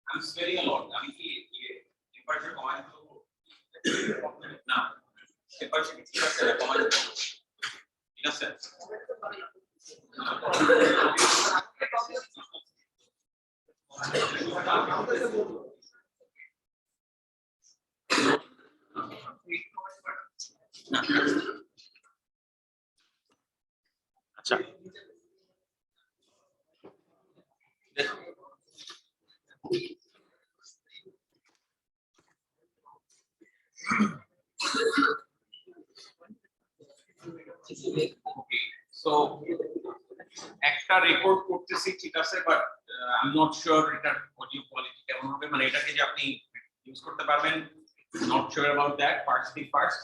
I'm swearing a lot. I mean, temperature command now. Temperature command in a sense. अच्छा so একটা record করতেছি ঠিক আছে but I am not sure এটার audio quality কেমন হবে মানে এটাকে যে আপনি ইউজ করতে পারবেন not sure about that first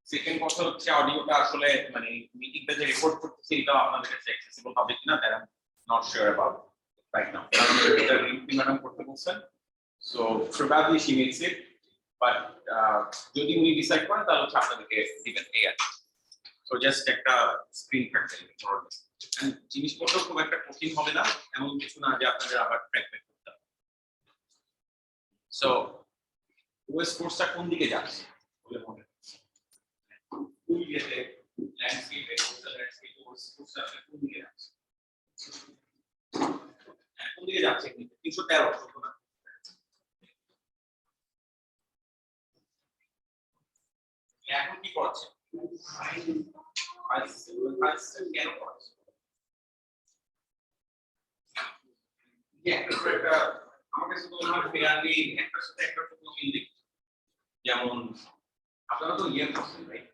second কথা হচ্ছে অডিওটা আসলে মানে মিটিংটা যে রেকর্ড করতেছি এটা আপনাদের কাছে অ্যাক্সেসিবল হবে কিনা that I am not sure about right now এটা রিপি ম্যাডাম করতে বলছেন so probably she makes it but যদি উনি ডিসাইড করেন তাহলে আপনাদেরকে দিবেন এই আর সো জাস্ট একটা স্ক্রিন ক্যাপচার জিনিসপত্র খুব একটা কঠিন হবে না এমন কিছু না যে আপনাদের আবার প্র্যাকটিস করতে হবে সো ওয়েস্ট কোর্সটা কোন দিকে যাচ্ছে বলে মনে হচ্ছে কোন দিকে ল্যান্ডস্কেপে কোস্টাল ল্যান্ডস্কেপে ওয়েস্ট কোর্সটা কোন দিকে যাচ্ছে কোন দিকে যাচ্ছে 313 কত না এখন কি করছে কেন করছে আমার কাছে তো মনে হয় ফেয়ারলি একটার সাথে একটা মিল দেখি যেমন আপনারা তো ইয়ে করছেন রাইট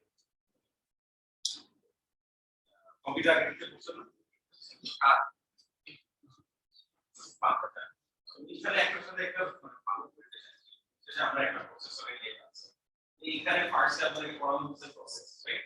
কম্পিউটার আর্কিটেকচার করছেন না আর পাঁচটা ইনশাআল্লাহ একটার সাথে একটা ভালো করে সেটা আমরা একটা প্রসেসরে নিয়ে যাচ্ছি এইখানে ফার্স্ট আপনাকে পড়ানো হচ্ছে প্রসেস রাইট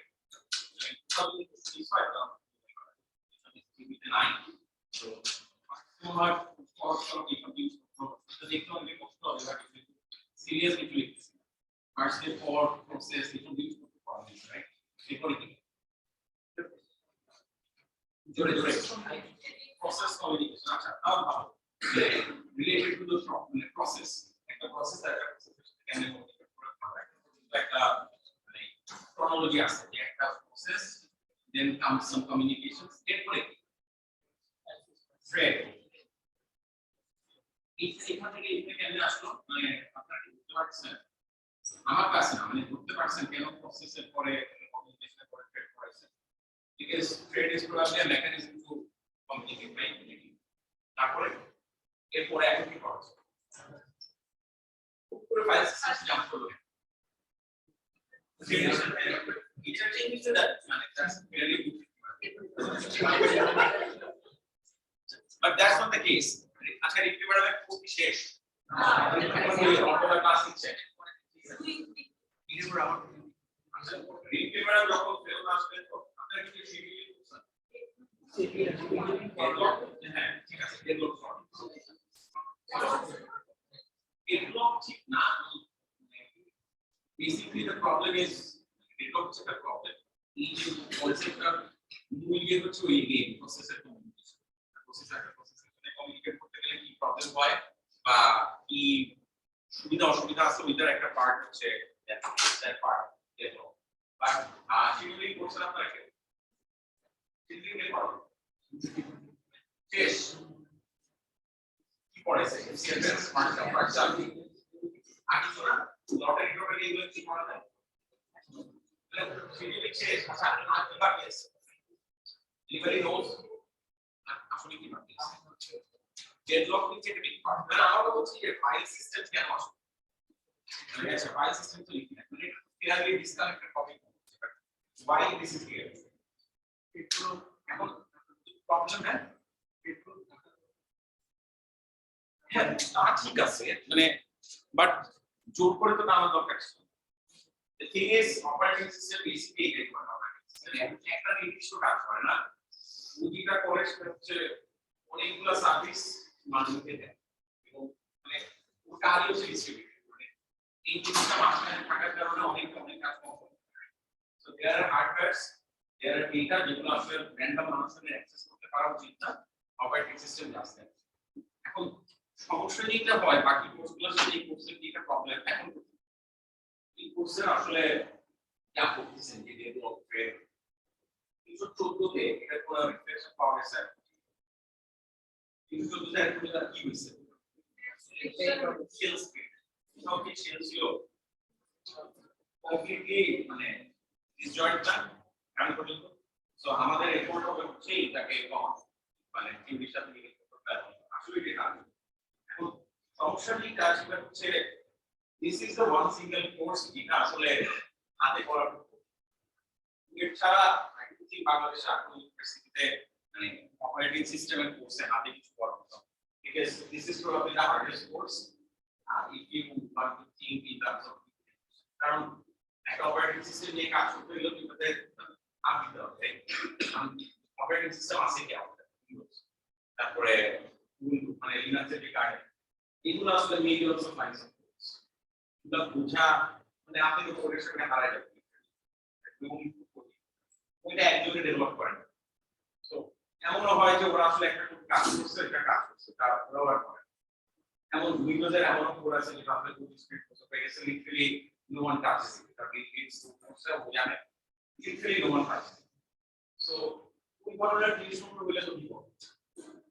chronology আছে যে একটা process then comes some communications এরপরে thread এখান থেকে কেমনে আসলো মানে আপনারা কি বুঝতে পারছেন আমার কাছে না মানে বুঝতে পারছেন কেন প্রসেসের পরে কমিউনিকেশনের পরে থ্রেড করেছে because thread is probably a mechanism to communicate right তারপরে এরপরে এখন কি করছে উপরে ফাইল সিস্টেম জাম্প করলো It's a change to that. That's very good. But that's not the case. আচ্ছা রিপি ম্যাডাম খুব বিশেষ অটোমেটিক ক্লাসিক চেক রিপি ম্যাডাম যখন ফেরত আসবেন তো আপনারা কি শিখিয়ে দিচ্ছেন হ্যাঁ ঠিক আছে ডেভেলপ করুন ডেভেলপ ঠিক না basically the problem is develop a problem each concept of move হচ্ছে ওই গেম প্রসেসর কমিউনিকেশন প্রসেসরে কমিউনিকেট করতে গেলে কি প্রবলেম হয় বা কি সুবিধা অসুবিধা আছে ওইটার একটা পার্ট হচ্ছে that part develop but scheduling কোর্সের আপনারা কি শিডিউলিং এর পারো শেষ কি পড়াইছে সিএসএস স্মার্ট কন্ট্রাকচার আগে তো না লটারি টটারি এগুলো কি করা যায় শিডিউলিং শেষ আচ্ছা আগে বাকি ডেলিভারি নোজ আসলে কি বাকি ডেডলক নিচে একটা বিগ পার্ট মানে আমরা বলছি যে ফাইল সিস্টেম কেন আসে মানে আচ্ছা ফাইল সিস্টেম তো লিখি না মানে এটা clearly disconnected topic why this is here একটু এখন প্রবলেম হ্যাঁ তা ঠিক আছে মানে বাট জোর করে তো টানা দরকার ছিল The thing is, operating system basically এটা করে operating system একটা নির্দিষ্ট কাজ করে না, যেটা করে সেটা হচ্ছে অনেকগুলো সার্ভিস মানুষকে দেয় এবং মানে ওটা আগে হচ্ছে ডিস্ট্রিবিউটেড, মানে এই জিনিসটা মাঝখানে থাকার কারণে অনেক অনেক কাজ কম হয়। So there are hardwares, there are data যেগুলো আসলে র্যান্ডম মানুষের অ্যাক্সেস করতে পারা উচিত না, অপারেটিং সিস্টেম আসছে। এখন সমস্যা যেটা হয় বাকি কোর্সগুলোর সাথে এই কোর্সের কি একটা প্রবলেম, এখন এই কোর্সের আসলে যা করতেছেন যে ডেভেলপমেন্ট 314 তে এটা পুরো রিফ্লেকশন পাওয়া গেছে। 314 তে এটা কি হইছে সেলস স্পিড, সবকি সেলস ছিল কমপ্লিটলি মানে ডিসজয়েন্ট না আমি পর্যন্ত। সো আমাদের রেকর্ড হবে হচ্ছে এটাকে কম মানে টিভির সাথে লিঙ্ক করতে পারবে আসলে এটা না। এখন সমস্যা কি কাজ সেটা হচ্ছে this is the one single course যেটা আসলে হাতে করা এর ছাড়া আই থিংক বাংলাদেশে এখন ইউনিভার্সিটিতে মানে অপারেটিং সিস্টেমের কোর্সে হাতে কিছু করা হতো, because this is probably the hardest course if you want to think in terms of, কারণ একটা অপারেটিং সিস্টেম নিয়ে কাজ করতে গেলে কিন্তু আমি দিতে হবে অপারেটিং সিস্টেম আছে কি আমাদের, তারপরে মানে লিনাক্সের যে কার্ড এগুলো আসলে millions of lines of code এগুলো বোঝা মানে আপনি তো কোডের সাথে হারাই যাবেন এবং ওইটা একজনে ডেভেলপ করেন। সো এমনও হয় যে ওরা আসলে একটা কোড কাজ করছে, একটা কাজ করছে তারা ব্যবহার করে, এমন উইন্ডোজের এমন কোড আছে যেটা আপনি কোড স্ক্রিপ্ট করতে পেয়ে গেছে literally no one touches it, তার ইটস কোর্সে ও জানে literally no one touches. So কোন ধরনের জিনিসপত্র বলে তো দিব।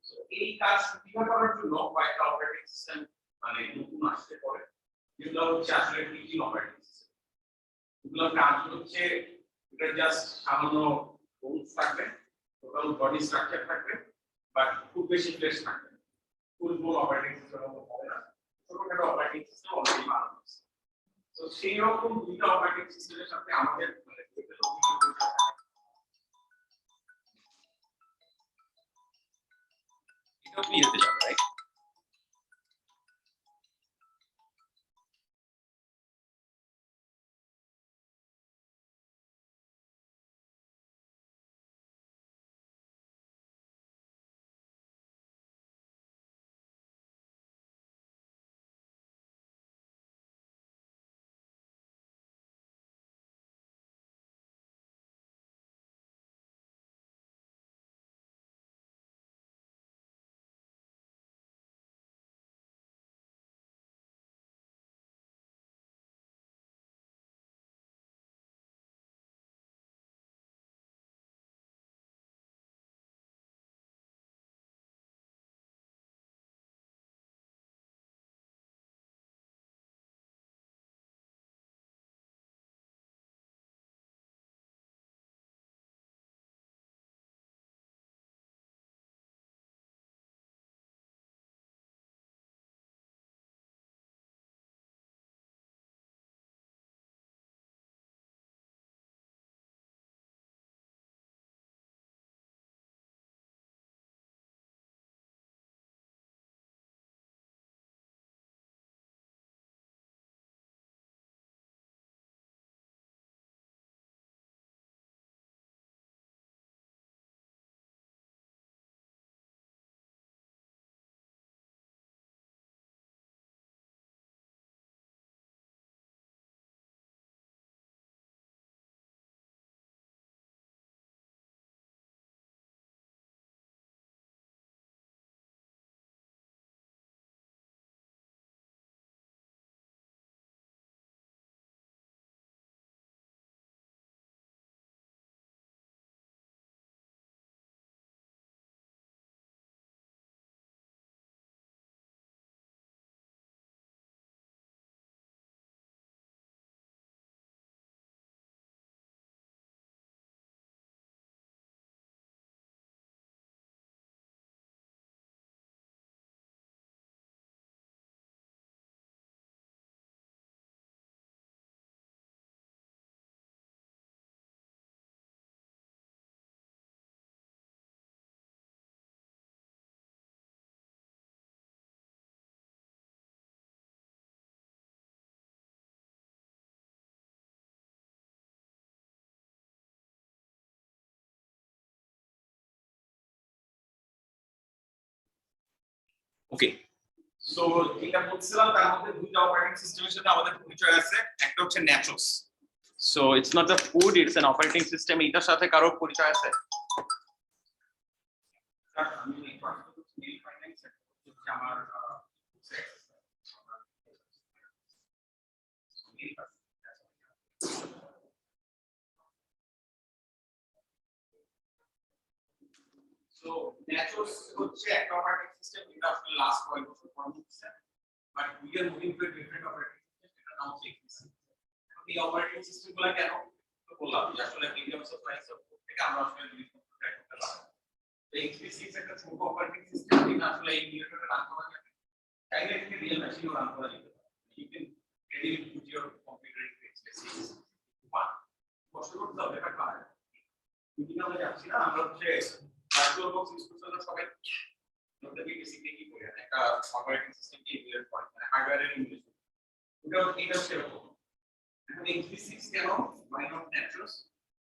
সো এই কাজ সুবিধা করার জন্য কয়েকটা অপারেটিং সিস্টেম মানে নতুন আসতে পারে, যেগুলো হচ্ছে আসলে টিচিং অপারেটিং সিস্টেম। এগুলো কাজ হচ্ছে এটা জাস্ট সামান্য রুলস থাকবে, টোটাল বডি স্ট্রাকচার থাকবে, বাট খুব বেশি ফ্লেশ থাকবে, ফুল ফুল অপারেটিং সিস্টেম হবে না, ছোটখাটো অপারেটিং সিস্টেম অলরেডি বানানো আছে। তো সেই রকম দুইটা অপারেটিং সিস্টেমের সাথে আমাদের মানে এটাও ক্লিয়ার যাবে, রাইট? ওকে, সো যেটা বলছিলাম তার মধ্যে দুইটা অপারেটিং সিস্টেমের সাথে আমাদের পরিচয় আছে। একটা হচ্ছে nachos, so it's not the food, it's an operating system. এটার সাথে কারো পরিচয় আছে? আমার সো ন্যাচোস হচ্ছে একটা অপারেটিং সিস্টেম যেটা আসলে লাস্ট কয়েক বছর পর হচ্ছে, but we are moving to different operating system যেটা নাম হচ্ছে এক্সপি। এই অপারেটিং সিস্টেমগুলো কেন তো বললাম যে আসলে মিডিয়ামস অফ প্রাইস অফ থেকে আমরা আসলে জিনিসপত্র ট্র্যাক করতে পারবো। তো এক্সপি একটা ছোট অপারেটিং সিস্টেম যেটা আসলে এই মিডিয়ামে রান করা যাবে, চাইলে এটাকে রিয়েল মেশিনও রান করা যেতে পারে। You can ready put your computer in XP one কষ্ট করতে হবে বাট পারে। যদি আমরা যাচ্ছি না, আমরা হচ্ছে ভার্চুয়াল বক্স ইউজ করতে হলে সবাই আমরা বেসিক্যালি কি করি একটা অপারেটিং সিস্টেম কে ইমুলেট করে, মানে হার্ডওয়্যারের ইমুলেশন। এটা হচ্ছে এরকম। এখন x86 কেন why not Netros?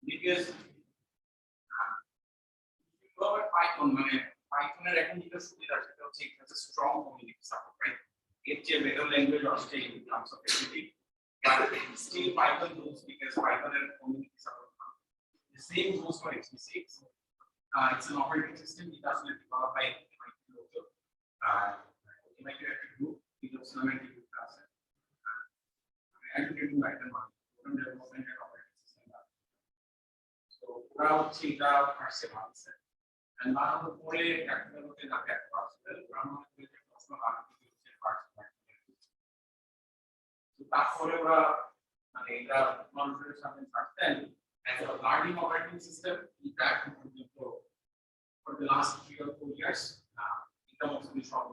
Because Python মানে পাইথনের এখন যেটা সুবিধা সেটা হচ্ছে একটা স্ট্রং কমিউনিটি সাপোর্ট, রাইট? এর চেয়ে বেটার ল্যাঙ্গুয়েজ আসছে in terms of ability, but still Python rules because পাইথনের community support the same goes for x86. It's an operating system that is developed by MIT local MIT group, it is an MIT group class and to write them on development and operating system. So ওরা হচ্ছে এটা পারছে ভাবছে and বানানোর পরে একটা লোকে যাকে একটা পারছিল আমাদের যে প্রশ্ন রাখতে হচ্ছে পারছে। তো তারপরে ওরা মানে এটা মানুষের সামনে থাকতেন as a learning operating system এটা এখন পর্যন্ত for the last 3 or 4 years এটা মোস্টলি সব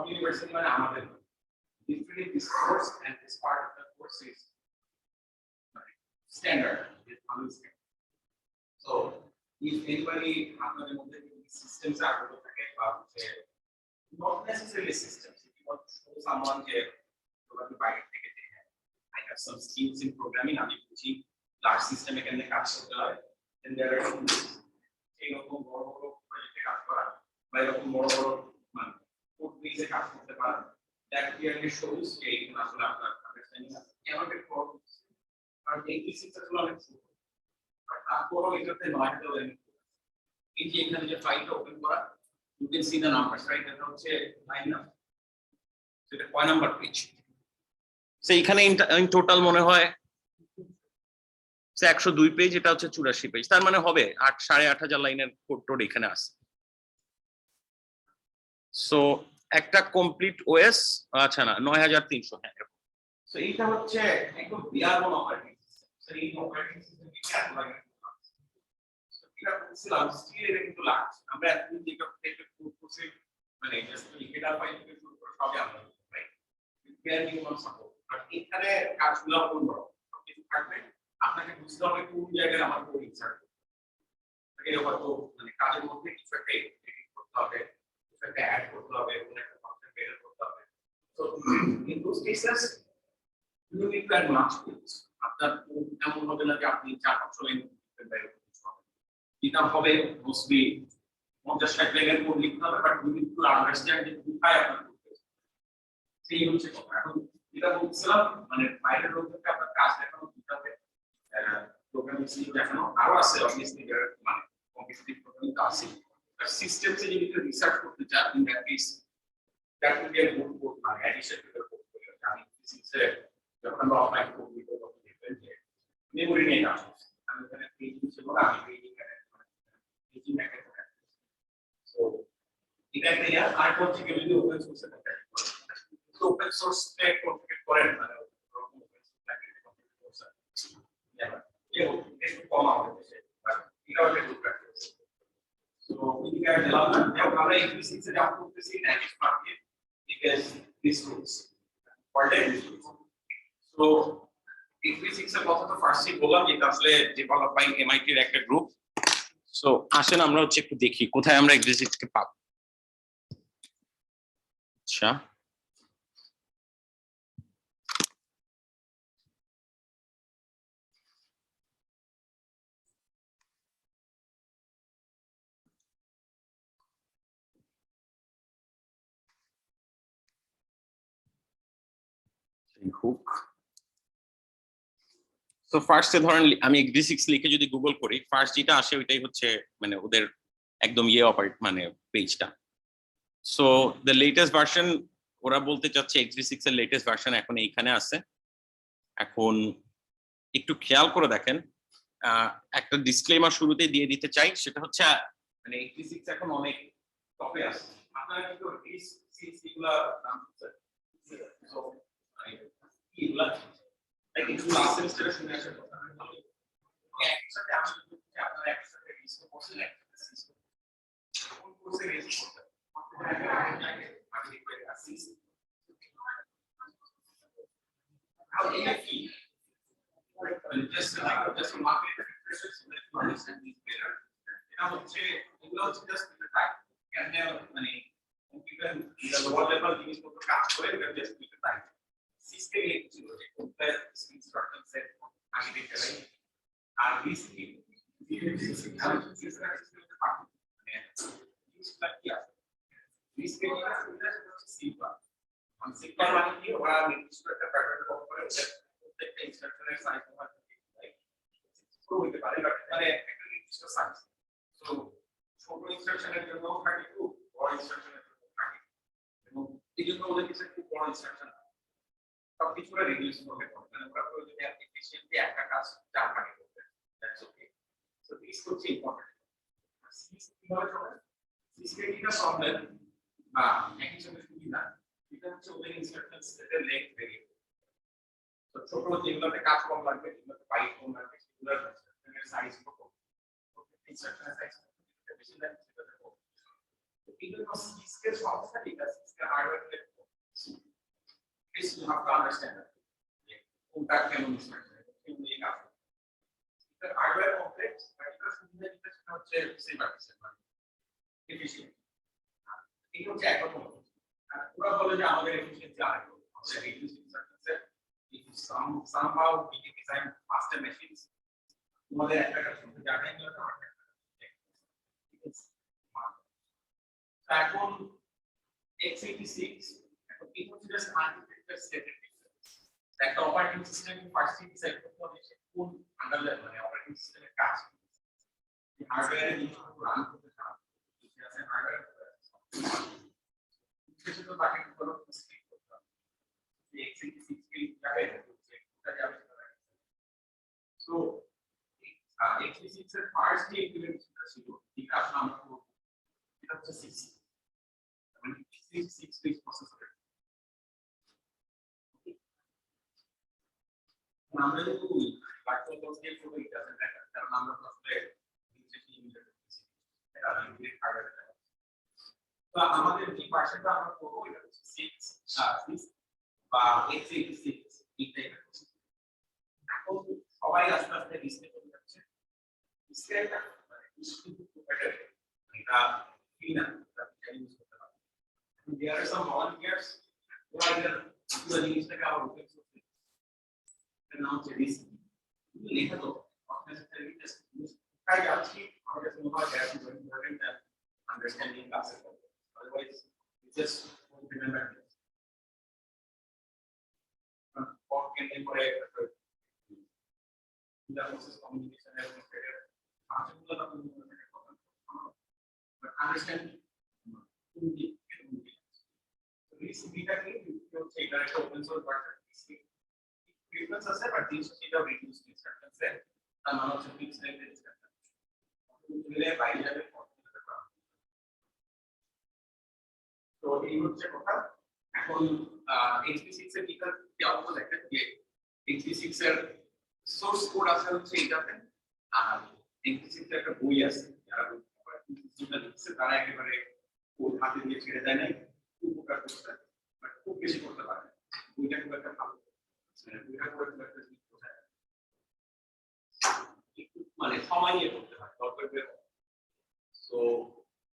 ইউনিভার্সিটি মানে আমাদের literally this course and this part of the course is standard is standard. So if anybody আপনাদের মধ্যে systems are able to থাকে বা not necessarily systems, if you want to show someone যে programming বাইরে থেকে দেখে I have some skills in programming, আমি বুঝি large system এ কেমনে কাজ করতে হয়, then there are এরকম বড় বড় প্রজেক্টে কাজ করা বা এরকম বড় বড় মানে কোড বেসে কাজ করতে পারা, that clearly shows যে এখানে আসলে আপনার আন্ডারস্ট্যান্ডিং আছে কেমন একটা প্রবলেম আর এই সিস্টেম অনেক ছোট আর তারপরও এটাতে নয় হাজার এই যে এখানে যে ফাইলটা ওপেন করা you can see the numbers, right? এটা হচ্ছে 9 নাম্বার, সেটা কয় নাম্বার পেজ? সো এখানে ইন টোটাল মনে হয় 102 পেজ, এটা হচ্ছে 84 পেজ, তার মানে হবে 8,500 লাইনের কোড টোড এখানে আছে। সো একটা কমপ্লিট ওএস, আচ্ছা না 9300, হ্যাঁ। সো এইটা হচ্ছে একদম বিয়ারবন অপারেটিং সিস্টেম। সো এই অপারেটিং সিস্টেম কি এত লাগে? সো এটা বলছিলাম স্টিল এটা কিন্তু লাগছে। আমরা এখন যেটা কোড করছি মানে জাস্ট লিখেটা ফাইল থেকে শুরু করে সবই আমরা right prepare minimum support, but এখানে কাজগুলো কোন বড় কিছু থাকবে, আপনাকে বুঝতে হবে কোন জায়গায় আমার কোড ইনসার্ট করতে হবে। এটা হয়তো মানে কাজের মধ্যে কিছু একটা এডিট করতে হবে, কিছু একটা অ্যাড করতে হবে, কোন একটা ফাংশন বের করতে হবে। So in those cases you need to add much tools. আপনার এমন হবে না যে আপনি 4-5 লাইন বের করতে হবে, এটা হবে মোস্টলি 50-60 লাইনের কোড লিখতে হবে, but you need to understand যে কোথায় আপনার করতে সেই হচ্ছে কথা। এখন এটা বলছিলাম মানে বাইরের লোকদেরকে আপনার কাজ দেখানো দিতে হবে, প্রোগ্রামিং স্কিল দেখানো আরো আছে অবভিয়াসলি, মানে কম্পিটিটিভ প্রোগ্রামিং তো আছে, আর সিস্টেমসে যদি কেউ রিসার্চ করতে চান in that case that will be a good code, মানে অ্যাডিশন টু দ্য পোর্টফোলিও। আমি ফিজিক্সে যখন আমরা অফলাইন কোড লিখতে তখন দেখবেন যে মেমোরি নিয়ে কাজ করছে, আমি এখানে পেজিং ছিল না, আমি পেজিং একটা সো এটা একটা ইয়ার আর কোড থেকে যদি ওপেন সোর্সে থাকে তো ওপেন সোর্স তে কনফিগার করেন মানে ওরকম ওপেন সোর্স থাকে কনফিগার করছে একটু কম আমাদের দেশে, এটা একটা গুড প্র্যাকটিস। সো উইদিকে ডেভেলপমেন্ট আমরা x86 এ ডাউন করতেছি next market because this rules for this rules. So x86 এর কথা তো ফার্স্টই বললাম যে এটা আসলে ডেভেলপ বাই এমআইটি এর একটা গ্রুপ। সো আসেন আমরা হচ্ছে একটু দেখি কোথায় আমরা x86 কে পাবো। আচ্ছা হুক সো ফার্স্টে ধরেন আমি x86 লিখে যদি গুগল করি ফার্স্ট যেটা আসে ওইটাই হচ্ছে মানে ওদের একদম অপারেট মানে পেজটা সো দ্য লেটেস্ট ভার্সন ওরা বলতে চাচ্ছে x86 এর লেটেস্ট ভার্সন এখন এইখানে আছে এখন একটু খেয়াল করে দেখেন একটা ডিসক্লেমার শুরুতেই দিয়ে দিতে চাই সেটা হচ্ছে মানে 86 এখন অনেক টপে আছে আপনারা কি করে এগুলা নাম শুনছেন সো এগুলা একটু লাস্ট সেমিস্টারে শুনে আসার কথা একসাথে আপনারা একসাথে রিস্ক করছেন কোন কোর্সে রিস্ক করতে How do you feel? Just market research to understand these better. Just the time. Can have money. Even the lower level things to catch for it, just the time. System instruction set architecture. Are these on simple one here, or instructor pattern component, the instructor size of prove it, but actually it's a size. So, short instruction at the no 32, or instruction at the 30. Did you know that it's a two-point instruction? Some people are reduced from it, and probably they are efficiently at a task, that's okay. So, these could be important. This is a problem. Actually, এটা হচ্ছে ওদের instruction সেটের length variable তো ছোট যেগুলোতে কাজ কম লাগবে যেগুলোতে বাইট কম লাগবে সেগুলোর ইনস্ট্রাকশনের সাইজ কত ইনস্ট্রাকশনের সাইজ বেশি লাগবে সেটা কত তো এইগুলো সিস্টেমের সমস্যা ঠিক আছে system hardware please you have to understand কোনটা কেমন ইনস্ট্রাকশন কেমন এই কাজ সিস্টেম হার্ডওয়্যার কমপ্লেক্স এটা সুবিধা যেটা সেটা হচ্ছে সিমাটিক্স মানে এফিশিয়েন্ট এই হচ্ছে একরকম ওরা বলে যে আমাদের এফিশিয়েন্সি আরেকটু আমাদের reduce ইনস্ট্রাকশনসে if somehow we can design faster machines তোমাদের একটা কাজ করতে জানেন না তো এখন x86 এখন কি হচ্ছে জাস্ট আর্কিটেকচার সেটের ডিফারেন্স একটা অপারেটিং সিস্টেম ফার্স্ট ডিসাইড করতে হবে সে কোন আন্ডারলাইন মানে অপারেটিং সিস্টেমের কাজ কি হার্ডওয়্যারে জিনিসগুলো রান করতে চান ঠিক আছে হার্ডওয়্যার কিছু তো বাকি কোনো স্ক্রিপ্ট করতে হবে যে x86 কে যাবে এটা যাবে সো x86 এর ফার্স্ট যে ইমপ্লিমেন্টেশনটা ছিল যেটা আসলে আমরা করব এটা হচ্ছে 6 মানে 6 পেজ প্রসেসর আমরা যদি ভার্চুয়াল বক্স দিয়ে করব এটা আছে দেখা কারণ আমরা আসলে ইনস্ট্রাকশন ইউজার করতেছি এটা ইনক্লুড হার্ডওয়্যার তো আমাদের যে ভার্সনটা আমরা করব এটা হচ্ছে 6 বা x86 এই টাইপের এখন সবাই আস্তে আস্তে ডিসপ্লে করে যাচ্ছে ডিসপ্লেটা মানে ব্যাটারি এটা ফিনা এটা ইউজ করতে পারে there are some volunteers who are either পুরো জিনিসটাকে আবার ওপেন সোর্স এর নাম হচ্ছে রিস্ক লেখা তো আপনাদের সাথে রিকোয়েস্ট কাজ আছে আমাদের কাছে মনে হয় that's important that understanding classes otherwise you just won't remember this what can they put the process communication and better but understand so this data you say that it's open source version preference আছে but this is the reduced instructions there and also fixed length instructions দিলে বাইরে যাবে তো এই হচ্ছে কথা এখন x86 এর ভিতর কি অবস্থা দেখেন যে x86 এর সোর্স কোড আছে হচ্ছে এটাতে আর x86 এর একটা বই আছে যারা সিস্টেমটা লিখছে তারা একেবারে কোড হাতে দিয়ে ছেড়ে দেয় নাই খুব উপকার করছে বাট খুব বেশি করতে পারে বইটা খুব একটা ভালো মানে বইটা খুব একটা মানে সময় নিয়ে করতে হয় দরকার সো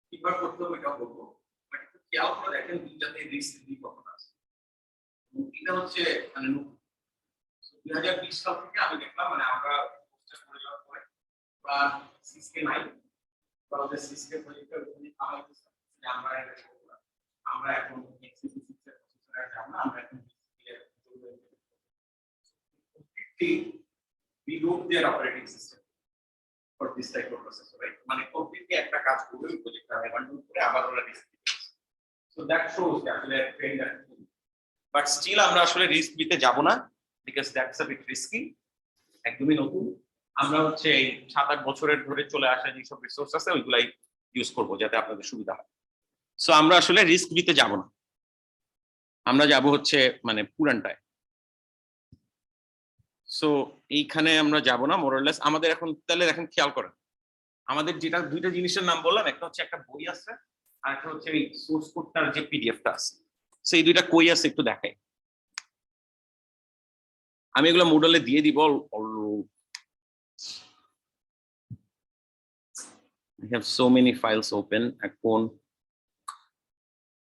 কিভাবে করতে হবে এটা বলবো খেয়াল করে দেখেন দুইটাতে রিস্ক দিক কখন আছে এটা হচ্ছে মানে 2020 সাল থেকে আমি দেখলাম মানে আমরা পোস্টার করে যাওয়ার পরে বা সিসকে নাই বা ওদের সিসকে প্রজেক্টের আমরা এখন x86 এর প্রসেসরে যাব না আমরা এখন we don't their operating system for this type of processor, right? মানে completely একটা কাজ করবে প্রজেক্ট abandon করে আবার ওরা রিস্ক নিচ্ছে। So that shows that actually a trend that but still আমরা আসলে রিস্ক নিতে যাব না because that's a bit risky একদমই নতুন আমরা হচ্ছে এই 7-8 বছরের ধরে চলে আসা যে সব রিসোর্স আছে ওইগুলাই ইউজ করব যাতে আপনাদের সুবিধা হয় সো আমরা আসলে রিস্ক নিতে যাব না আমরা যাব হচ্ছে মানে পুরানটায় সো এইখানে আমরা যাব না মোরলেস আমাদের এখন তাহলে দেখেন খেয়াল করেন আমাদের যেটা দুইটা জিনিসের নাম বললাম একটা হচ্ছে একটা বই আছে আর একটা হচ্ছে এই সোর্স কোডটার যে পিডিএফটা আছে সো এই দুইটা কই আছে একটু দেখাই আমি এগুলো মোডলে দিয়ে দিব I have so many files open at phone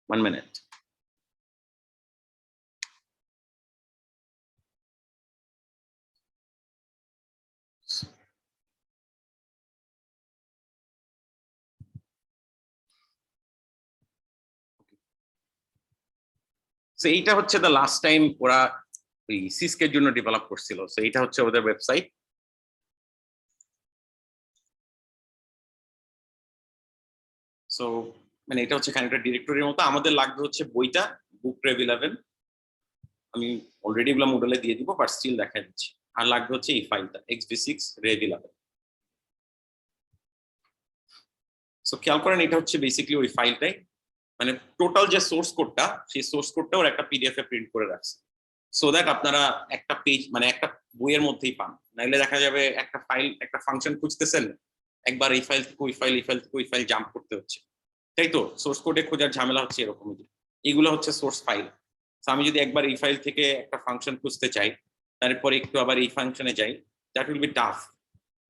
1 minute so এইটা হচ্ছে দ্য লাস্ট টাইম ওরা ওই সিস্কের জন্য ডেভেলপ করছিল সো এটা হচ্ছে ওদের ওয়েবসাইট সো মানে এটা হচ্ছে খানিকটা ডিরেক্টরির মতো আমাদের লাগবে হচ্ছে বইটা বুক রেভ 11 আমি অলরেডি এগুলো মোডেলে দিয়ে দিব বাট স্টিল দেখা দিচ্ছি আর লাগবে হচ্ছে এই ফাইলটা xv6 রেভ 11 সো খেয়াল করেন এটা হচ্ছে বেসিক্যালি ওই ফাইলটাই মানে টোটাল যে সোর্স কোডটা সেই সোর্স কোডটা ওর একটা পিডিএফ এ প্রিন্ট করে রাখছে সো দ্যাট আপনারা একটা পেজ মানে একটা বইয়ের মধ্যেই পান নাইলে দেখা যাবে একটা ফাইল একটা ফাংশন খুঁজতেছেন একবার এই ফাইল থেকে ওই ফাইল এই ফাইল থেকে ওই ফাইল জাম্প করতে হচ্ছে তাই তো সোর্স কোডে খোঁজার ঝামেলা হচ্ছে এরকমই এগুলো হচ্ছে সোর্স ফাইল আমি যদি একবার এই ফাইল থেকে একটা ফাংশন খুঁজতে চাই তারপরে একটু আবার এই ফাংশনে যাই দ্যাট উইল বি টাফ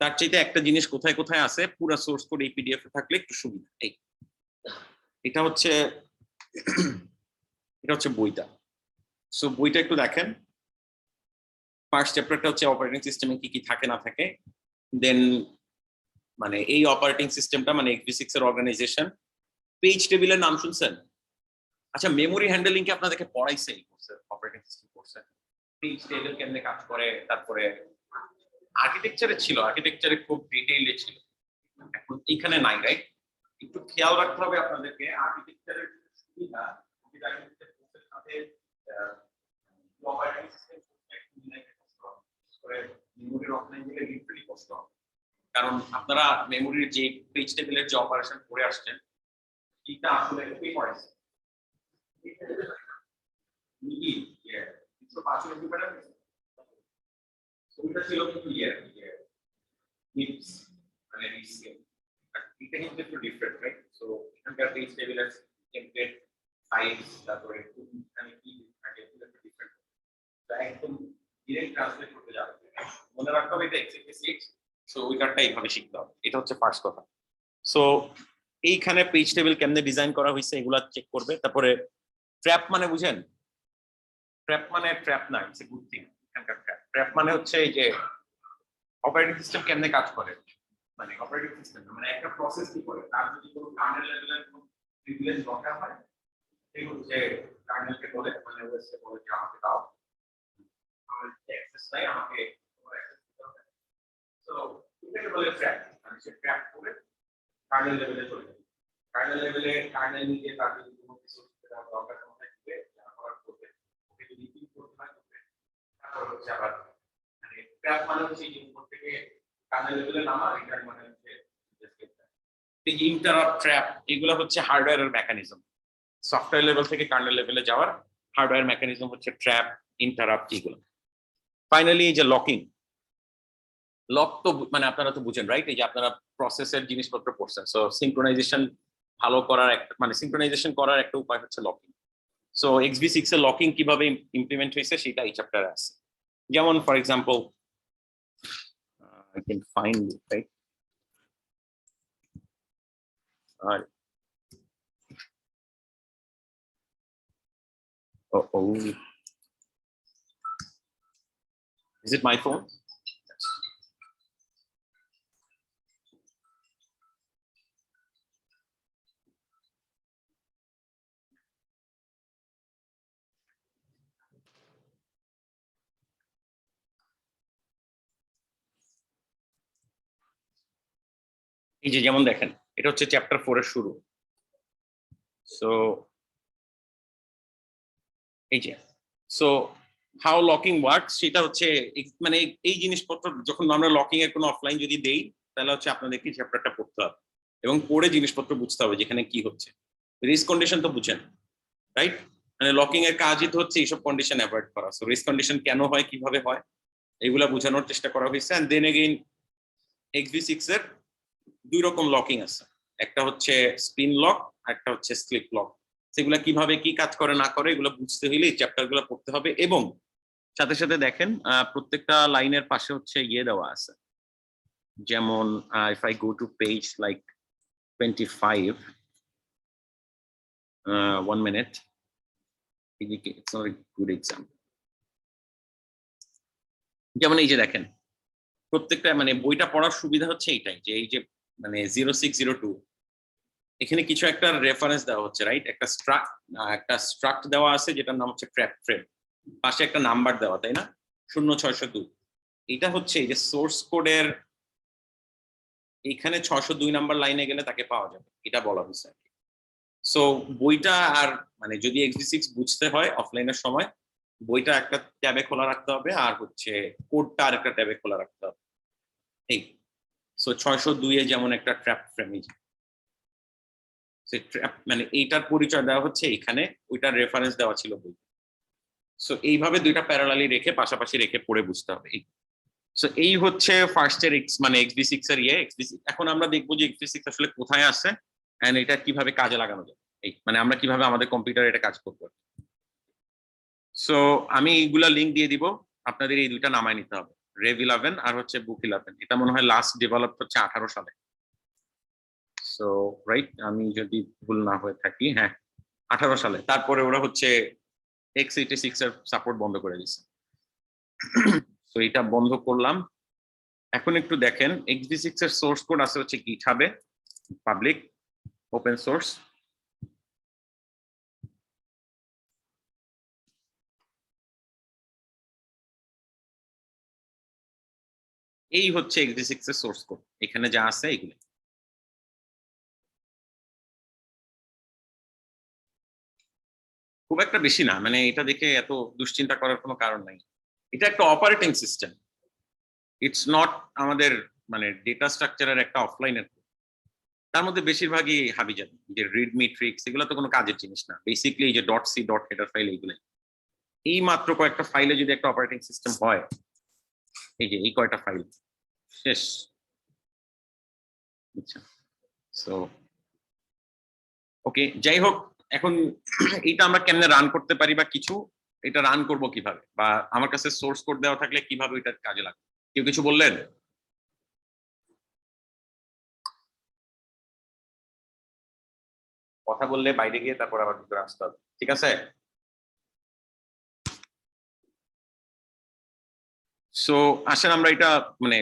তার চাইতে একটা জিনিস কোথায় কোথায় আছে পুরো সোর্স কোড এই পিডিএফ এ থাকলে একটু সুবিধা এই এটা হচ্ছে বইটা সো বইটা একটু দেখেন ফার্স্ট চ্যাপ্টারটা হচ্ছে অপারেটিং সিস্টেমে কি কি থাকে না থাকে দেন মানে এই অপারেটিং সিস্টেমটা মানে xv6 এর অর্গানাইজেশন পেজ টেবিলের নাম শুনছেন আচ্ছা মেমোরি হ্যান্ডলিং কি আপনাদেরকে পড়াইছে এই কোর্সে অপারেটিং সিস্টেম কোর্সে পেজ টেবিল কেমনে কাজ করে তারপরে আর্কিটেকচারে ছিল আর্কিটেকচারে খুব ডিটেইলে ছিল এখন এখানে নাই রাইট একটু খেয়াল রাখতে হবে আপনাদেরকে আর্কিটেকচারের সুবিধা কোর্সের সাথে অপারেটিং সিস্টেম মেমোরির অফলাইন দিলে লিটারালি কষ্ট হবে কারণ আপনারা মেমোরির যে পেজ টেবিলের যে অপারেশন করে আসছেন এটা আসলে কি পড়াইছে ওইটা ছিল কিন্তু মানে এটা কিন্তু একটু ডিফারেন্ট রাইট সো এখানকার পেজ টেবিলের টেমপ্লেট সাইজ তারপরে মানে কি থাকে এগুলো একটু ডিফারেন্ট তো একদম ডিরেক্ট ট্রান্সলেট করতে যাবে মনে রাখতে হবে এটা xv6 সো ওইটারটা এইভাবে শিখতে হবে এটা হচ্ছে ফার্স্ট কথা সো এইখানে পেজ টেবিল কেমনে ডিজাইন করা হয়েছে এগুলা চেক করবে তারপরে ট্র্যাপ মানে বুঝেন ট্র্যাপ মানে ট্র্যাপ না ইটস এ গুড থিং এখানকার ট্র্যাপ মানে হচ্ছে এই যে অপারেটিং সিস্টেম কেমনে কাজ করে মানে অপারেটিং সিস্টেম মানে একটা প্রসেস কি করে তার যদি কোনো কার্নেল লেভেলের কোনো প্রিভিলেজ দরকার হয় এই হচ্ছে কার্নেলকে বলে মানে ওএসকে বলে যে আমাকে দাও আমার অ্যাক্সেস নাই আমাকে অ্যাক্সেস দিতে হবে সো এটাকে বলে ট্র্যাপ মানে সে ট্র্যাপ করে কার্নেল লেভেলে চলে যাবে কার্নেল লেভেলে কার্নেল নিজে তার যদি কোনো কিছু দরকার দিবে যারা করার করবে ওকে যদি কি করতে হয় করবে তারপর হচ্ছে আবার মানে ট্র্যাপ মানে হচ্ছে যে উপর থেকে কার্নেল লেভেলে নামা রিটার্ন মানে হচ্ছে এই ইন্টারাপ্ট ট্র্যাপ এগুলো হচ্ছে হার্ডওয়্যারের মেকানিজম সফটওয়্যার লেভেল থেকে কার্নেল লেভেলে যাওয়ার হার্ডওয়্যার মেকানিজম হচ্ছে ট্র্যাপ ইন্টারাপ্ট এগুলো ফাইনালি এই যে লকিং লক তো মানে আপনারা তো বুঝেন রাইট এই যে আপনারা প্রসেসের জিনিসপত্র পড়ছেন সো সিনক্রোনাইজেশন ভালো করার একটা মানে সিনক্রোনাইজেশন করার একটা উপায় হচ্ছে লকিং সো xv6 এর লকিং কিভাবে ইমপ্লিমেন্ট হয়েছে সেটা এই চ্যাপ্টারে আছে যেমন for example I can find it right oh is it my phone এই যে যেমন দেখেন এটা হচ্ছে চ্যাপ্টার 4 এর শুরু। সো এই যে সো হাউ লকিং ওয়ার্কস সেটা হচ্ছে মানে এই জিনিসপত্র যখন আমরা লকিং এর কোনো অফলাইন যদি দেই তাহলে হচ্ছে আপনাদেরকে চ্যাপ্টারটা পড়তে হবে এবং পড়ে জিনিসপত্র বুঝতে হবে যেখানে কি হচ্ছে। রিস্ক কন্ডিশন তো বুঝেন, রাইট? মানে লকিং এর কাজই তো হচ্ছে এইসব কন্ডিশন অ্যাভয়েড করা। সো রিস্ক কন্ডিশন কেন হয়, কিভাবে হয়, এগুলা বোঝানোর চেষ্টা করা হয়েছে। এন্ড দেন এগেইন XV6 এর দুই রকম লকিং আছে, একটা হচ্ছে স্পিন লক, একটা হচ্ছে স্লিপ লক। সেগুলা কিভাবে কি কাজ করে না করে এগুলো বুঝতে হলে এই চ্যাপ্টার গুলো পড়তে হবে। এবং সাথে সাথে দেখেন প্রত্যেকটা লাইনের পাশে হচ্ছে ইয়ে দেওয়া আছে, যেমন if I go to page like 25, 1 minute, it's not a good example. যেমন এই যে দেখেন প্রত্যেকটা মানে বইটা পড়ার সুবিধা হচ্ছে এইটাই যে এই যে মানে 0602 এখানে কিছু একটা রেফারেন্স দেওয়া হচ্ছে, রাইট? একটা স্ট্রাক্ট দেওয়া আছে যেটার নাম হচ্ছে ট্র্যাপ ফ্রেম, পাশে একটা নাম্বার দেওয়া, তাই না? 0602। এটা হচ্ছে এই যে সোর্স কোডের এখানে 602 নাম্বার লাইনে গেলে তাকে পাওয়া যাবে, এটা বলা হয়েছে। সো বইটা আর মানে যদি XV6 বুঝতে হয় অফলাইনের সময় বইটা একটা ট্যাবে খোলা রাখতে হবে আর হচ্ছে কোডটা আর একটা ট্যাবে খোলা রাখতে হবে। এই সো 602 এ যেমন একটা ট্র্যাপ ফ্রেম, মানে এইটার পরিচয় দেওয়া হচ্ছে এখানে, ওইটার রেফারেন্স দেওয়া ছিল বই। সো এইভাবে দুইটা প্যারালালি রেখে পাশাপাশি রেখে পড়ে বুঝতে হবে। সো এই হচ্ছে ফার্স্ট এর মানে XV6 এর XV6। এখন আমরা দেখবো যে XV6 আসলে কোথায় আছে এন্ড এটা কিভাবে কাজে লাগানো যায়, এই মানে আমরা কিভাবে আমাদের কম্পিউটারে এটা কাজ করবো। সো আমি এইগুলা লিংক দিয়ে দিব, আপনাদের এই দুইটা নামায় নিতে হবে, রেভ 11 আর হচ্ছে বুক 11। এটা মনে হয় লাস্ট ডেভেলপ হচ্ছে 18 সালে। সো রাইট, আমি যদি ভুল না হয়ে থাকি, হ্যাঁ 18 সালে। তারপরে ওরা হচ্ছে x86 এর সাপোর্ট বন্ধ করে দিয়েছে। তো এটা বন্ধ করলাম। এখন একটু দেখেন XV6 এর সোর্স কোড আছে হচ্ছে গিটহাবে, পাবলিক ওপেন সোর্স। এই হচ্ছে XV6 এর সোর্স কোড, এখানে যা আছে এগুলো। খুব একটা বেশি না, মানে এটা দেখে এত দুশ্চিন্তা করার কোনো কারণ নাই। এটা একটা অপারেটিং সিস্টেম, ইটস নট আমাদের মানে ডেটা স্ট্রাকচারের একটা অফলাইনের। তার মধ্যে বেশিরভাগই হাবিজাবি, যে রিডমি ট্রিক্স এগুলো তো কোনো কাজের জিনিস না। বেসিক্যালি এই যে .c.header ফাইল এইগুলো, এই মাত্র কয়েকটা ফাইলে যদি একটা অপারেটিং সিস্টেম হয়, এই যে এই কয়টা ফাইল শেষ। আচ্ছা, সো ওকে, যাই হোক, এখন এইটা আমরা কেমনে রান করতে পারি বা কিছু এটা রান করব কিভাবে, বা আমার কাছে সোর্স কোড দেওয়া থাকলে কিভাবে এটা কাজে লাগবে, কেউ কিছু বললেন? কথা বললে বাইরে গিয়ে তারপর আবার ভিতরে আসতে হবে, ঠিক আছে? সো আসেন আমরা এটা মানে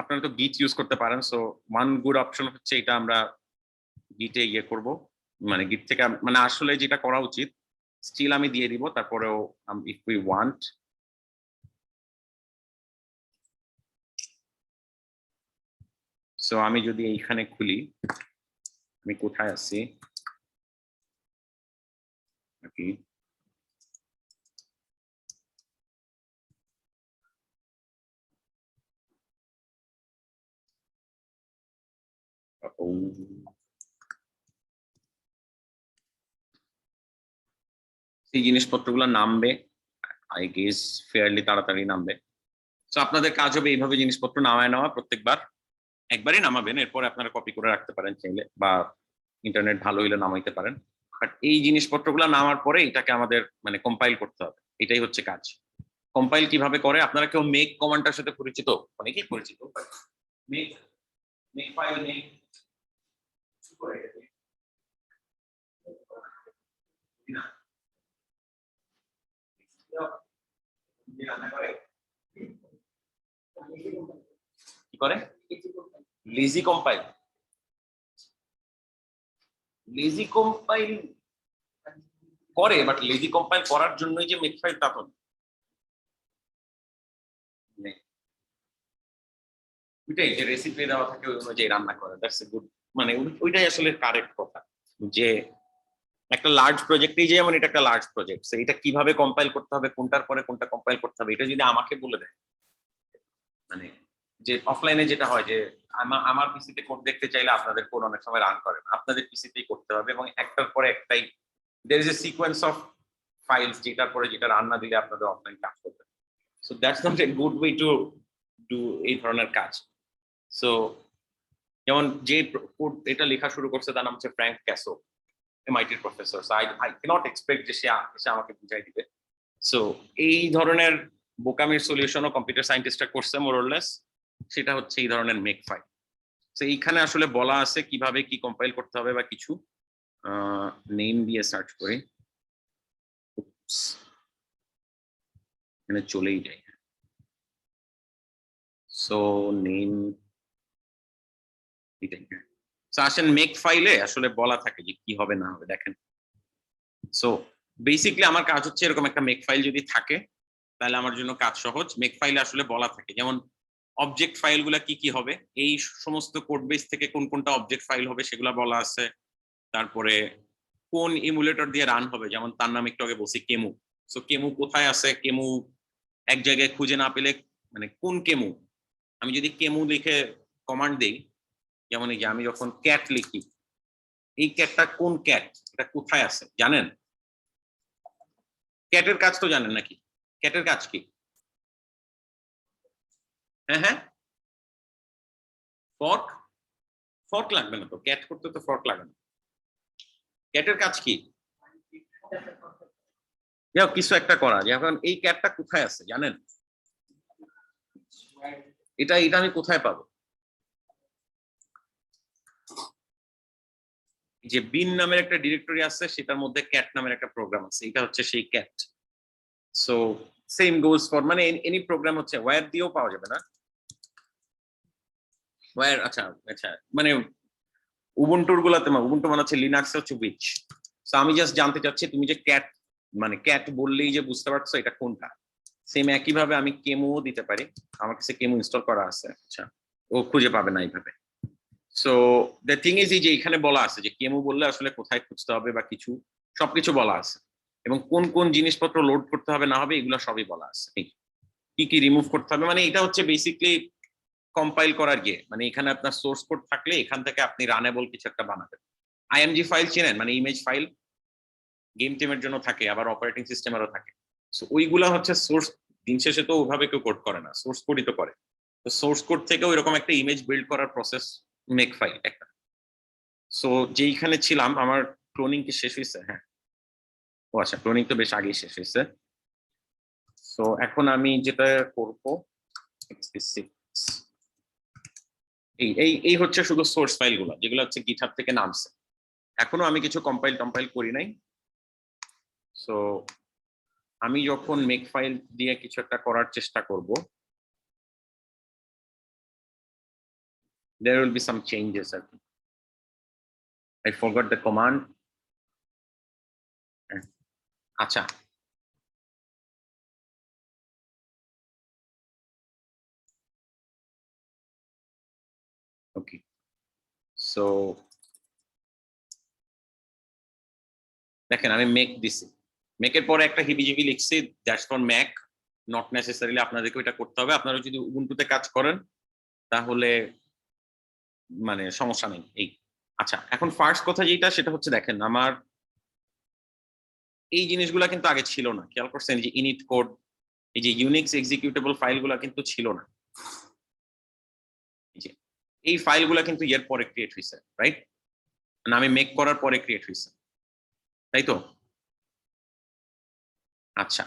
আপনারা তো গিট ইউজ করতে পারেন। সো ওয়ান গুড অপশন হচ্ছে এটা আমরা গিটে ইয়ে করব, মানে গিট থেকে মানে আসলে যেটা করা উচিত স্টিল আমি দিয়ে দিব, তারপরেও ইফ উই ওয়ান্ট সো আমি যদি এইখানে খুলি, আমি কোথায় আছি নাকি, এই জিনিসপত্রগুলো নামবে আই গেস ফেয়ারলি তাড়াতাড়ি নামবে। তো আপনাদের কাজ হবে এইভাবে জিনিসপত্র নামায় নেওয়া, প্রত্যেকবার একবারই নামাবেন, এরপরে আপনারা কপি করে রাখতে পারেন চাইলে, বা ইন্টারনেট ভালো হইলে নামাইতে পারেন। বাট এই জিনিসপত্রগুলো নামার পরে এটাকে আমাদের মানে কম্পাইল করতে হবে, এটাই হচ্ছে কাজ। কম্পাইল কিভাবে করে, আপনারা কেউ মেক কমান্ডটার সাথে পরিচিত? অনেকেই পরিচিত। মেক মেক ফাইল মেক কি করে? লেজি কম্পাইল, লেজি কম্পাইল করে, বাট লেজি কম্পাইল করার জন্যই যে মেক ফাইল তা তো ওইটাই যে রেসিপি দেওয়া থাকে ওই অনুযায়ী রান্না করে, দ্যাটস এ গুড, মানে ওইটাই আসলে কারেক্ট কথা। যে একটা লার্জ প্রজেক্টেই যেমন এটা একটা লার্জ প্রজেক্ট, এটা কিভাবে কম্পাইল করতে হবে, কোনটার পরে কোনটা কম্পাইল করতে হবে, এটা যদি আমাকে বলে দেয়, মানে যে অফলাইনে যেটা হয় যে আমার পিসিতে কোড দেখতে চাইলে আপনাদের কোড অনেক সময় রান করে না, আপনাদের পিসিতেই করতে হবে, এবং একটার পরে একটাই there is a sequence of files যেটার পরে যেটা রান না দিলে আপনাদের অফলাইন কাজ করবে। So that's not a good way to do এই ধরনের কাজ। সো যেমন যে কোড এটা লেখা শুরু করছে তার নাম হচ্ছে ফ্র্যাঙ্ক ক্যাসো, এমআইটির professor. So I can't expect যে সে এসে আমাকে বুঝাই দিবে। সো এই ধরনের বোকামির সলিউশনও কম্পিউটার সায়েন্টিস্টরা করছে মোরলেস, সেটা হচ্ছে এই ধরনের মেক ফাইল। তো এইখানে আসলে বলা আছে কিভাবে কি কম্পাইল করতে হবে বা কিছু নেম দিয়ে সার্চ করি, এখানে চলেই যায়। সো নেম আসেন মেক ফাইলে আসলে বলা থাকে যে কি হবে না হবে, দেখেন। সো বেসিক্যালি আমার কাজ হচ্ছে এরকম একটা মেক ফাইল যদি থাকে তাহলে আমার জন্য কাজ সহজ। মেক ফাইলে আসলে বলা থাকে যেমন অবজেক্ট ফাইল গুলা কি কি হবে, এই সমস্ত কোড বেস থেকে কোন কোনটা অবজেক্ট ফাইল হবে সেগুলা বলা আছে। তারপরে কোন ইমুলেটর দিয়ে রান হবে, যেমন তার নাম একটু আগে বলছি কেমু। সো কেমু কোথায় আছে, কেমু এক জায়গায় খুঁজে না পেলে মানে কোন কেমু, আমি যদি কেমু লিখে কমান্ড দিই, যেমন এই যে আমি যখন ক্যাট লিখি, এই ক্যাটটা কোন ক্যাট, এটা কোথায় আছে জানেন? ক্যাটের কাজ তো জানেন নাকি? ক্যাটের কাজ কি? হ্যাঁ হ্যাঁ, ফর্ক। ফর্ক লাগবে না তো, ক্যাট করতে তো ফর্ক লাগে না। ক্যাটের কাজ কি? কিছু একটা করা। এখন এই ক্যাটটা কোথায় আছে জানেন? এটা এটা আমি কোথায় পাবো? যে বিন নামের একটা ডিরেক্টরি আছে, সেটার মধ্যে ক্যাট নামের একটা প্রোগ্রাম আছে, এটা হচ্ছে সেই cat. So same goes for মানে এনি প্রোগ্রাম হচ্ছে ওয়্যার দিয়েও পাওয়া যাবে না, ওয়্যার আচ্ছা আচ্ছা মানে উবুন্টুর গুলাতে, উবুন্টু মানে হচ্ছে লিনাক্সে হচ্ছে উইচ। সো আমি জাস্ট জানতে চাচ্ছি তুমি যে ক্যাট মানে ক্যাট বললেই যে বুঝতে পারছো এটা কোনটা। সেম একই ভাবে আমি কেমো দিতে পারি, আমার কাছে কেমো ইনস্টল করা আছে, আচ্ছা ও খুঁজে পাবে না এইভাবে। সো দ্য থিং ইজ এই যে এখানে বলা আছে যে কেমো বললে আসলে কোথায় খুঁজতে হবে বা কিছু সবকিছু বলা আছে, এবং কোন কোন জিনিসপত্র লোড করতে হবে না হবে এগুলো সবই বলা আছে, কি কি রিমুভ করতে হবে। মানে এটা হচ্ছে বেসিক্যালি কম্পাইল করার গিয়ে, মানে এখানে আপনার সোর্স কোড থাকলে এখান থেকে আপনি রানেবল কিছু একটা বানাবেন। আইএমজি ফাইল চেনেন, মানে ইমেজ ফাইল গেম টেমের জন্য থাকে, আবার অপারেটিং সিস্টেমেরও থাকে। সো ওইগুলা হচ্ছে সোর্স, দিন শেষে তো ওইভাবে কেউ কোড করে না, সোর্স কোডই তো করে। তো সোর্স কোড থেকেও এরকম একটা ইমেজ বিল্ড করার প্রসেস মেক ফাইল একটা। সো যেইখানে ছিলাম আমার ক্লোনিং কি শেষ হয়েছে? হ্যাঁ, ও আচ্ছা ক্লোনিং তো বেশ আগেই শেষ হয়েছে। সো এখন আমি যেটা করব, এই এই এই হচ্ছে শুধু সোর্স ফাইল গুলো যেগুলো হচ্ছে গিটহাব থেকে নামছে, এখনো আমি কিছু কম্পাইল টম্পাইল করি নাই। সো আমি যখন মেক ফাইল দিয়ে কিছু একটা করার চেষ্টা করব, there will be some changes. I forgot the command. আচ্ছা ওকে, সো দেখেন আমি মেক দিছি, মেকের পরে একটা হিবিজিবি লিখছি, that's for Mac, not necessarily আপনাদেরকে এটা করতে হবে। আপনারা যদি উবুন্টুতে কাজ করেন তাহলে মানে সমস্যা নেই এই। আচ্ছা এখন ফার্স্ট কথা যেটা সেটা হচ্ছে দেখেন আমার এই জিনিসগুলো কিন্তু আগে ছিল না, খেয়াল করছেন যে ইনিট কোড, এই যে ইউনিক্স এক্সিকিউটেবল ফাইলগুলো কিন্তু ছিল না, এই ফাইলগুলো কিন্তু এর পরে ক্রিয়েট হয়েছে, রাইট? মানে আমি মেক করার পরে ক্রিয়েট হয়েছে, তাই তো? আচ্ছা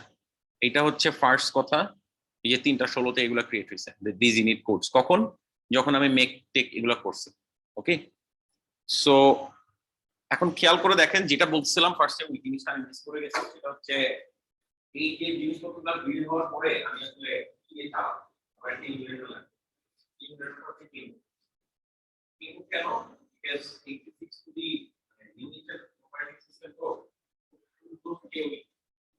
এটা হচ্ছে ফার্স্ট কথা, এই যে 3:16 এগুলো ক্রিয়েট হয়েছে দিস ইউনিট কোডস, কখন? যখন আমি মেক টেক এগুলো করছি। ওকে, সো এখন খেয়াল করে দেখেন যেটা বলছিলাম ফার্স্টে ওই জিনিসটা আমি মিস করে গেছি, সেটা হচ্ছে এই যে জিনিসপত্রগুলো বিল্ড হওয়ার পরে আমি আসলে কি দিয়ে চালাবো, আমার একটা ইমুলেটর লাগবে। ইমুলেটর হচ্ছে কি ইনপুট কেন? বিকজ 86 খুবই ইউনিক্স অপারেটিং সিস্টেম, তো ইনপুট থেকে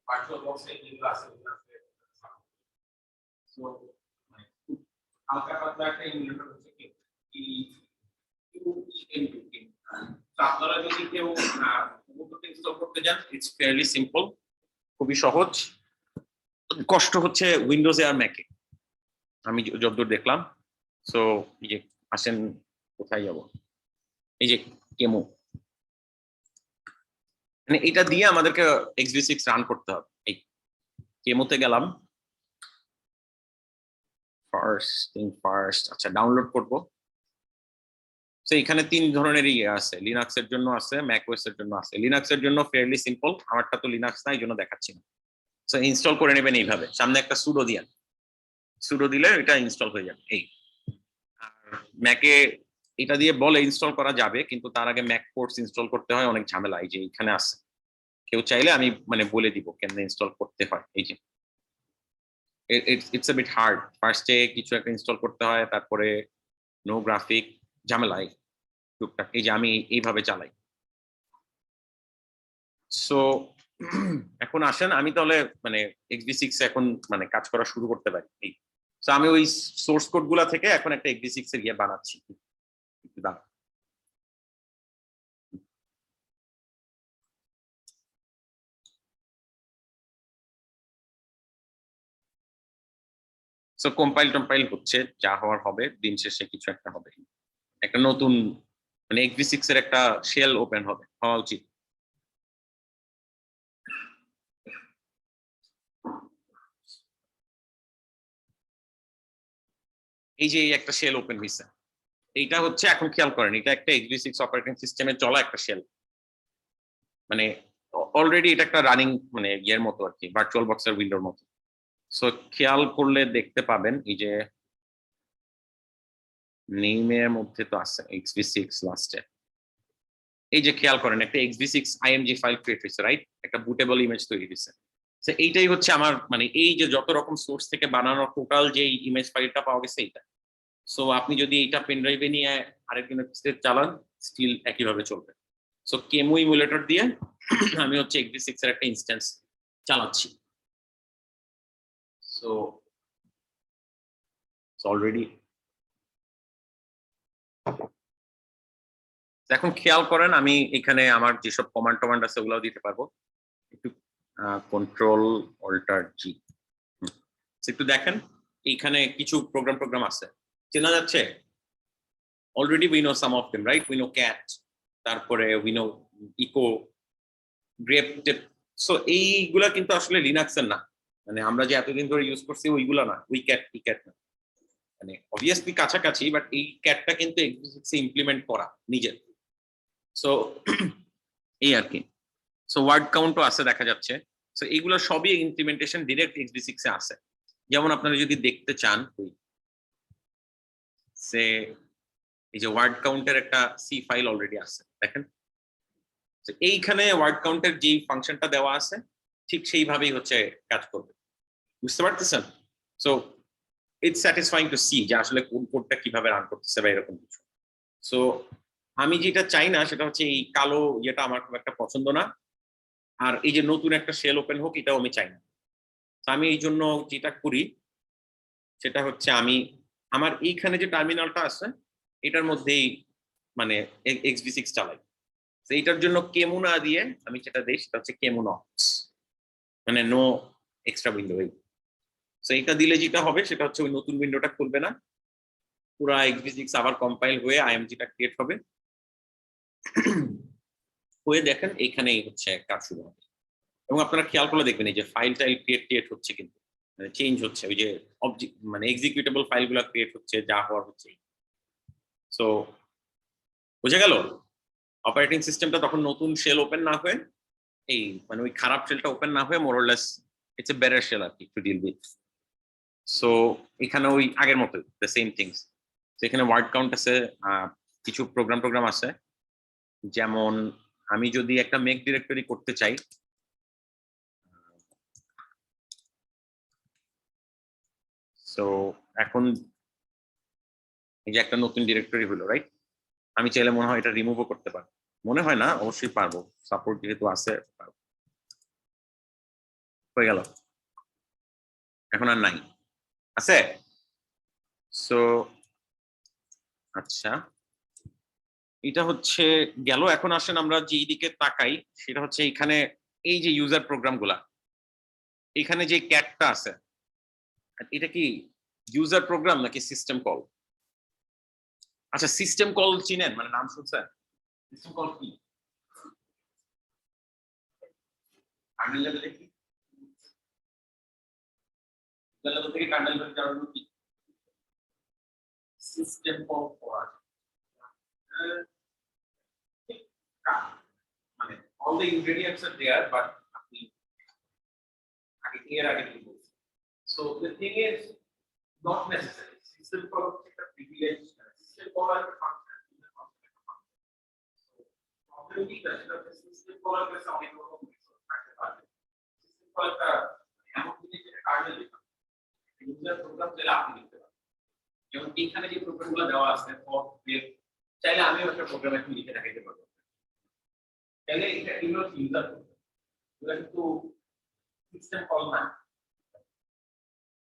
ভার্চুয়াল বক্সে যেগুলো আছে ওগুলো আসলে সো মানে হালকা পাতলা একটা ইমুলেটর হচ্ছে কি আপনারা যদি কেউ উবুন্টু ইনস্টল করতে যান, ইটস ফেয়ারলি সিম্পল, খুবই সহজ। কষ্ট হচ্ছে উইন্ডোজে আর ম্যাকে, আমি যতদূর দেখলাম। সো এই যে আসেন, কোথায় যাব, এই যে কেমো, মানে এটা দিয়ে আমাদেরকে x86 রান করতে হবে। এই কেমোতে গেলাম, ফার্স্ট আচ্ছা ডাউনলোড করব। তো এখানে 3 ধরনের ইয়ে আছে, লিনাক্স এর জন্য আছে, ম্যাক ওএস এর জন্য আছে। লিনাক্স এর জন্য ফেয়ারলি সিম্পল, আমারটা তো লিনাক্স না, এই জন্য দেখাচ্ছি না। সো ইনস্টল করে নেবেন এইভাবে, সামনে একটা সুডো দিয়েন, সুডো দিলে এটা ইনস্টল হয়ে যাবে। এই আর ম্যাকে এটা দিয়ে বলে ইনস্টল করা যাবে, কিন্তু তার আগে ম্যাক কোর্স ইনস্টল করতে হয়, অনেক ঝামেলা। এই যে এখানে আছে, কেউ চাইলে আমি মানে বলে দিব কেমনে ইনস্টল করতে হয়। এই যে ইটস আ বিট হার্ড, ফার্স্টে কিছু একটা ইনস্টল করতে হয়, তারপরে নো গ্রাফিক, ঝামেলাই টুকটাক। এই যে আমি এইভাবে চালাই। সো এখন আসেন, আমি তাহলে মানে x86 এখন মানে কাজ করা শুরু করতে পারি। এই সো আমি ওই সোর্স কোড গুলা থেকে এখন একটা x86 এর ইয়ে বানাচ্ছি। সো কম্পাইল টম্পাইল হচ্ছে, যা হওয়ার হবে, দিন শেষে কিছু একটা হবে, একটা নতুন মানে x86 এর একটা শেল ওপেন হবে, হওয়া উচিত। এই যে একটা শেল ওপেন হয়েছে, এইটা হচ্ছে, এখন খেয়াল করেন, এটা একটা x86 অপারেটিং সিস্টেমে চলা একটা শেল, মানে অলরেডি এটা একটা রানিং মানে ইয়ের মতো আর কি, ভার্চুয়াল বক্সের উইন্ডোর মতো। সো খেয়াল করলে দেখতে পাবেন, এই যে নেইমের মধ্যে তো আছে x86 লাস্টে, এই যে খেয়াল করেন একটা x86 img ফাইল ক্রিয়েট হয়েছে, রাইট? একটা বুটেবল ইমেজ তৈরি হয়েছে। তো এইটাই হচ্ছে আমার মানে এই যে যত রকম সোর্স থেকে বানানো টোটাল যে ইমেজ ফাইলটা পাওয়া গেছে এইটা। সো আপনি যদি এইটা পেন ড্রাইভে নিয়ে আরেক ইউনিভার্সিটিতে চালান, স্টিল একইভাবে চলবে। সো কেমো ইমুলেটর দিয়ে আমি হচ্ছে x86 এর একটা ইনস্ট্যান্স চালাচ্ছি। সো অলরেডি এখন খেয়াল করেন, আমি এখানে আমার যেসব কমান্ড টমান্ড আছে ওগুলো দিতে পারবো। একটু কন্ট্রোল অল্টার জি, একটু দেখেন এইখানে কিছু প্রোগ্রাম আছে, চেনা যাচ্ছে? Already we know some of them, right? We know cat, তারপরে we know echo, grep tape. So এইগুলা কিন্তু আসলে লিনাক্সের না, মানে আমরা যে এতদিন ধরে ইউজ করছি ওইগুলা না, উই ক্যাট ই ক্যাট না, মানে অবভিয়াসলি কাছাকাছি, বাট এই ক্যাটটা কিন্তু x86 ইমপ্লিমেন্ট করা নিজের। সো এই আর কি। সো ওয়ার্ড কাউন্টও আছে দেখা যাচ্ছে। সো এইগুলো সবই ইমপ্লিমেন্টেশন ডিরেক্ট x86 এ আছে। যেমন আপনারা যদি দেখতে চান, সে এই যে ওয়ার্ড কাউন্টের একটা সি ফাইল অলরেডি আছে, দেখেন। এইখানে ওয়ার্ড কাউন্টের যে ফাংশনটা দেওয়া আছে ঠিক সেইভাবেই হচ্ছে কাজ করবে, বুঝতে পারতেছেন? So it's satisfying to see যে আসলে কোন কোডটা কিভাবে রান করতেছে বা এরকম কিছু। সো আমি যেটা চাই না সেটা হচ্ছে এই কালো ইয়েটা আমার খুব একটা পছন্দ না, আর এই যে নতুন একটা শেল ওপেন হোক এটাও আমি চাই না। আমি এই জন্য যেটা করি সেটা হচ্ছে আমি আমার এইখানে যে টার্মিনালটা আছে এটার মধ্যেই মানে x86 চালাই। এইটার জন্য কেমো না দিয়ে আমি যেটা দিই সেটা হচ্ছে কেমো নক্স, মানে নো এক্সট্রা উইন্ডো। সো এটা দিলে যেটা হবে সেটা হচ্ছে ওই নতুন উইন্ডোটা খুলবে না, পুরা x86 আবার কম্পাইল হয়ে আইএমজিটা ক্রিয়েট হবে, হয়ে দেখেন এইখানেই হচ্ছে কাজ শুরু হবে। এবং আপনারা খেয়াল করলে দেখবেন এই যে ফাইল টাইল ক্রিয়েট হচ্ছে, কিন্তু মানে চেঞ্জ হচ্ছে, ওই যে অবজেক্ট মানে এক্সিকিউটেবল ফাইলগুলো ক্রিয়েট হচ্ছে, যা হওয়ার হচ্ছে। সো বুঝে গেল, অপারেটিং সিস্টেমটা তখন নতুন শেল ওপেন না হয়ে এই মানে ওই খারাপ শেলটা ওপেন না হয়ে মোরলেস ইটস এ বেটার শেল আর কি টু ডিল উইথ। সো এখানে ওই আগের মতো দ্য সেম থিংস, এখানে ওয়ার্ড কাউন্ট আছে, কিছু প্রোগ্রাম আছে। যেমন আমি যদি একটা মেক ডিরেক্টরি করতে চাই, সো এখন এই যে একটা নতুন ডিরেক্টরি হলো, রাইট? আমি চাইলে মনে হয় এটা রিমুভও করতে পারবো, মনে হয় না, অবশ্যই পারবো, সাপোর্ট যেহেতু আছে হয়ে গেল, এখন আর নাই, আছে। সো আচ্ছা, এটা হচ্ছে গেল। এখন আসেন আমরা যে দিকে তাকাই, সেটা হচ্ছে এখানে এই যে ইউজার প্রোগ্রাম গুলা, এখানে যে ক্যাটটা আছে, এটা কি ইউজার প্রোগ্রাম নাকি সিস্টেম কল? আচ্ছা, সিস্টেম কল চিনেন, মানে নাম শুনছেন? সিস্টেম কল কি? কার্নেল লেভেলে কি, লেভেল থেকে কার্নেল লেভেলে যাওয়ার জন্য কি সিস্টেম কল করা মানে all the ingredients are there, but আপনি আগে এর আগে কি বলছেন? So the thing is not necessary. System call হচ্ছে একটা প্রিভিলেজ। সিস্টেম কল আর একটা ফাংশন, প্রবলেম কি আছে? সিস্টেম কল এর কাছে অনেক রকম রিসোর্স থাকতে পারে। সিস্টেম কল একটা এমন জিনিস যেটা কার্নেল লেখা, ইউজার প্রোগ্রাম যেটা আপনি লিখতে পারেন। যেমন এখানে যে প্রোগ্রামগুলো দেওয়া আছে ফর ওয়েব, চাইলে আমিও একটা প্রোগ্রাম এখন লিখে দেখাইতে পারবো। তাহলে এটা এগুলো ইউজার প্রোগ্রাম, এগুলো কিন্তু সিস্টেম কল না।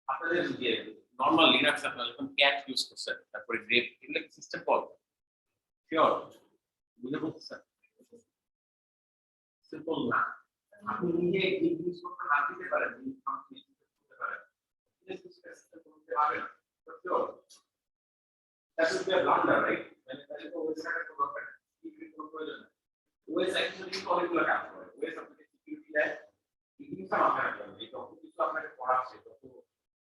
আপনাদের যে নরমাল লিনাক্স আপনারা যখন ক্যাট ইউজ করছেন, তারপরে গ্রেপ, এগুলো কি সিস্টেম কল? শিওর? বুঝে বলতেছেন? সিম্পল না। আপনি নিজে এই ইউজ করতে না দিতে পারেন, এই ফাংশন ইউজ করতে পারেন, এটা সিস্টেম করতে পারবেন না। Sure? That would be a blunder, right? When that is always kind of a security provision. OS actually অনেকগুলো কাজ করে। OS আপনাকে সিকিউরিটি দেয়, ইনফরমেশন আপনাকে দেয়। এই তথ্য কিছু আপনাকে পড়াচ্ছে, তথ্য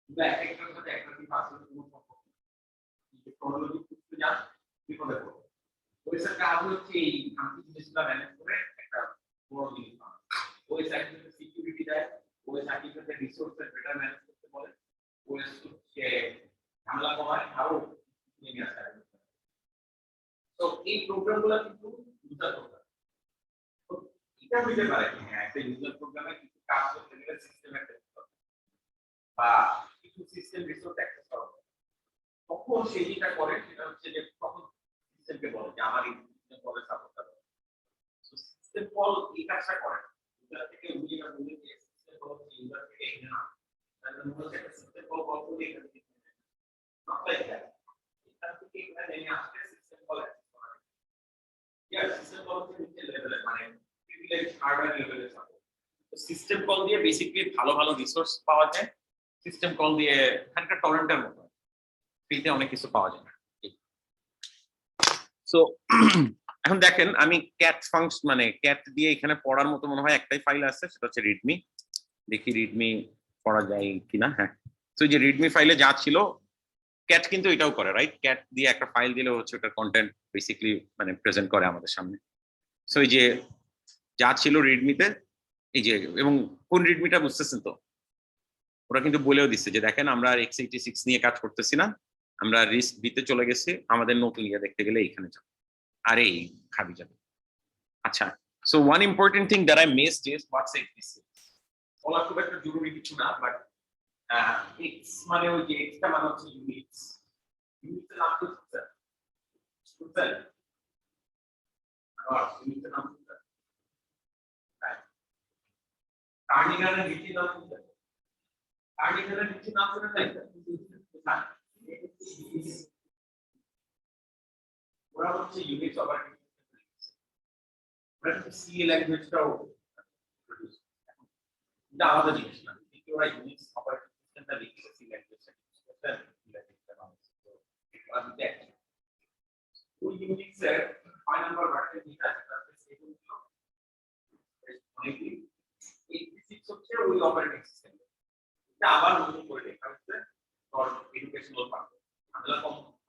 কিন্তু একটার সাথে একটা কি পাসওয়ার্ড কোনো সম্পর্ক নেই। এই টেকনোলজি খুঁজতে যান, বিপদে পড়বে। OS এর কাজ হচ্ছে এই খামতি জিনিসগুলো ম্যানেজ করে একটা বড় জিনিস বানানো। OS actually সিকিউরিটি দেয়, OS actually রিসোর্সের বেটার ম্যানেজ করতে বলে, OS হচ্ছে ঝামেলা কমায়, আরো তো এই প্রোগ্রামগুলো কিন্তু ইউজার প্রোগ্রাম। তো এটা হইতে পারে কি হ্যাঁ, একটা ইউজার প্রোগ্রামে কিছু কাজ করতে গেলে সিস্টেমে বা কিছু সিস্টেম রিসোর্স অ্যাক্সেস করা, তখন সে যেটা করে সেটা হচ্ছে যে তখন সিস্টেমকে বলে যে আমার এই সিস্টেম কলে সাপোর্ট করবে। সো সিস্টেম কল এই কাজটা করে ইউজার থেকে উইজার বলে যে সিস্টেম কল ইউজার থেকে এনে না, তাহলে মনে হচ্ছে একটা সিস্টেম কল করে এখানে নট লাইক দ্যাট। এখান থেকে এখানে নিয়ে আসলে সিস্টেম কল অ্যাক্সেস করা যায়। ইয়ার সিস্টেম কল হচ্ছে নিচে লেভেলে, মানে প্রিভিলেজ হার্ডওয়্যার লেভেলে সাপোর্ট। তো সিস্টেম কল দিয়ে বেসিক্যালি ভালো ভালো রিসোর্স পাওয়া যায়। সিস্টেম কল দিয়ে খানিকটা টরেন্টের মতো ফ্রিতে অনেক কিছু পাওয়া যায়। সো এখন দেখেন, আমি ক্যাট ফাংশন মানে ক্যাট দিয়ে এখানে পড়ার মতো মনে হয় একটাই ফাইল আছে, সেটা হচ্ছে রিডমি। দেখি রিডমি পড়া যায় কিনা। হ্যাঁ, তো এই যে রিডমি ফাইলে যা ছিল, ক্যাট কিন্তু এটাও করে, রাইট? ক্যাট দিয়ে একটা ফাইল দিলে হচ্ছে ওটার কন্টেন্ট বেসিক্যালি মানে প্রেজেন্ট করে আমাদের সামনে। সো এই যে যা ছিল রিডমিতে, এই যে, এবং কোন রিডমিটা বুঝতেছেন তো? ওরা কিন্তু বলেও দিচ্ছে যে দেখেন আমরা আর x86 নিয়ে কাজ করতেছি না, আমরা রিস্ক দিতে চলে গেছি, আমাদের নতুন ইয়ে দেখতে গেলে এইখানে যাবে, আর এই খাবি যাবে। আচ্ছা, so one important thing that I missed is what's x86। বলা খুব একটা জরুরি কিছু না, বাট এক্স মানে ওই যে এক্সটা মানে হচ্ছে ইউনিটস। ইউনিটসের নাম তো শুনছেন? শুনছেন? ইউনিটসের নাম শুনছেন? কার্নিগানের নীতির নাম শুনছেন? কার্নিগানের নীতির নাম শুনে নাই? ওরা হচ্ছে ইউনিটস অপারেটিং সিস্টেম। ওরা কিন্তু সি ল্যাঙ্গুয়েজটাও প্রডিউস করে। এটা আলাদা জিনিস না, কিন্তু ওরা ইউনিক্স অপারেটিং সিস্টেমটা লিখেছে সি ল্যাঙ্গুয়েজে। ওই ইউনিক্সের 5 নাম্বার ভার্সন যেটা আছে সেগুলো অনেকই 86 হচ্ছে ওই অপারেটিং সিস্টেম। এটা আবার নতুন করে লেখা হচ্ছে ফর এডুকেশনাল পারপাস। আমরা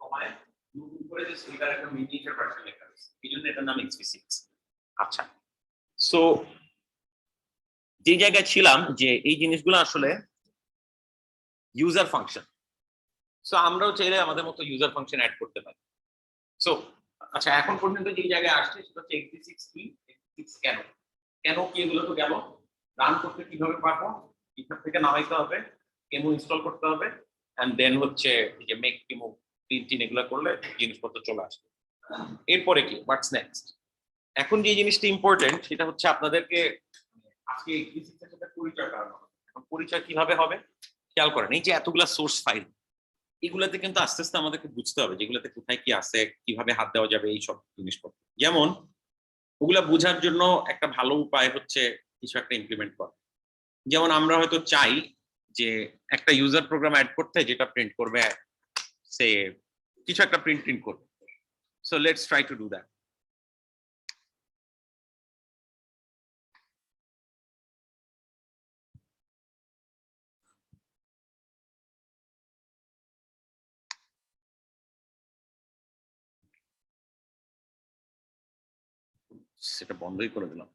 কমায় নতুন করে যে সেটার একটা মিনিয়েচার ভার্সন লেখা হয়েছে, এই জন্য এটার নাম x86। আচ্ছা, সো যে জায়গায় ছিলাম যে এই জিনিসগুলো আসলে ইউজার ফাংশন। সো আমরাও চাইলে আমাদের মতো ইউজার ফাংশন অ্যাড করতে পারি। সো আচ্ছা, এখন পর্যন্ত যে জায়গায় আসছে সেটা হচ্ছে x86 কি, x86 কেন, কেন কি এগুলো তো গেল। রান করতে কিভাবে পারবো, কিভাবে থেকে নামাইতে হবে, কেমো ইনস্টল করতে হবে, এন্ড দেন হচ্ছে এই যে মেক কেমো প্রিন্টিং এগুলো করলে জিনিসপত্র চলে আসবে। এরপরে কি, হোয়াটস নেক্সট? এখন যে জিনিসটা ইম্পর্টেন্ট সেটা হচ্ছে আপনাদেরকে আজকে x86 এর সাথে পরিচয় করানো হবে। এখন পরিচয় কিভাবে হবে খেয়াল করেন, এই যে এতগুলা সোর্স ফাইল, এগুলাতে কিন্তু আস্তে আস্তে আমাদেরকে বুঝতে হবে যেগুলোতে কোথায় কি আছে, কিভাবে হাত দেওয়া যাবে, এই সব জিনিসপত্র। যেমন ওগুলা বোঝার জন্য একটা ভালো উপায় হচ্ছে কিছু একটা ইমপ্লিমেন্ট করা। যেমন আমরা হয়তো চাই যে একটা ইউজার প্রোগ্রাম অ্যাড করতে যেটা প্রিন্ট করবে, সে কিছু একটা প্রিন্ট করবে। So let's try to do that. সেটা বন্ধই করে দিলাম।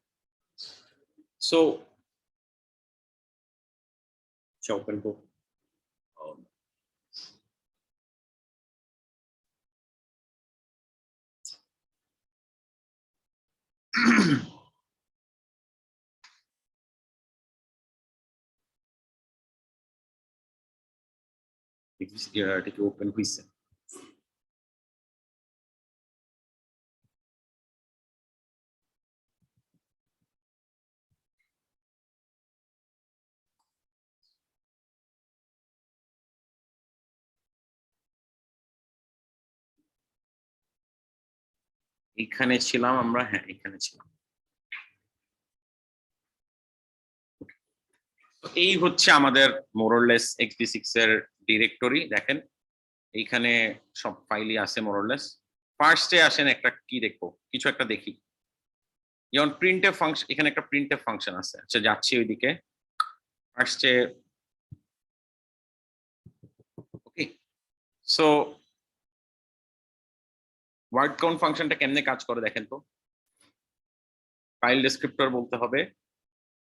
সো ওপেন করব। এটা কি ওপেন হয়েছে? এখানে ছিলাম আমরা, হ্যাঁ এখানে ছিলাম। তো এই হচ্ছে আমাদের মোরলেস x86 এর ডিরেক্টরি। দেখেন এইখানে সব ফাইলই আছে মোরলেস। ফার্স্টে আসেন একটা কি দেখবো, কিছু একটা দেখি। যেমন প্রিন্টএফ ফাংশন, এখানে একটা প্রিন্টএফ ফাংশন আছে। আচ্ছা যাচ্ছি ওইদিকে। ফার্স্টে ওকে। সো ওয়ার্ড কাউন্ট ফাংশনটা কেমনে কাজ করে দেখেন তো। ফাইল ডেসক্রিপ্টর বলতে হবে,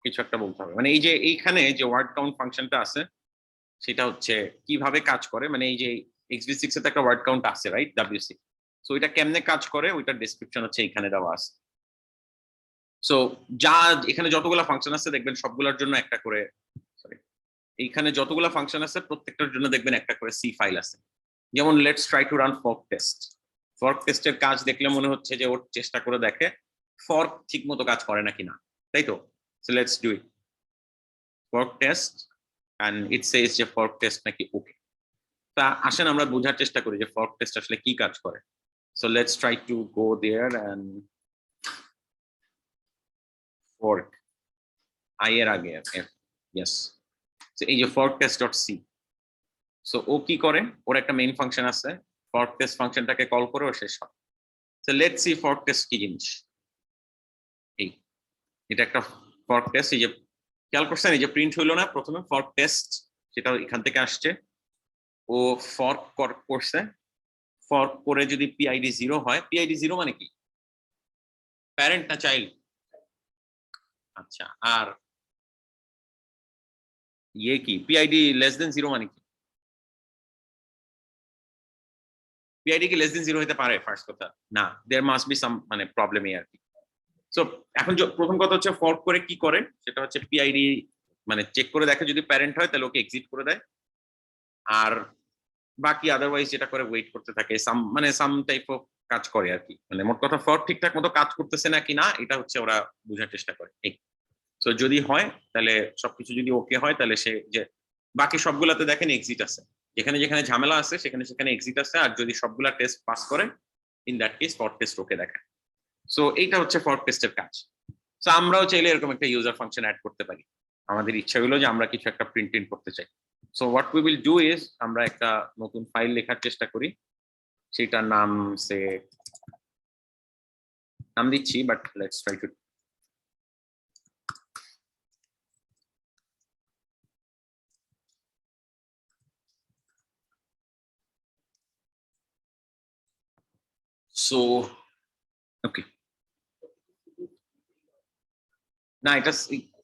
কিছু একটা বলতে হবে। মানে এই যে এইখানে যে ওয়ার্ড কাউন্ট ফাংশনটা আছে সেটা হচ্ছে কিভাবে কাজ করে, মানে এই যে x86 এ তো একটা ওয়ার্ড কাউন্ট আছে রাইট, wc। সো এটা কেমনে কাজ করে ওইটার ডেসক্রিপশন হচ্ছে এখানে দেওয়া আছে। সো যা এখানে যতগুলা ফাংশন আছে দেখবেন সবগুলোর জন্য একটা করে, সরি, এইখানে যতগুলা ফাংশন আছে প্রত্যেকটার জন্য দেখবেন একটা করে সি ফাইল আছে। যেমন let's try to run fork test. Fork টেস্টের কাজ দেখলে মনে হচ্ছে যে ওর চেষ্টা করে দেখে ফর্ক ঠিক মতো কাজ করে নাকি না, তাই তো? So let's do it. Fork test and it says যে ফর্ক টেস্ট নাকি ওকে। তা আসেন আমরা বোঝার চেষ্টা করি যে ফর্ক টেস্ট আসলে কি কাজ করে। So let's try to go there and fork I এর আগে ইয়েস। এই যে fork test dot C. So ও কি করে, ওর একটা মেইন ফাংশন আছে, ফর্ক টেস্ট ফাংশনটাকে কল করে ও শেষ হয়। So let's see fork test কি জিনিস। এই এটা একটা ফর্ক টেস্ট। এই যে খেয়াল করছেন এই যে প্রিন্ট হইলো না প্রথমে ফর্ক টেস্ট, সেটা এখান থেকে আসছে। ও ফর্ক করছে, ফর্ক করে যদি পিআইডি 0 হয়, পিআইডি 0 মানে কি, প্যারেন্ট না চাইল্ড? আচ্ছা, আর ইয়ে কি পিআইডি লেস দেন 0 মানে কি? পিআইডি কি লেস দেন 0 হতে পারে? ফার্স্ট কথা না, देयर মাস্ট বি সাম মানে প্রবলেম এই আর কি। সো এখন প্রথম কথা হচ্ছে ফর্ক করে কি করে, সেটা হচ্ছে পিআইডি মানে চেক করে দেখে, যদি প্যারেন্ট হয় তাহলে ওকে এক্সিট করে দেয়। আর বাকি আদারওয়াইজ যেটা করে ওয়েট করতে থাকে, সাম মানে সাম টাইপ অফ কাজ করে আর কি। মানে মোট কথা ফর্ক ঠিকঠাক মতো কাজ করতেছে নাকি না এটা হচ্ছে ওরা বোঝার চেষ্টা করে। তো যদি হয় তাহলে সবকিছু যদি ওকে হয় তাহলে সে যে বাকি সবগুলাতে দেখেন এক্সিট আছে, যেখানে যেখানে ঝামেলা আছে সেখানে সেখানে এক্সিট আছে। আর যদি সবগুলা টেস্ট পাস করে in that case for test okay দেখে। সো এইটা হচ্ছে ফর টেস্টের কাজ। সো আমরাও চাইলে এরকম একটা ইউজার ফাংশন অ্যাড করতে পারি। আমাদের ইচ্ছা হলো যে আমরা কিছু একটা প্রিন্ট ইন করতে চাই। So what we will do is আমরা একটা নতুন ফাইল লেখার চেষ্টা করি, সেটার নাম সে নাম দিচ্ছি, but let's try two. So okay, না এটা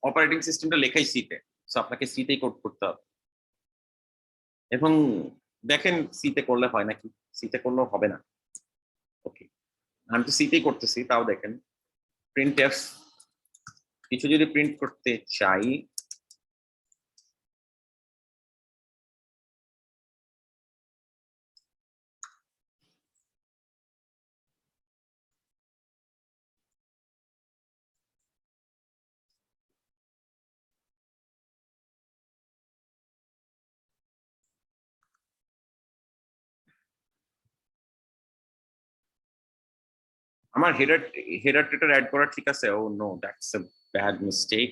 অপারেটিং সিস্টেমটা লেখাই সিতে। সো আপনাকে সিতেই কোড করতে হবে। এবং দেখেন সিতে করলে হয় নাকি, সিতে করলেও হবে না। ওকে, আমি তো সিতেই করতেছি, তাও দেখেন প্রিন্ট এফ কিছু যদি প্রিন্ট করতে চাই, আমার হেডার টেটার অ্যাড করা ঠিক আছে? Oh no, that's a bad mistake.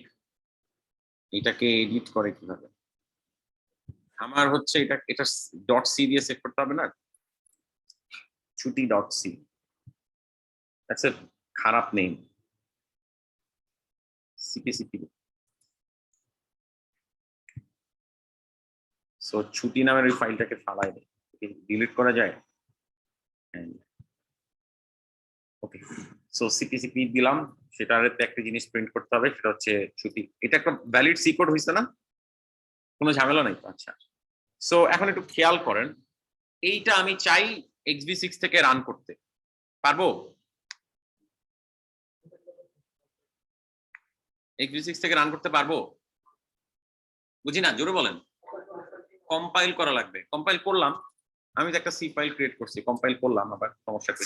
এটাকে এডিট করে কিভাবে? আমার হচ্ছে এটা ডট সি দিয়ে সেভ করতে হবে না? ছুটি ডট সি, দ্যাটস আ খারাপ নেম। সিপিসিপি, সো ছুটি নামের ওই ফাইলটাকে ফালাই দেয়, ডিলিট করা যায়। ওকে, সো সিপিসিপি দিলাম, সেটার একটা জিনিস প্রিন্ট করতে হবে, সেটা হচ্ছে ছুটি। এটা একটা ভ্যালিড সি কোড হয়েছে না? কোনো ঝামেলা নাই তো? আচ্ছা, সো এখন একটু খেয়াল করেন, এইটা আমি চাই XV6 থেকে রান করতে পারবো? XV6 থেকে রান করতে পারবো? বুঝি না, জোরে বলেন। কম্পাইল করা লাগবে। কম্পাইল করলাম, আমি তো একটা সি ফাইল ক্রিয়েট করছি, কম্পাইল করলাম, আবার সমস্যা কি?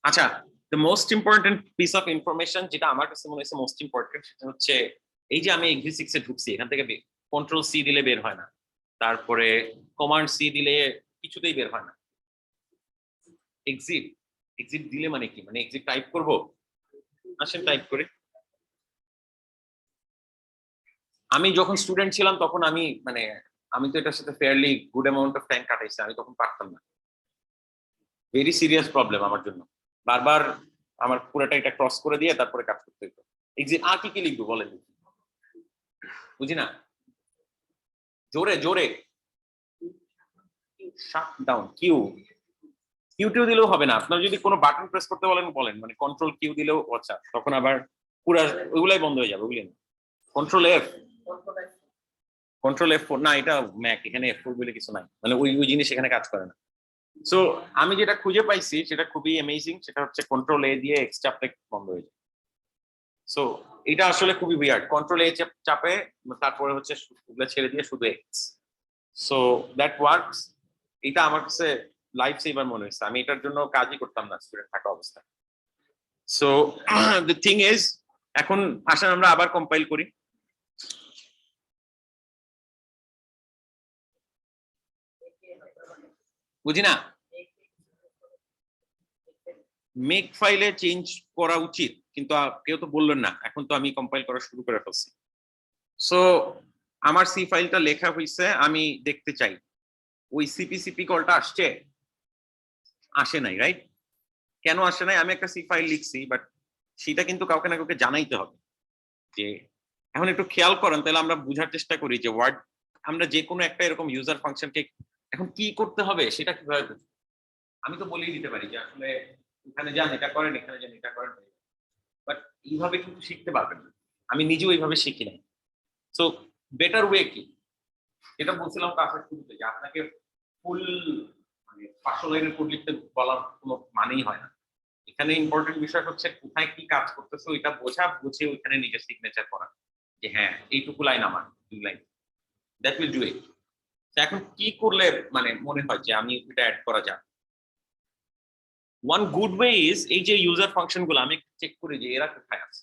আচ্ছা, the most important piece of information যেটা আমার কাছে মনে হচ্ছে মোস্ট ইম্পর্টেন্ট, সেটা হচ্ছে এই যে আমি XV6 এ ঢুকছি, এখান থেকে কন্ট্রোল সি দিলে বের হয় না, তারপরে কমান্ড সি দিলে কিছুতেই বের হয় না। এক্সিট, এক্সিট দিলে মানে কি? মানে এক্সিট টাইপ করব? আসেন টাইপ করি। আমি যখন স্টুডেন্ট ছিলাম তখন আমি তো এটার সাথে fairly good amount of time কাটাইছি, আমি তখন পারতাম না। ভেরি সিরিয়াস প্রবলেম আমার জন্য, বারবার আমার পুরোটা এটা ক্রস করে দিয়ে তারপরে কাজ করতে হতো। এক্সিট আর কি কি লিখবো বলেন? বুঝি না, জোরে জোরে। শাট ডাউন কিউ, কিউ দিলেও হবে না। আপনার যদি কোনো বাটন প্রেস করতে বলেন বলেন, মানে কন্ট্রোল কিউ দিলেও আচ্ছা, তখন আবার পুরো ওইগুলাই বন্ধ হয়ে যাবে, বুঝলেন? কন্ট্রোল এফ, কন্ট্রোল F4 না, এটা ম্যাক, এখানে F4 বলে কিছু নাই, মানে ওই ওই জিনিস এখানে কাজ করে না। সো আমি যেটা খুঁজে পাইছি সেটা খুবই অ্যামেজিং, সেটা হচ্ছে কন্ট্রোল এ দিয়ে এক্স চাপলে বন্ধ হয়ে যায়। সো এটা আসলে খুবই উইয়ার্ড, কন্ট্রোল এ চাপে তারপরে হচ্ছে ওগুলো ছেড়ে দিয়ে শুধু এক্স। So that works. এটা আমার কাছে লাইফ সেভার মনে হয়েছে, আমি এটার জন্য কাজই করতাম না স্টুডেন্ট থাকা অবস্থায়। সো দ্য থিং ইজ, এখন আসেন আমরা আবার কম্পাইল করি। বুঝি না, মেক ফাইলে চেঞ্জ করা উচিত, কিন্তু কেউ তো বললেন না, এখন তো আমি কম্পাইল করা শুরু করে ফেলছি। সো আমার সি ফাইলটা লেখা হয়েছে, আমি দেখতে চাই ওই সিপিসিপি কলটা আসছে? আসে নাই, রাইট? কেন আসে নাই? আমি একটা সি ফাইল লিখছি, বাট সেটা কিন্তু কাউকে না কাউকে জানাইতে হবে যে। এখন একটু খেয়াল করেন, তাহলে আমরা বুঝার চেষ্টা করি যে ওয়ার্ড, আমরা যে কোনো একটা এরকম ইউজার ফাংশনকে এখন কি করতে হবে সেটা কিভাবে বুঝবো? আমি তো বলেই দিতে পারি যে আসলে এখানে যান এটা করেন, এখানে যান এটা করেন, বাট এইভাবে কিন্তু শিখতে পারবেন না। আমি নিজেও এইভাবে শিখি নাই। সো বেটার ওয়ে কি? এটা বলছিলাম ক্লাসের শুরুতে যে আপনাকে ফুল মানে 500 লাইনের কোড লিখতে বলার কোনো মানেই হয় না। এখানে ইম্পর্টেন্ট বিষয় হচ্ছে কোথায় কি কাজ করতেছে ওইটা বোঝা, বুঝে ওইখানে নিজের সিগনেচার করা, যে হ্যাঁ এইটুকু লাইন আমার, 2 line, that will do it. এখন কি করলে মানে মনে হয় যে আমি এটা অ্যাড করা যায়? ওয়ান গুড ওয়ে ইজ, এই যে ইউজার ফাংশন গুলো আমি চেক করি যে এরা কোথায় আছে,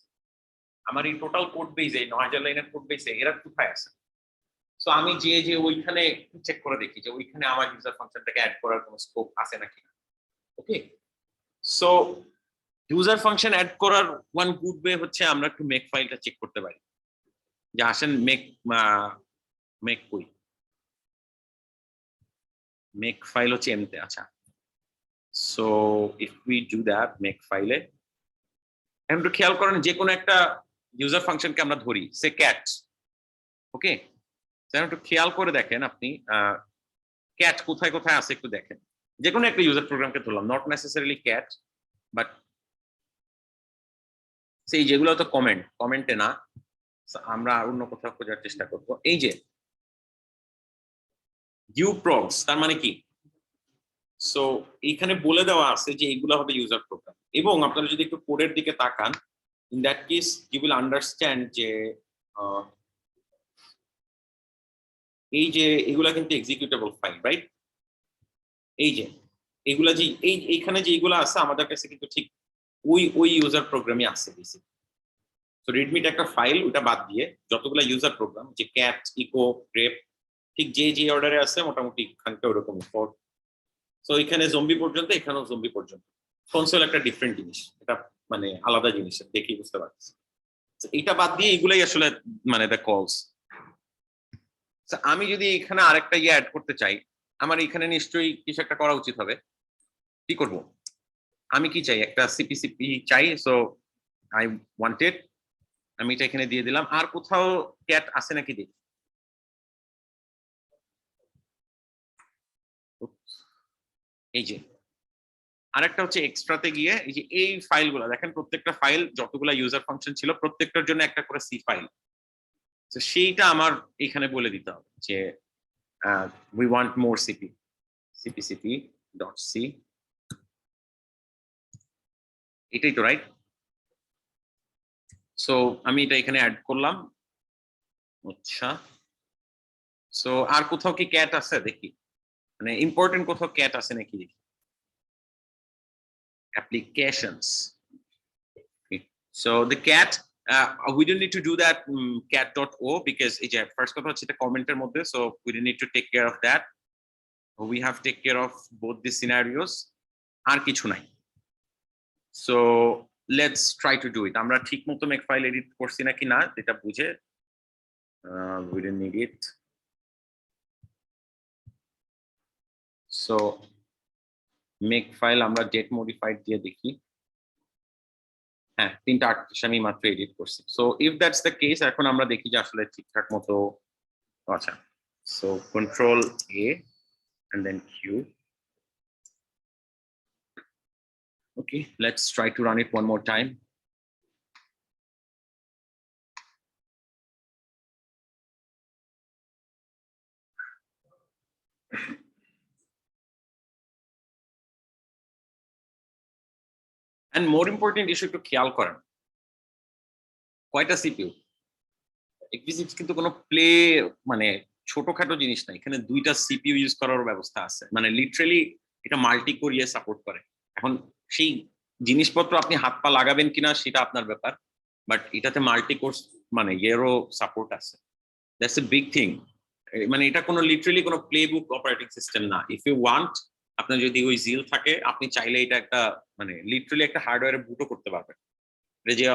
আমার এই টোটাল কোড বেসে 9000 লাইনের কোড বেসে এরা কোথায় আছে। সো আমি যে ওইখানে চেক করে দেখি যে ওইখানে আমার ইউজার ফাংশনটাকে অ্যাড করার কোনো স্কোপ আছে নাকি। ওকে, সো ইউজার ফাংশন অ্যাড করার ওয়ান গুড ওয়ে হচ্ছে আমরা একটু মেক ফাইলটা চেক করতে পারি, যে আসেন মেক মেক কই, মেক ফাইল হচ্ছে এমতে। আচ্ছা, so if we do that make ফাইলে, এখন একটু খেয়াল করেন যে কোনো একটা ইউজার ফাংশনকে আমরা ধরি, সে ক্যাট। ওকে, একটু খেয়াল করে দেখেন আপনি ক্যাট কোথায় কোথায় আছে একটু দেখেন। যে কোনো একটা ইউজার প্রোগ্রামকে ধরলাম, নট নেসেসারিলি ক্যাট, বাট সেই যেগুলো তো কমেন্টে না, আমরা অন্য কোথাও খোঁজার চেষ্টা করব। এই যে প্রক্স, তার মানে কি? সো এইখানে বলে দেওয়া আছে যে এইগুলো হবে ইউজার প্রোগ্রাম, এবং আপনারা যদি একটু কোডের দিকে তাকান, in that case you will understand যে এই যে এগুলা কিন্তু এক্সিকিউটেবল ফাইল, রাইট? এই যে এগুলা যে এইখানে যে এগুলো আছে আমাদের কাছে কিন্তু ঠিক ওই ইউজার প্রোগ্রামই আছে বেসিক। তো রেডমিটা একটা ফাইল, ওটা বাদ দিয়ে যতগুলো ইউজার প্রোগ্রাম, যে ক্যাট, ইকো, গ্রেপ, ঠিক যে অর্ডারে আছে মোটামুটি এখানটা ওরকম। সো এখানে জম্বি পর্যন্ত, এখানেও জম্বি পর্যন্ত। কনসোল একটা ডিফারেন্ট জিনিস, এটা মানে আলাদা জিনিস, দেখি বুঝতে পারছি। এটা বাদ দিয়ে এগুলাই আসলে মানে দ্য কলস। আমি যদি এখানে আরেকটা ইয়ে অ্যাড করতে চাই, আমার এখানে নিশ্চয়ই কিছু একটা করা উচিত হবে। কি করব? আমি কি চাই? একটা সিপিসিপি চাই। সো আই ওয়ান্টেড, আমি এটা এখানে দিয়ে দিলাম। আর কোথাও ক্যাট আছে নাকি দেখি। এই যে আরেকটা হচ্ছে এক্সট্রাতে গিয়ে এই যে এই ফাইলগুলো দেখেন, প্রত্যেকটা ফাইল যতগুলো ইউজার ফাংশন ছিল প্রত্যেকটার জন্য একটা করে সি ফাইল। তো সেইটা আমার এখানে বলে দিতে হবে যে we want more CP, CPCP dot C, এটাই তো রাইট। সো আমি এটা এখানে অ্যাড করলাম। আচ্ছা, সো আর কোথাও কি ক্যাট আছে দেখি, মানে ইম্পর্টেন্ট কোথাও ক্যাট আছে নাকি দেখি। Applications. Okay. So the cat, we don't need to do that cat.o because first কথা হচ্ছে এটা কমেন্টের মধ্যে, so we don't need to take care of that. We have to take care of both the scenarios. আর কিছু নাই। So let's try to do it. আমরা ঠিক মতো মেক ফাইল এডিট করছি নাকি না এটা বুঝে, we don't need it. So make file আমরা date modified দিয়ে দেখি। হ্যাঁ, 3:38 আমি মাত্র এডিট করছি। So if that's the case, এখন আমরা দেখি যে আসলে ঠিকঠাক মতো। আচ্ছা, so control A and then Q. Okay, let's try to run it one more time. And more important issue একটু খেয়াল করেন, কয়টা সিপিইউ। x86 কিন্তু কোনো প্লে মানে ছোটখাটো জিনিস না, এখানে 2টা সিপিইউ ইউজ করার ব্যবস্থা আছে, মানে লিটারালি এটা মাল্টি কোর ইয়ে সাপোর্ট করে। এখন সেই জিনিসপত্র আপনি হাত পা লাগাবেন কিনা সেটা আপনার ব্যাপার, বাট এটাতে মাল্টি কোর্স মানে ইয়েরও সাপোর্ট আছে। That's a big thing. মানে এটা কোনো লিটারালি কোনো প্লে বুক অপারেটিং সিস্টেম না। ইফ ইউ ওয়ান্ট, আপনার যদি ওই জিল থাকে, আপনি চাইলে এটা একটা মানে লিটারালি একটা হার্ডওয়্যারে বুটও করতে পারবেন। যে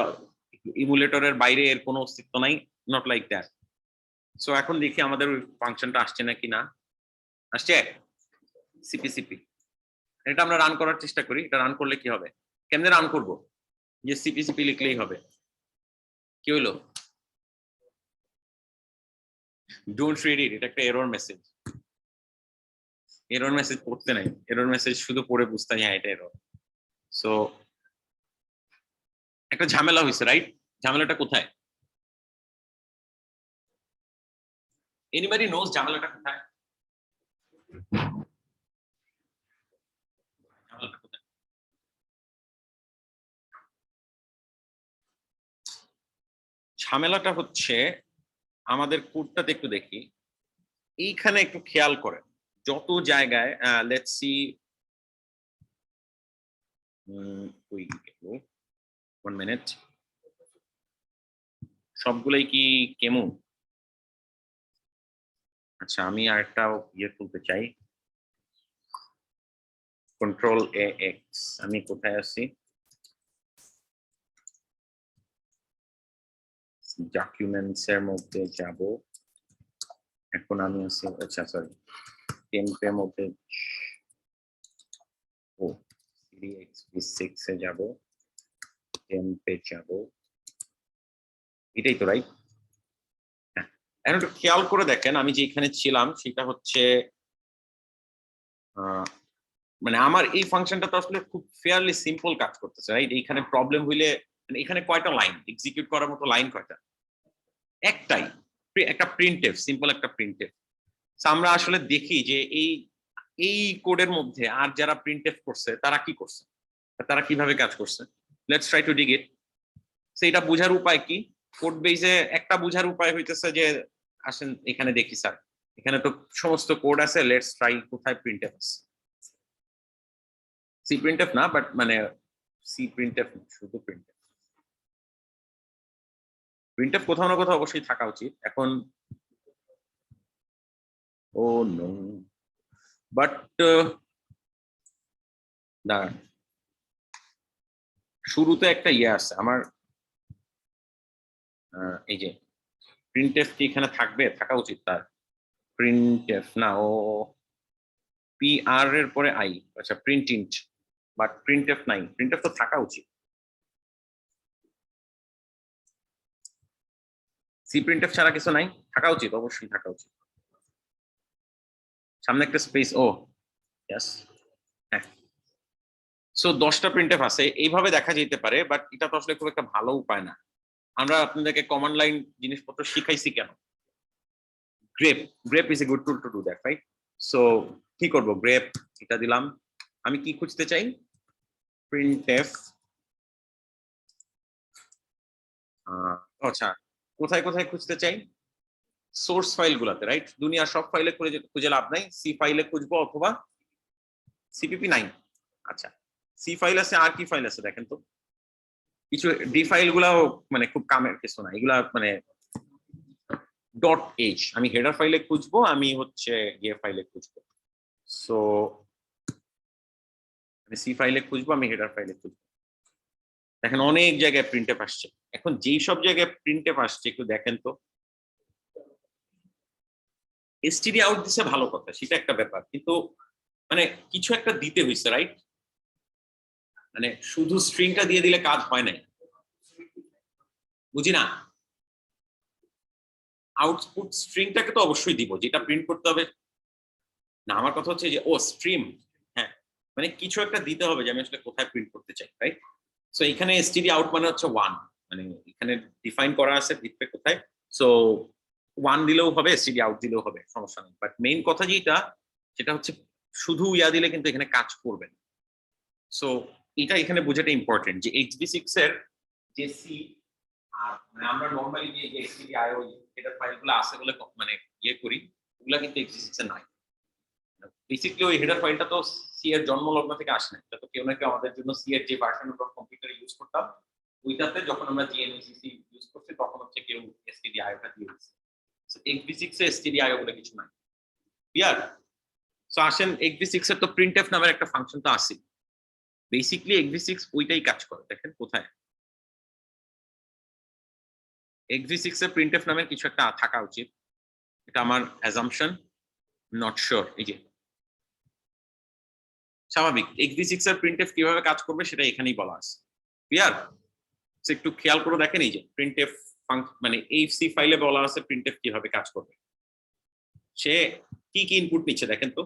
ইমুলেটরের বাইরে এর কোনো অস্তিত্ব নাই, নট লাইক দ্যাট। সো এখন দেখি আমাদের ওই ফাংশনটা আসছে নাকি না। আসছে সিপিসিপি, এটা আমরা রান করার চেষ্টা করি। এটা রান করলে কি হবে, কেমনে রান করব? যে সিপিসিপি লিখলেই হবে। কি হলো? ডোন্ট রিড ইট, এটা একটা এরর মেসেজ। এরর মেসেজ পড়তে নাই, এরর মেসেজ শুধু পড়ে বুঝতে হ্যাঁ এটা এরর। সো একটা ঝামেলা হয়েছে, রাইট? ঝামেলাটা কোথায়? এনিবডি নোজ ঝামেলাটা কোথায়? ঝামেলাটা কোথায়? ঝামেলাটা হচ্ছে আমাদের কোডটাতে একটু দেখি, এইখানে একটু খেয়াল করেন যত জায়গায় লেটস সি ওয়ান মিনিট, সবগুলোই কি কেমন? আচ্ছা, আমি আরেকটা ইয়ে তুলতে চাই, কন্ট্রোল এ এক্স। আমি কোথায় আছি? ডকুমেন্টস এর মধ্যে যাব। এখন আমি আছি, আচ্ছা সরি, টেম্পের মধ্যে ও CDXP6 এ যাব, টেম্পে যাব, এটাই তো রাইট? হ্যাঁ, এখন একটু খেয়াল করে দেখেন, আমি যেখানে ছিলাম সেটা হচ্ছে মানে আমার এই ফাংশনটা তো আসলে খুব ফেয়ারলি সিম্পল কাজ করতেছে, রাইট? এইখানে প্রবলেম হইলে মানে এখানে কয়টা লাইন এক্সিকিউট করার মতো, লাইন কয়টা? একটাই, একটা প্রিন্টএফ, সিম্পল একটা প্রিন্টএফ। আমরা আসলে দেখি যে এই এই কোডের মধ্যে আর যারা প্রিন্টএফ করছে তারা কি করছে, তারা কিভাবে কাজ করছে। Let's try two ডিগ it. So এটা বোঝার উপায় কি? কোড বেসে একটা বোঝার উপায় হইতেছে যে আসেন এখানে দেখি স্যার, এখানে তো সমস্ত কোড আছে, লেটস ট্রাই কোথায় প্রিন্টএফ আছে। সি প্রিন্টএফ না, বাট মানে সি প্রিন্টএফ শুধু প্রিন্টএফ। প্রিন্টএফ কোথাও না কোথাও অবশ্যই থাকা উচিত। এখন ও নো, বাট দাঁড়ান, শুরুতে একটা ইয়ে আছে আমার, এই যে প্রিন্টএফ কি এখানে থাকবে, থাকা উচিত তার। প্রিন্টএফ না, ও পি আর এর পরে আই, আচ্ছা প্রিন্ট, বাট প্রিন্টএফ নাই, প্রিন্টএফ তো থাকা উচিত। সি প্রিন্টএফ ছাড়া কিছু নাই, থাকা উচিত, অবশ্যই থাকা উচিত। সামনে একটা স্পেস, ও ইয়েস, হ্যাঁ। সো 10টা প্রিন্টএফ আছে, এইভাবে দেখা যেতে পারে, বাট এটা তো আসলে খুব একটা ভালো উপায় না। আমরা আপনাদেরকে কমান্ড লাইন জিনিসপত্র শিখাইছি কেন? Grape, grape is a good tool to do that, right? So কি করব, গ্রেপ এটা দিলাম। আমি কি খুঁজতে চাই? প্রিন্টএফ, আচ্ছা কোথায় কোথায় খুঁজতে চাই? সোর্স ফাইল গুলাতে, রাইট? দুনিয়ার সব ফাইলে খুঁজে লাভ নাই, সি ফাইলে খুঁজবো অথবা সিপিপি নাই। আচ্ছা, সি ফাইল আছে, আর কি ফাইল আছে দেখেন তো? কিছু ডি ফাইল গুলাও মানে খুব কামের কিছু না, এগুলা মানে ডট এইচ, আমি হেডার ফাইলে খুঁজবো, আমি হচ্ছে ইয়ে ফাইলে খুঁজবো। সো আমি সি ফাইলে খুঁজবো, আমি হেডার ফাইলে খুঁজবো। দেখেন অনেক জায়গায় প্রিন্টএফ আসছে। এখন যেই সব জায়গায় প্রিন্টএফ আসছে একটু দেখেন তো। এসটিডি আউট দিছে ভালো কথা, সেটা একটা ব্যাপার, কিন্তু মানে কিছু একটা দিতে হয়েছে, রাইট? মানে শুধু স্ট্রিংটা দিয়ে দিলে কাজ হয় নাই, বুঝি না। আউটপুট স্ট্রিংটাকে তো অবশ্যই দিব, যেটা প্রিন্ট করতে হবে না। আমার কথা হচ্ছে যে ও স্ট্রিম, হ্যাঁ, মানে কিছু একটা দিতে হবে যে আমি আসলে কোথায় প্রিন্ট করতে চাই, রাইট? সো এখানে এসটিডি আউট মানে হচ্ছে ওয়ান, মানে এখানে ডিফাইন করা আছে ভিতরে কোথায়। সো ওয়ান দিলেও হবে, এসটিডি আউট দিলেও হবে, সমস্যা নেই। বাট মেইন কথা যেটা, সেটা হচ্ছে শুধু ইয়া দিলে কিন্তু এখানে কাজ করবে না। সো এটা এখানে বোঝাটা ইম্পর্টেন্ট যে HB6 এর যে সি, আর মানে আমরা নরমালি যে এসটিডি আইও এটা ফাইলগুলো আছে বলে মানে ইয়ে করি, ওগুলা কিন্তু HB6 এ নাই। বেসিক্যালি ওই হেডার ফাইলটা তো সি এর জন্মলগ্ন থেকে আসে না, এটা তো কেউ না কেউ আমাদের জন্য সি এর যে ভার্সন অফ কম্পিউটার ইউজ করতাম ওইটাতে যখন আমরা জিএনইসিসি ইউজ করছি তখন হচ্ছে কেউ এসটিডি আইওটা দিয়ে দিচ্ছে। HB6 এ এসটিডি আইও বলে কিছু নাই, ক্লিয়ার? সো আসেন, HB6 এর তো প্রিন্টএফ নামের একটা ফাংশন তো আছে। বেসিক্যালি HB6 ওইটাই কাজ করে, দেখেন কোথায়। HB6 এর প্রিন্টএফ নামের কিছু একটা থাকা উচিত, এটা আমার অ্যাজাম্পশন, নট শিওর। এই যে স্বাভাবিক, HB6 এর প্রিন্টএফ কিভাবে কাজ করবে সেটা এখানেই বলা আছে, ক্লিয়ার? একটু খেয়াল করে দেখেন, এই যে প্রিন্টএফ মানে এই সি ফাইলে বলা আছে প্রিন্টএফ কিভাবে কাজ করবে। সে কি কি ইনপুট নিচ্ছে দেখেন তো।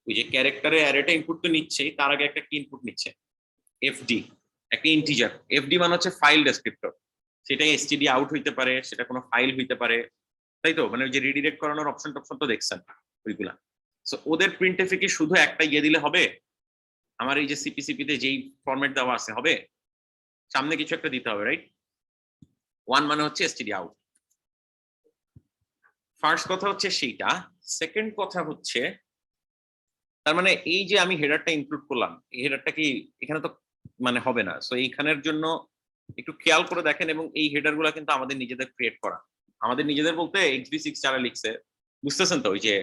ওই যে ক্যারেক্টারে অ্যারেটা ইনপুট তো নিচ্ছেই, তার আগে একটা কি ইনপুট নিচ্ছে? এফডি, একটা ইন্টিজার। এফডি মানে হচ্ছে ফাইল ডেসক্রিপ্টর, সেটা এসটিডি আউট হইতে পারে, সেটা কোনো ফাইল হইতে পারে, তাই তো? মানে ওই যে রিডিরেক্ট করানোর অপশন টপশন তো দেখছেন ওইগুলা। সো ওদের প্রিন্টএফে কি শুধু একটা ইয়ে দিলে হবে? আমার এই যে সিপিসিপি তে যেই ফরম্যাট দেওয়া আছে হবে? সামনে কিছু একটা দিতে হবে, রাইট? ওয়ান মানে হচ্ছে এসটিডি আউট। ফার্স্ট কথা হচ্ছে সেইটা। সেকেন্ড কথা হচ্ছে, তার মানে এই যে আমি হেডারটা ইনক্লুড করলাম, এই হেডারটা কি এখানে তো মানে হবে না। সো এইখানের জন্য একটু খেয়াল করে দেখেন, এবং এই হেডার গুলা কিন্তু আমাদের নিজেদের ক্রিয়েট করা। আমাদের নিজেদের বলতে HB6 যারা লিখছে, বুঝতেছেন তো? ওই যে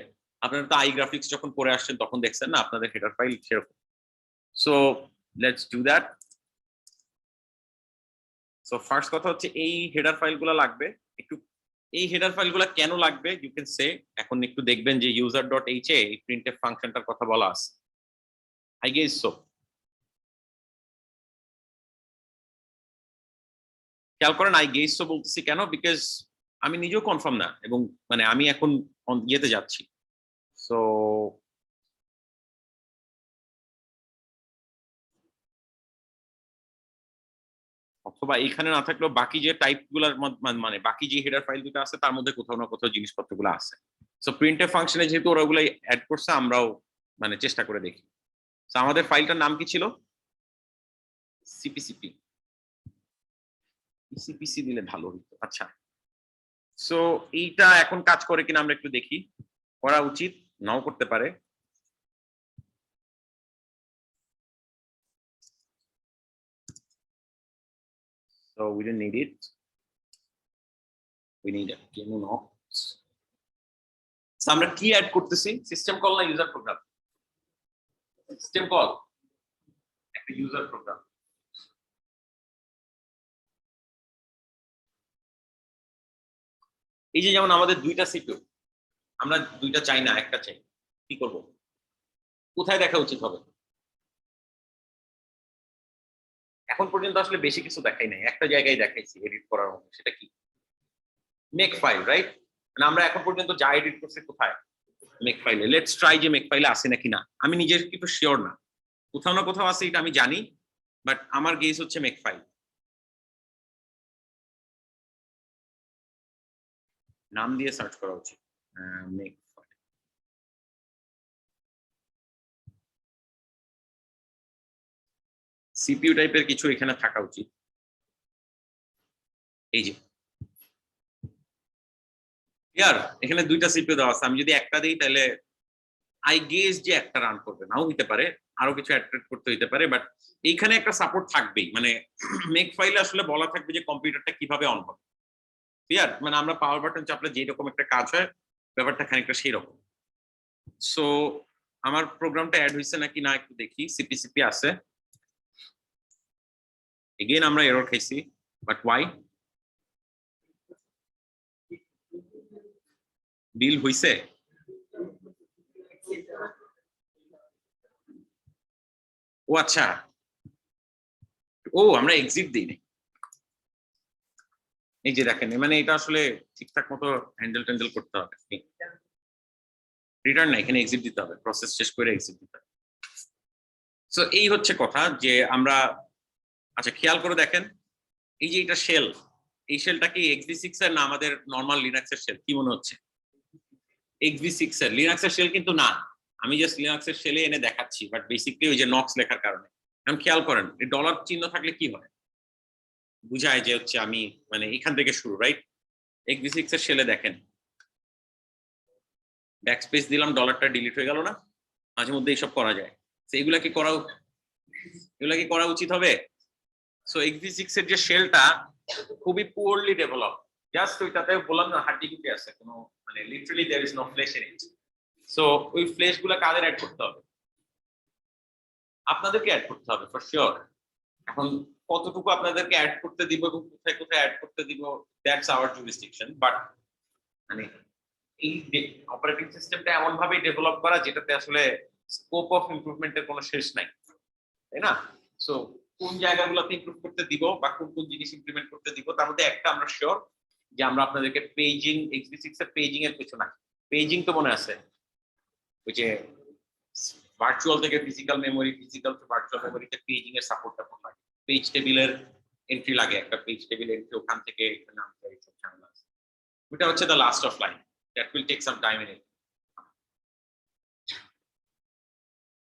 আপনারা তো আই গ্রাফিক্স যখন পড়ে আসছেন তখন দেখছেন না আপনাদের হেডার ফাইল সেরকম। So let's do that. So first কথা হচ্ছে এই হেডার ফাইলগুলো লাগবে একটু। এই হেডার ফাইলগুলো কেন লাগবে ইউ ক্যান সে, এখন একটু দেখবেন যে ইউজার ডট এইচ এ এই প্রিন্টএফ ফাংশনটার কথা বলা আছে, আই গেস সো। খেয়াল করেন, আই গেস সো বলতেছি কেন, বিকজ আমি নিজেও কনফার্ম না, এবং মানে আমি এখন ইয়েতে যাচ্ছি। সো অথবা এখানে না থাকলেও বাকি যে টাইপ গুলার মানে বাকি যে হেডার ফাইল দুটো আছে তার মধ্যে কোথাও না কোথাও জিনিসপত্রগুলো আছে। সো প্রিন্টএফ ফাংশনে যেহেতু ওরা ওগুলো অ্যাড করছে, আমরাও মানে চেষ্টা করে দেখি। সো আমাদের ফাইলটার নাম কি ছিল? সিপিসিপি। সিপিসি দিলে ভালো হতো, আচ্ছা। সো এইটা এখন কাজ করে কিনা আমরা একটু দেখি, করা উচিত, নাও করতে পারে। So we don't need it. We need a demo ops. So আমরা কি অ্যাড করতেছি? সিস্টেম কল না ইউজার প্রোগ্রাম? সিস্টেম কল, একটা ইউজার প্রোগ্রাম। এই যে যেমন আমাদের দুইটা সিপিইউ, আমরা দুইটা চাই না, একটা চাই, কি করব? কোথায় দেখা উচিত হবে? এখন পর্যন্ত আসলে বেশি কিছু দেখাই নাই, একটা জায়গায় দেখাইছি এডিট করার মতো, সেটা কি? Make file, right? মানে আমরা এখন পর্যন্ত যা এডিট করছি কোথায়? মেক ফাইলে। লেটস ট্রাই যে মেক ফাইলে আছে নাকি না। আমি নিজের কিন্তু শিওর না, কোথাও না কোথাও আছে এটা আমি জানি, বাট আমার গেস হচ্ছে মেক ফাইল। নাম দিয়ে সার্চ করা উচিত, মেক ফাইল। সিপিইউ টাইপের কিছু এখানে থাকা উচিত। এই যে ইয়ার এখানে দুইটা সিপিইউ দেওয়া আছে, আমি যদি একটা দিই তাহলে আই গেস যে একটা রান করবে, নাও হইতে পারে, আরো কিছু অ্যাড করতে হইতে পারে, বাট এইখানে একটা সাপোর্ট থাকবেই। মানে মেক ফাইলে আসলে বলা থাকবে যে কম্পিউটারটা কিভাবে অন হবে। ক্লিয়ার? মানে আমরা পাওয়ার বাটন চাপলে যেরকম একটা কাজ হয়, ব্যাপারটা খানিকটা সেই রকম। সো আমার প্রোগ্রামটা অ্যাড হয়েছে নাকি না একটু দেখি। সিপি আছে, এগেইন আমরা এরর খাইছি, বাট ওয়াই? ডিল হইছে? ও আচ্ছা, ও আমরা এক্সিট দিই নাই। এই যে দেখেন, মানে এটা আসলে ঠিকঠাক মতো হ্যান্ডেল ট্যান্ডেল করতে হবে। রিটার্ন না, এখানে এক্সিট দিতে হবে, প্রসেস শেষ করে এক্সিট দিতে হবে। সো এই হচ্ছে কথা যে আমরা, আচ্ছা খেয়াল করে দেখেন, এই যে এটা শেল, এই শেলটা কি x86 এর না আমাদের নরমাল লিনাক্স এর শেল? কি মনে হচ্ছে? x86 এর। লিনাক্স এর শেল কিন্তু না, আমি জাস্ট লিনাক্স এর শেলে এনে দেখাচ্ছি, বাট বেসিক্যালি ওই যে নক্স লেখার কারণে। এখন খেয়াল করেন, এই ডলার চিহ্ন থাকলে কি হয়? বুঝায় যে হচ্ছে আমি মানে এখান থেকে শুরু, রাইট? x86 এর শেলে দেখেন, ব্যাকস্পেস দিলাম, ডলারটা ডিলিট হয়ে গেল না? মাঝে মধ্যে এইসব করা যায়। তো এগুলা কি করা উচিত হবে? সো x86 এর যে শেলটা খুবই পুয়ারলি ডেভেলপ, জাস্ট ওইটাতে বললাম না হাড্ডি গুটি আছে, কোনো মানে literally there is no flesh in it. So ওই ফ্লেশ গুলা কাদের অ্যাড করতে হবে? আপনাদেরকে অ্যাড করতে হবে ফর শিওর। এখন কতটুকু আপনাদেরকে অ্যাড করতে দিব এবং কোথায় কোথায় অ্যাড করতে দিব, দ্যাটস আওয়ার জুরিসডিকশন। বাট মানে এই অপারেটিং সিস্টেমটা এমন ভাবে ডেভেলপ করা যেটাতে আসলে স্কোপ অফ ইমপ্রুভমেন্টের কোনো শেষ নাই, তাই না? সো কোন জায়গাগুলোতে ইমপ্রুভ করতে দিব বা কোন কোন জিনিস ইমপ্লিমেন্ট করতে দিব, তার মধ্যে একটা আমরা শিওর যে আমরা আপনাদেরকে পেজিং, x86 এর পেজিং এর কিছু না। পেজিং তো মনে আছে, ওই যে ভার্চুয়াল থেকে physical memory, physical to virtual মেমোরিতে পেজিং এর সাপোর্টটা কোন লাগে? পেজ টেবিলের এন্ট্রি লাগে, একটা পেজ টেবিল এন্ট্রি, ওখান থেকে নাম করে সব ঝামেলা আছে। ওটা হচ্ছে the last of line, that will take some time in it.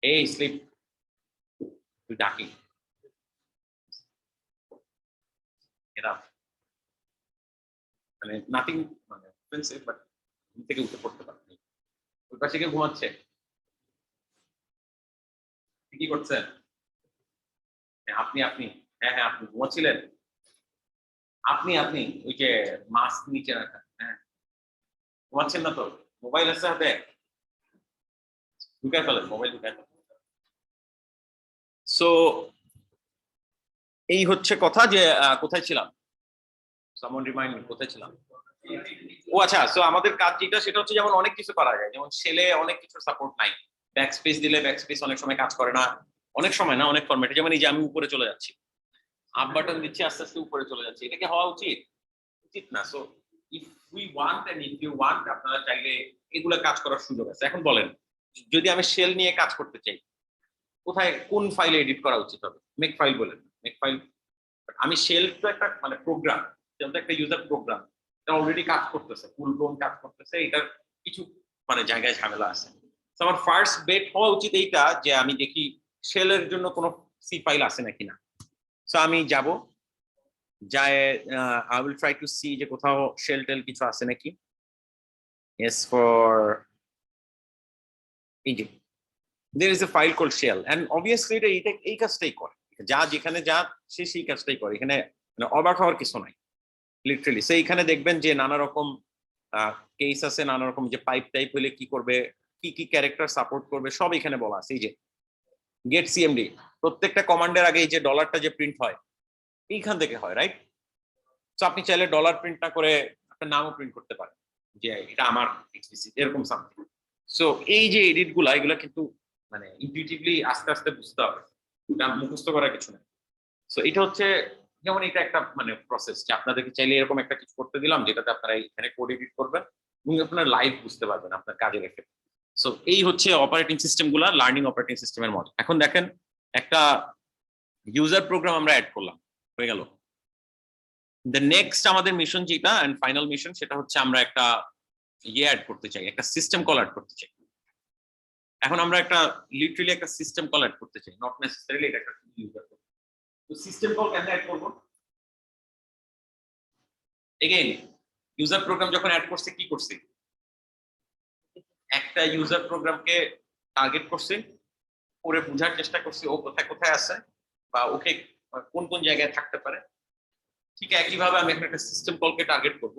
এই স্লিপ, তুই ডাকি এরা, মানে নাথিং, মানে অফেন্সিভ, বাট ঘুম থেকে উঠে পড়তে পারেনি। ওই পাশে কেউ ঘুমাচ্ছে? কি করছেন? আপনি আপনি হ্যাঁ হ্যাঁ, আপনি ঘুমাচ্ছিলেন? আপনি ওই যে মাস্ক নিচে রাখা, হ্যাঁ ঘুমাচ্ছেন না তো? মোবাইল আছে হাতে, ঢুকায় ফেলেন, মোবাইল ঢুকায় ফেলেন। সো এই হচ্ছে কথা যে কোথায় ছিলাম? সামন রিমাইন্ড মি, কোথায় ছিলাম? ও আচ্ছা, সো আমাদের কাজ যেটা সেটা হচ্ছে যেমন অনেক কিছু করা যায়, যেমন শেলে অনেক কিছু সাপোর্ট নাই। ব্যাকস্পেস দিলে ব্যাকস্পেস অনেক সময় কাজ করে না, অনেক সময় না, অনেক ফরম্যাটে। যেমন এই যে আমি উপরে চলে যাচ্ছি, আপ বাটন দিচ্ছি, আস্তে আস্তে উপরে চলে যাচ্ছে, এটা কি হওয়া উচিত? উচিত না। So if we want and if you want, আপনারা চাইলে এগুলা কাজ করার সুযোগ আছে। এখন বলেন, যদি আমি শেল নিয়ে কাজ করতে চাই, কোথায় কোন ফাইলে এডিট করা উচিত হবে? মেক ফাইল বলেন, মেক ফাইল। আমি শেল তো একটা মানে প্রোগ্রাম, যেমন একটা ইউজার প্রোগ্রাম, এটা অলরেডি কাজ করতেছে, ফুল ব্লোন কাজ করতেছে, এটার কিছু মানে জায়গায় ঝামেলা আছে। তো আমার ফার্স্ট বেট হওয়া উচিত এইটা যে আমি দেখি শেলের জন্য কোনো সি ফাইল আছে নাকি না। সো আমি যাব, যায় I will try to see যে কোথাও শেল টেল কিছু আছে নাকি। এস ফর এই যে there is a file called shell and obviously এটা এই কাজটাই করে, যা যেখানে যা সে সেই কাজটাই করে, এখানে মানে অবাক হওয়ার কিছু নাই লিটারালি। সো এখানে দেখবেন যে নানা রকম কেস আছে, নানা রকম যে পাইপ টাইপ হলে কি করবে, কি কি ক্যারেক্টার সাপোর্ট করবে, সব এখানে বলা আছে। এই যে গেট সিএমডি, প্রত্যেকটা কমান্ডের আগে এই যে ডলারটা যে প্রিন্ট হয় এইখান থেকে হয়, রাইট? সো আপনি চাইলে ডলার প্রিন্ট না করে আপনার নামও প্রিন্ট করতে পারেন যে এটা আমার এক্সপ্লিসিট এরকম সামথিং। সো এই যে এডিট গুলা এগুলা কিন্তু মানে ইনটিউটিভলি আস্তে আস্তে বুঝতে হবে, এটা মুখস্থ করা কিছু না। সো এটা হচ্ছে যেমন এটা একটা মানে প্রসেস যে আপনাদেরকে চাইলে এরকম একটা কিছু করতে দিলাম যেটাতে আপনারা এখানে কোড এডিট করবেন এবং আপনার লাইভ বুঝতে পারবেন আপনার কাজের এফেক্ট। সো এই হচ্ছে অপারেটিং সিস্টেম গুলা, লার্নিং অপারেটিং সিস্টেমের মডেল। এখন দেখেন একটা ইউজার প্রোগ্রাম আমরা অ্যাড করলাম, হয়ে গেল। দ্য নেক্সট আমাদের মিশন যেটা এন্ড ফাইনাল মিশন সেটা হচ্ছে আমরা একটা অ্যাড করতে চাই, একটা সিস্টেম কল অ্যাড করতে চাই। এখন আমরা একটা লিটারালি একটা সিস্টেম কল অ্যাড করতে চাই, নট নেসেসারিলি এটা একটা ইউজার। তো সিস্টেম কল কেন অ্যাড করব? এগেইন ইউজার প্রোগ্রাম যখন অ্যাড করছে কি করছে, একটা ইউজার প্রোগ্রামকে টার্গেট করছে, করে বোঝার চেষ্টা করছে ও কোথায় কোথায় আছে বা ওকে কোন কোন জায়গায় থাকতে পারে। ঠিক একইভাবে আমি একটা সিস্টেম কলকে টার্গেট করব,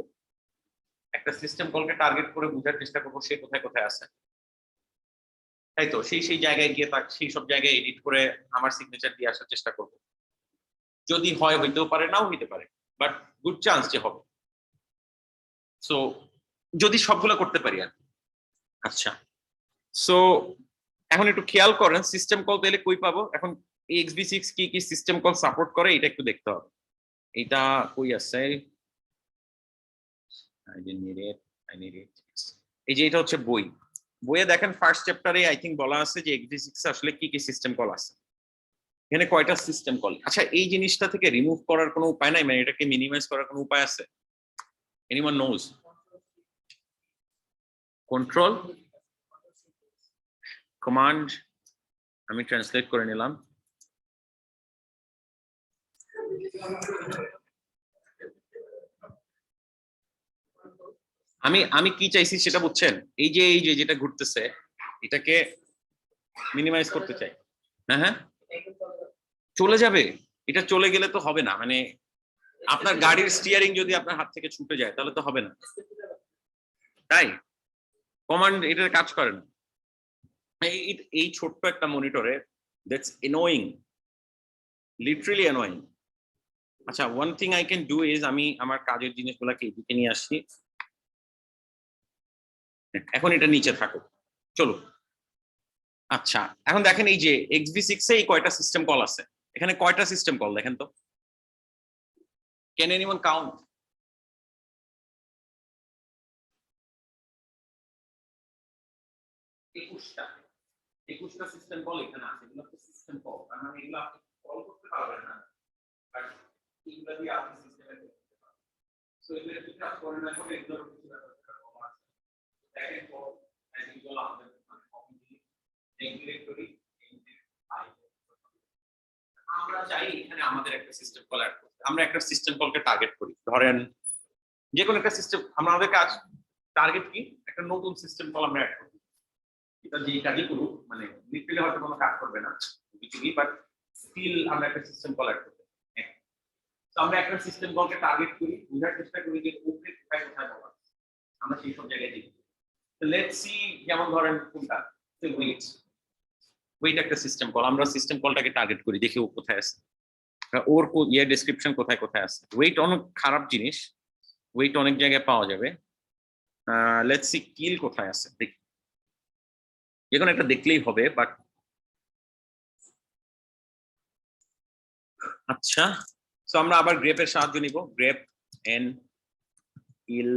একটা সিস্টেম কলকে টার্গেট করে বোঝার চেষ্টা করব সে কোথায় কোথায় আছে, তাই তো? সেই জায়গায় গিয়ে তার সেই সব জায়গায় এডিট করে আমার সিগনেচার দিয়ে আসার চেষ্টা করব। যদি হয় হইতেও পারে, নাও হইতে পারে, বাট গুড চান্স যে হবে। সো যদি সবগুলো করতে পারি আর। আচ্ছা, সো এখন একটু খেয়াল করেন সিস্টেম কল তাহলে কই পাবো। এখন XB6 কি কি সিস্টেম কল সাপোর্ট করে এটা একটু দেখতে হবে। এটা কই আছে, এই যে এটা হচ্ছে বই, বইয়ে দেখেন ফার্স্ট চ্যাপ্টারে আই থিঙ্ক বলা আছে যে XB6 আসলে কি কি সিস্টেম কল আছে, এখানে কয়টা সিস্টেম কল। আচ্ছা, এই জিনিসটা থেকে রিমুভ করার কোনো উপায় নাই, মানে এটাকে মিনিমাইজ করার কোনো উপায় আছে? Anyone knows? কন্ট্রোল কমান্ড, আমি ট্রান্সলেট করে নিলাম। আমি কি চাইছি সেটা বুঝছেন? এই যে যেটা ঘুরতেছে এটাকে মিনিমাইজ করতে চাই। হ্যাঁ হ্যাঁ, চলে যাবে। এটা চলে গেলে তো হবে না, মানে আপনার গাড়ির স্টিয়ারিং যদি আপনার হাত থেকে ছুটে যায় তাহলে তো হবে না, তাই কমান্ড এটার কাজ করে না। এই ছোট্ট একটা মনিটরে দ্যাটস এনোয়িং, লিটারালি এনোয়িং। আচ্ছা, one thing I can do is আমি আমার কাজের জিনিসগুলোকে এদিকে নিয়ে আসি। এখন এটা নিচে থাকুক, চলো। আচ্ছা, এখন দেখেন এই যে XB6 এ এই কয়টা সিস্টেম কল আছে, এখানে কয়টা সিস্টেম কল দেখেন তো, ক্যান এনিওয়ান কাউন্ট? একুশটা সিস্টেম কল এখানে আছে, এগুলো তো সিস্টেম কল, কারণ এগুলো আপনি কল করতে পারবেন না, বাট এগুলো দিয়ে আপনি সিস্টেমে করতে পারবেন। সো এগুলো একটু কাজ করেন না, করে এগুলোর কিছু ব্যাপার আছে। দেখেন কল অ্যাজ ইউজুয়াল আমাদের কপি ডিরেক্টরি আমরা চাই এখানে আমাদের একটা সিস্টেম কল অ্যাড করতে। আমরা একটা সিস্টেম কলকে টার্গেট করি, ধরেন যে কোনো একটা সিস্টেম, আমাদের কাজ টার্গেট কি, একটা নতুন সিস্টেম কল আমরা অ্যাড করি। এটা যে কাজই করুক, মানে লিটারালি হয়তো কোনো কাজ করবে না কিছুই, বাট স্টিল আমরা একটা সিস্টেম কল অ্যাড করতে। তো আমরা একটা সিস্টেম কলকে টার্গেট করি, বোঝার চেষ্টা করি যে ওকে কোথায় কোথায় বলা, আমরা সেই সব জায়গায় দেখি। তো লেটস সি, যেমন ধরেন কোনটা ওয়েট, ওয়েট একটা সিস্টেম কল, আমরা সিস্টেম কলটাকে টার্গেট করি, দেখি ও কোথায় আছে, ওর ডেসক্রিপশন কোথায় কোথায় আছে। ওয়েট অনেক খারাপ জিনিস, ওয়েট অনেক জায়গায় পাওয়া যাবে। লেটস সি কিল কোথায় আছে, দেখি যে কোনো একটা দেখলেই হবে, বাট আচ্ছা। সো আমরা আবার গ্রেপের সাহায্য নিব, গ্রেপ এন কিল।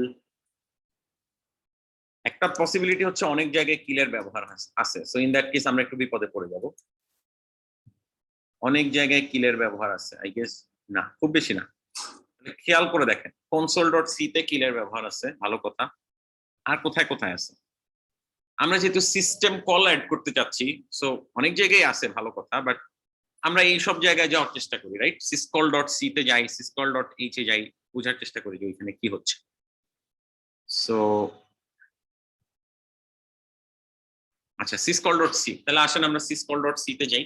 একটা পসিবিলিটি হচ্ছে অনেক জায়গায় কিলের ব্যবহার আছে, সো ইন দ্যাট কেস আমরা একটু বিপদে পড়ে যাব। অনেক জায়গায় কিলের ব্যবহার আছে, আই গেস না, খুব বেশি না। খেয়াল করে দেখেন console.c তে কিলের ব্যবহার আছে, ভালো কথা। আর কোথায় কোথায় আছে? আমরা যেহেতু সিস্টেম কল অ্যাড করতে চাচ্ছি, সো অনেক জায়গায় আছে, ভালো কথা, বাট আমরা এই সব জায়গায় যাওয়ার চেষ্টা করি, রাইট? syscall.c তে যাই, syscall.h এ যাই, বোঝার চেষ্টা করি যে ওইখানে কি হচ্ছে। সো আচ্ছা, syscall.c, তাহলে আসেন আমরা syscall.c তে যাই।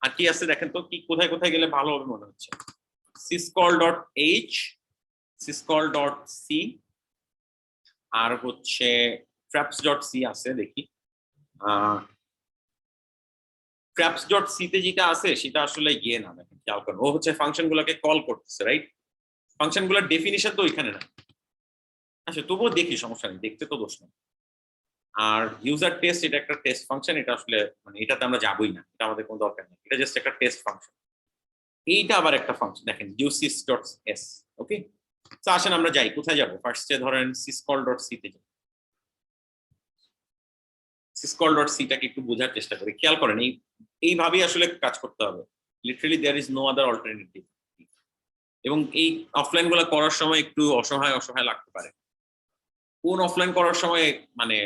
আর কি আছে দেখেন তো, কি কোথায় কোথায় গেলে ভালো হবে মনে হচ্ছে? syscall.h, syscall.c, আর হচ্ছে traps.c আছে, দেখি। traps.c তে যেটা আছে সেটা আসলে ইয়ে না, দেখেন খেয়াল করেন, ও হচ্ছে ফাংশন গুলোকে কল করতেছে, রাইট? ফাংশন গুলোর ডেফিনিশন তো ওইখানে না, আচ্ছা তবুও দেখি, সমস্যা নেই, দেখতে তো দোষ নেই। আর ইউজার টেস্ট এটা একটা টেস্ট ফাংশন, এটা আসলে মানে এটাতে আমরা যাবোই না, এটা আমাদের কোনো দরকার নেই, এটা জাস্ট একটা টেস্ট ফাংশন। এইটা আবার একটা ফাংশন, দেখেন usys ডট এস। ওকে, তো আসেন আমরা যাই, কোথায় যাব? ফার্স্টে ধরেন syscall ডট সি তে যাই। syscall ডট সি টাকে একটু বোঝার চেষ্টা করি, খেয়াল করেন এইভাবেই আসলে কাজ করতে হবে, literally there is no other alternative. এবং এই অফলাইন গুলো করার সময় একটু অসহায় অসহায় লাগতে পারে। কোন অফলাইন করার সময় মানে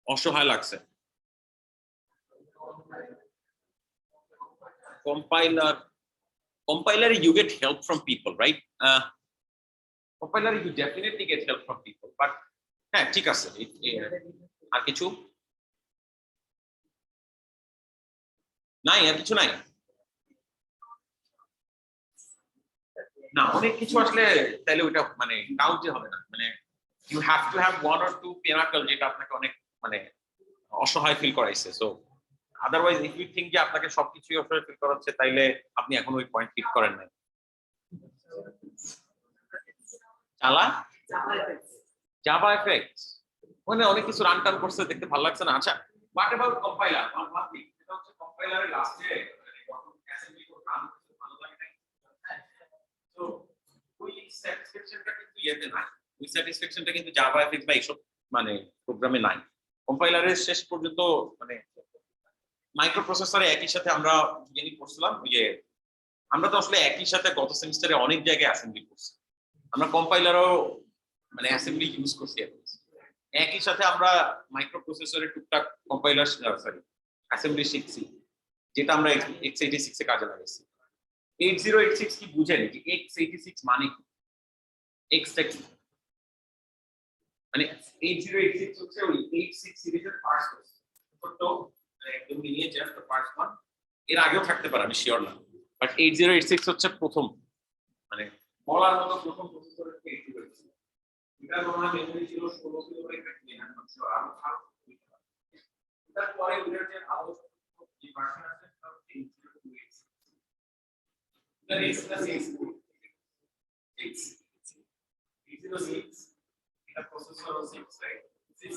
অসহায় লাগছে? compiler you get help from people, right? Compiler you definitely get help from people, but হ্যাঁ ঠিক আছে। আর কিছু নাই, আর কিছু নাই না, অনেক কিছু আসলে তাহলে ওইটা মানে কাউন্টই হবে না, মানে you have to have one or two pinnacle যেটা আপনাকে অনেক মানে অসহায় ফিল করাইছে। So otherwise if you think যে আপনাকে সবকিছুই অসহায় ফিল করাচ্ছে, তাইলে আপনি এখন ওই পয়েন্ট ফিট করেন নাই। চালা জাভা এফেক্টস, মানে অনেক কিছু রান টান করছে, দেখতে ভালো লাগছে না। আচ্ছা হোয়াট অ্যাবাউট কম্পাইলার? এটা হচ্ছে কম্পাইলারের লাস্টে যখন অ্যাসেম্বলি কোড রান করতে ভালো লাগে না, তো ওই স্যাটিসফ্যাকশনটা কিন্তু ইয়েতে নাই, ওই স্যাটিসফ্যাকশনটা কিন্তু জাভা এফএক্স বা এইসব মানে প্রোগ্রামে নাই। কম্পাইলারের শেষ পর্যন্ত মানে মাইক্রো প্রসেসরে একই সাথে আমরা যিনি করছিলাম, ওই যে আমরা তো আসলে একই সাথে গত সেমিস্টারে অনেক জায়গায় অ্যাসেম্বলি করছি, আমরা কম্পাইলারও মানে অ্যাসেম্বলি ইউজ করছি। একই সাথে আমরা মাইক্রো প্রসেসরের টুকটাক কম্পাইলার সরি অ্যাসেম্বলি শিখছি, যেটা আমরা x86 এ কাজে লাগাইছি। 8086 কি বুঝেন যে x86 মানে কি? x মানে 8086 হচ্ছে ওই 86 সিরিজের ফার্স্ট ছোট একদম নিয়ে জাস্ট ফার্স্ট ওয়ান, এর আগেও থাকতে পারে আমি শিওর না, বাট 8086 হচ্ছে প্রথম মানে বলার মতো প্রথম প্রসেসরের 8086। এটা মনে হয় মেমরি ছিল 16 কিলোবাইটের কিনা আমি শিওর, আরো ভালো তারপরে ওটার যে আরো যে ভার্সন আছে সেটা হচ্ছে 8028। এটা রেস প্লাস 806 এটা প্রসেসর 6 রাইট 6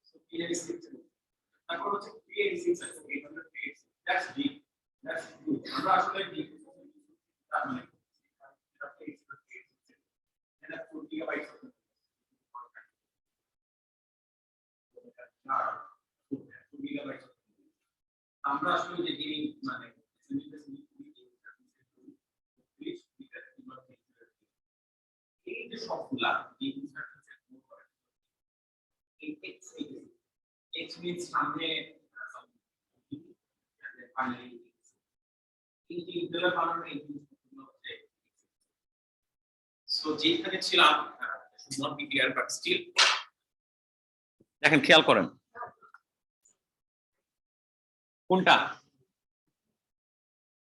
সো PX6 তারপর হচ্ছে PX6 আছে 808 দ্যাটস ডি দ্যাটস গুড। আমরা আসলে ডি তার মানে এটা 4 গিগাবাইট আমরা আসলে যে গেমিং মানে এই যে সবগুলা যে ইনস্ট্রাকশন করে এই এক্স মিনস সামনে ফাইনালি এই যে ইন্টারনাল বানানোর এই জিনিসগুলো হচ্ছে সো যেখানে ছিলাম not be clear but still দেখেন খেয়াল করেন কোনটা,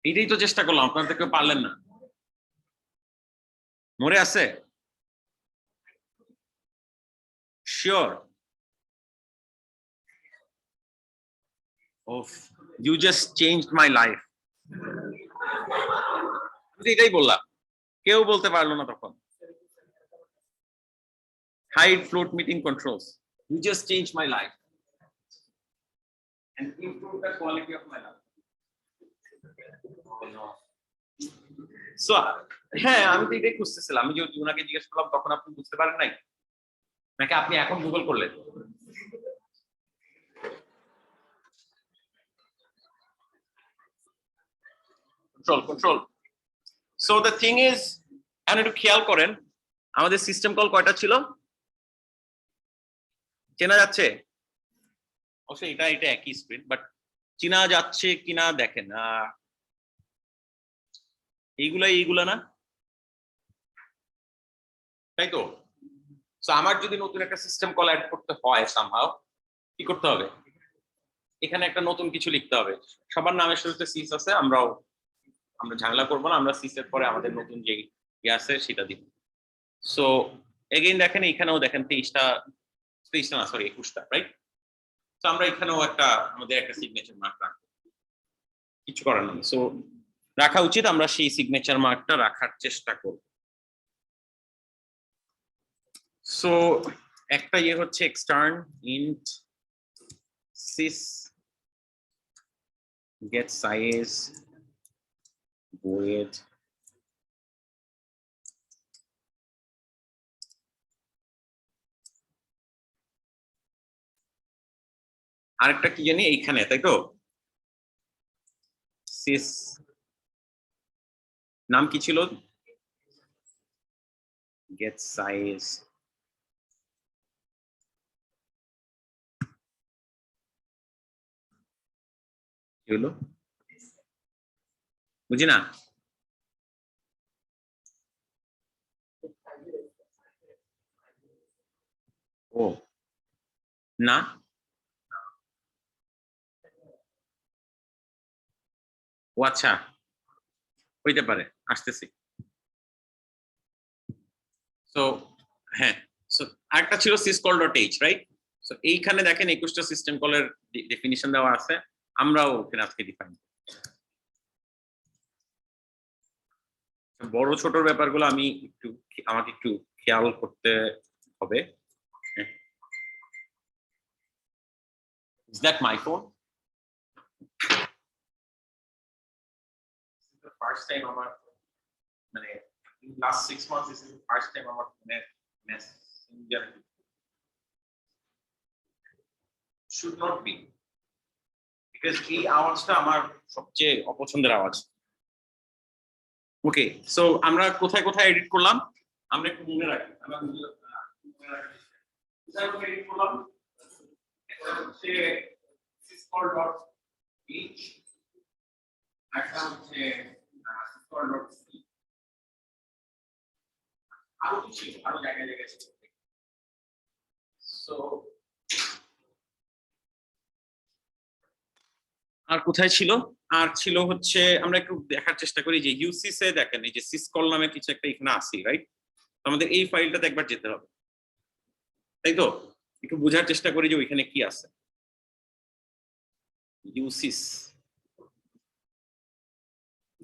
এটাই তো চেষ্টা করলাম, আপনারা কেউ পারলেন না, মনে আছে? Sure? Oof you just changed my life. আমি এটাই বললাম, কেউ বলতে পারলো না তখন। Hide float meeting controls. You just changed my life and improved the quality of my life. So, হ্যাঁ আমি তো এটাই খুঁজতেছিলাম, আমি যে ওনাকে জিজ্ঞেস করলাম তখন আপনি বুঝতে পারেন নাই নাকি আপনি এখন গুগল করলেন? Control. So the thing is এখন একটু খেয়াল করেন আমাদের সিস্টেম কল কয়টা ছিল চেনা যাচ্ছে? অবশ্যই এটা একই স্ক্রিন, বাট চেনা যাচ্ছে কিনা দেখেন। এইগুলা না, তাই তো? সো আমার যদি নতুন একটা সিস্টেম কল অ্যাড করতে হয় সামহাউ কি করতে হবে? এখানে একটা নতুন কিছু লিখতে হবে, সবার নামের শুরুতে সিস আছে, আমরা ঝামেলা করবো না, আমরা সিসের পরে আমাদের নতুন যে ইয়ে আছে সেটা দিব। সো এগেইন দেখেন এখানেও দেখেন 23টা না সরি 21টা, রাইট? তো আমরা এখানেও আমাদের একটা সিগনেচার মার্ক রাখবো, কিছু করার নেই। সো রাখা উচিত, আমরা সেই সিগনেচার মার্কটা রাখার চেষ্টা করব। সো একটা ইয়ে হচ্ছে extern int sys get size void আরেকটা কি জানি এইখানে, তাই তো? sys নাম কি ছিল? get size কি হলো বুঝি না। ও না, ও আচ্ছা, হইতে পারে, আসতেছি। সো হ্যাঁ, সো আরেকটা ছিল syscall.h, রাইট? সো এইখানে দেখেন 21টা সিস্টেম কলের ডেফিনিশন দেওয়া আছে, আমরাও ওখানে আজকে ডিফাইন। বড় ছোটর ব্যাপারগুলো আমি একটু আমাকে একটু খেয়াল করতে হবে। Is that my phone? This is the first time আমার মানে in last 6 months this is the first time আমার ফোনে Messenger should not be, because এই আওয়াজটা আমার সবচেয়ে অপছন্দের আওয়াজ। ওকে, সো আমরা কোথায় কোথায় এডিট করলাম আমরা একটু মনে রাখি। আমরা কোথায় কোথায় এডিট করলাম? এটা হচ্ছে syscall.h, একটা হচ্ছে syscall.c, আরো কিছু আরো জায়গায় জায়গায় ছিল। সো আর কোথায় ছিল? আর ছিল হচ্ছে আমরা একটু দেখার চেষ্টা করি যে ইউসিস এ দেখেন এই যে syscall নামে কিছু একটা এখানে আছে, রাইট? আমাদের এই ফাইলটাতে একবার যেতে হবে, তাই তো? একটু বোঝার চেষ্টা করি যে ওইখানে কি আছে। ইউসিস,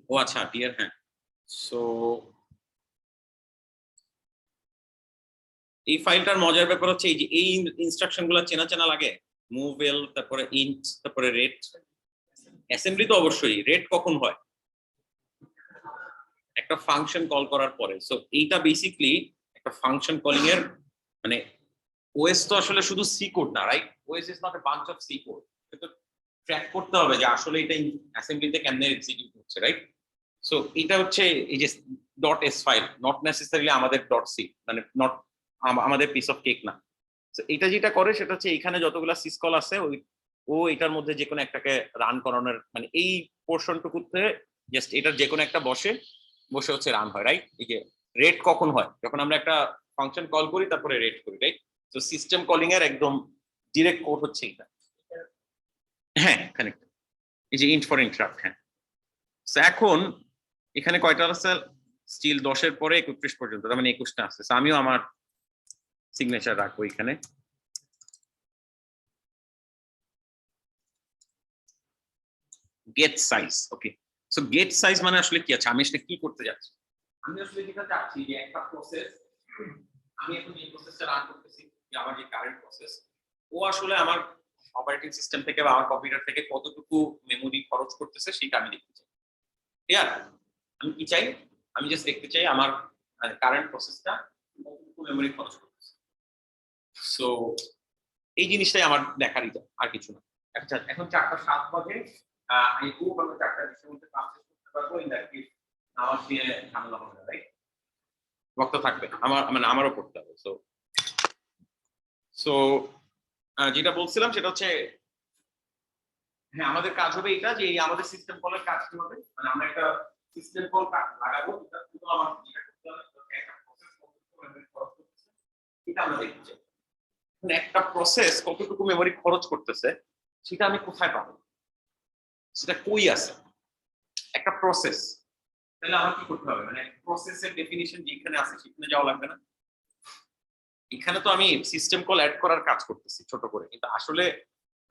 ও আচ্ছা ডিয়ার, হ্যাঁ। সো এই ফাইলটার মজার ব্যাপার হচ্ছে এই যে এই ইনস্ট্রাকশন গুলো চেনা চেনা লাগে, মুভেল, তারপরে ইন্ট, তারপরে রেট। অ্যাসেম্বলি তো অবশ্যই, রেট কখন হয়? একটা ফাংশন কল করার পরে। সো এইটা বেসিক্যালি একটা ফাংশন কলিং এর মানে ওএস তো আসলে শুধু সি কোড না, right? OS is not a bunch of C code. কিন্তু ট্র্যাক করতে হবে যে আসলে এটা অ্যাসেম্বলিতে কেমনে এক্সিকিউট হচ্ছে, রাইট? সো এটা হচ্ছে এই যে dot S file, not necessarily আমাদের ডট সি, মানে নট আমাদের পিস অফ কেক না। তো এটা যেটা করে সেটা হচ্ছে এখানে যতগুলা সিসকল আছে ওই ও এটার মধ্যে যে কোনো একটাকে রান করানোর মানে এই পোর্শনটুকুতে জাস্ট এটার যে কোনো একটা বসে হচ্ছে রান হয়, রাইট? এই যে রেট কখন হয়? যখন আমরা একটা ফাংশন কল করি তারপরে রেট করি, রাইট? তো সিস্টেম কলিং এর একদম ডিরেক্ট কোড হচ্ছে এটা। হ্যাঁ, কানেক্ট, এই যে ইন্ট ফর ইন্টারাপ্ট। হ্যাঁ, সো এখন এখানে কয়টা আছে? স্টিল 10-এর পরে 31 পর্যন্ত, তার মানে 21টা আছে। আমিও আমার সিগনেচার রাখবো এখানে। গেট সাইজ, ওকে। সো গেট সাইজ মানে আসলে কি আছে? আমি আসলে কি করতে যাচ্ছি? আমি আসলে যেটা চাচ্ছি যে একটা প্রসেস, আমি এখন যে প্রসেসটা রান করতেছি, যে আমার যে কারেন্ট প্রসেস, ও আসলে আমার অপারেটিং সিস্টেম থেকে বা আমার কম্পিউটার থেকে কতটুকু মেমোরি খরচ করতেছে সেটা আমি দেখতে চাই। ক্লিয়ার? আমি কি চাই? আমি জাস্ট দেখতে চাই আমার কারেন্ট প্রসেসটা কতটুকু মেমোরি খরচ করতেছে। সো এই জিনিসটাই আমার দেখার ইচ্ছা, আর কিছু না। আচ্ছা, এখন 4টা 7 বাজে, আমি খুব ভালো 4টা 20-এর মধ্যে কাজ শেষ করতে পারবো। ইন দ্যাট কেস আমার দিয়ে ঝামেলা হবে না, রাইট? বক্তা থাকবে, আমার মানে আমারও পড়তে হবে। সো সো যেটা বলছিলাম সেটা হচ্ছে হ্যাঁ, আমাদের কাজ হবে এটা যে এই আমাদের সিস্টেম কলের কাজ কি হবে, মানে আমরা একটা সিস্টেম কল লাগাবো, এটা শুধু আমার যেটা করতে হবে একটা প্রসেস কতটুকু মেমরি খরচ করতেছে এটা আমরা দেখতে চাই। একটা প্রসেস কতটুকু মেমরি খরচ করতেছে সেটা আমি কোথায় পাবো? সেটা কই আছে একটা প্রসেস? তাহলে আমার কি করতে হবে? মানে প্রসেসের ডেফিনিশন যেখানে আছে সেখানে যাওয়া লাগবে না? এখানে তো আমি সিস্টেম কল অ্যাড করার কাজ করতেছি ছোট করে, কিন্তু আসলে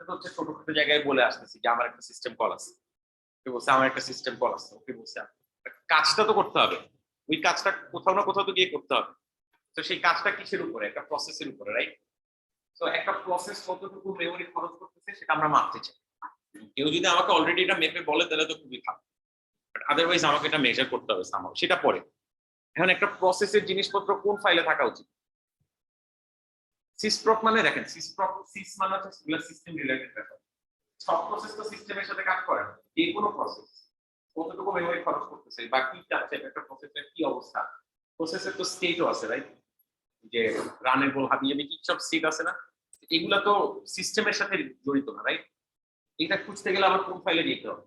এটা হচ্ছে ছোটখাটো জায়গায় বলে আসতেছি যে আমার একটা সিস্টেম কল আছে, ওকে বলছে আমার একটা সিস্টেম কল আছে, ওকে বলছে কাজটা তো করতে হবে, ওই কাজটা কোথাও না কোথাও তো গিয়ে করতে হবে। তো সেই কাজটা কিসের উপরে? একটা প্রসেসের উপরে, রাইট? তো একটা প্রসেস কতটুকু মেমোরি খরচ করতেছে সেটা আমরা মাপতে চাই। কেউ যদি আমাকে অলরেডি এটা মেপে বলে তাহলে তো খুবই ভালো, বাট আদারওয়াইজ আমাকে এটা মেজার করতে হবে সামহাও, সেটা পরে। এখন একটা প্রসেসের জিনিসপত্র কোন ফাইলে থাকা উচিত? সিসপ্রক মানে দেখেন, সিস মানে হচ্ছে সিস্টেম রিলেটেড ব্যাপার। সব প্রসেস তো সিস্টেমের সাথে কাজ করে না। যে কোনো প্রসেস কতটুকু মেমোরি খরচ করতেছে বা কি চাচ্ছে একটা প্রসেসের কি অবস্থা, প্রসেসের তো স্টেটও আছে, রাইট? যে রানের বল হাবিজাবি কি সব স্টেট আছে না, এগুলা তো সিস্টেমের সাথে জড়িত না, রাইট? এটা খুঁজতে গেলে আমার কোন ফাইলে যেতে হবে?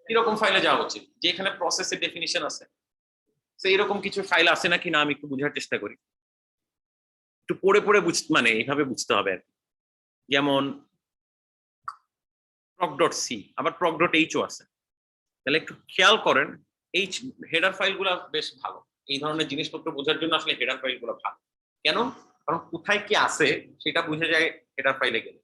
কিরকম ফাইলে যাওয়া উচিত? যে এখানে প্রসেসের ডেফিনিশন আছে, তো এরকম কিছু ফাইল আছে নাকি না আমি একটু বোঝার চেষ্টা করি। একটু পড়ে পড়ে মানে এইভাবে বুঝতে হবে আর কি। যেমন proc.c আবার proc.h ও আছে, তাহলে একটু খেয়াল করেন। এই হেডার ফাইলগুলো বেশ ভালো, এই ধরনের জিনিসপত্র বোঝার জন্য আসলে হেডার ফাইলগুলো ভালো। কেন? কারণ কোথায় কি আছে সেটা বুঝে যায় হেডার ফাইলে গেলে,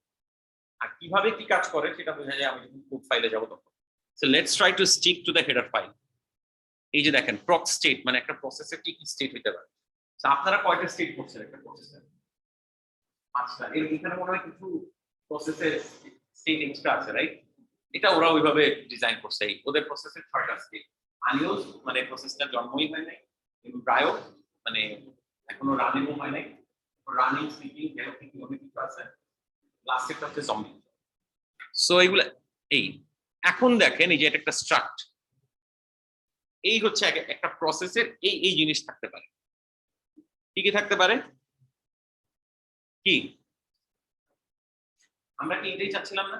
আর কিভাবে কি কাজ করে সেটা বোঝা যায় আমি যখন কোড ফাইলে যাবো তখন। So let's try two stick to the header file. এই যে দেখেন প্রক স্টেট মানে একটা প্রসেসের কি কি স্টেট হতে পারে। তো আপনারা কয়টা স্টেট করছেন একটা প্রসেসের? আচ্ছা, এর এখানে মনে হয় কিছু প্রসেসের স্টেট এক্সট্রা আছে, রাইট? এটা ওরা ওইভাবে ডিজাইন করছে, ওদের প্রসেসের 6টা স্টেট। আনিওস মানে প্রসেসটা জন্মই হয় নাই, ব্রায়ো মানে এখনো রানিংও হয় নাই, রানিং স্লিপিং ডেভেলপিং অনেক কিছু আছে, লাস্টেরটা হচ্ছে জম্বি। সো এইগুলা এই এখন দেখেন এই যে এটা একটা স্ট্রাক্ট, এই হচ্ছে একটা প্রসেসের এই এই জিনিস থাকতে পারে। কি কি থাকতে পারে? কি আমরা কি এটাই চাচ্ছিলাম না?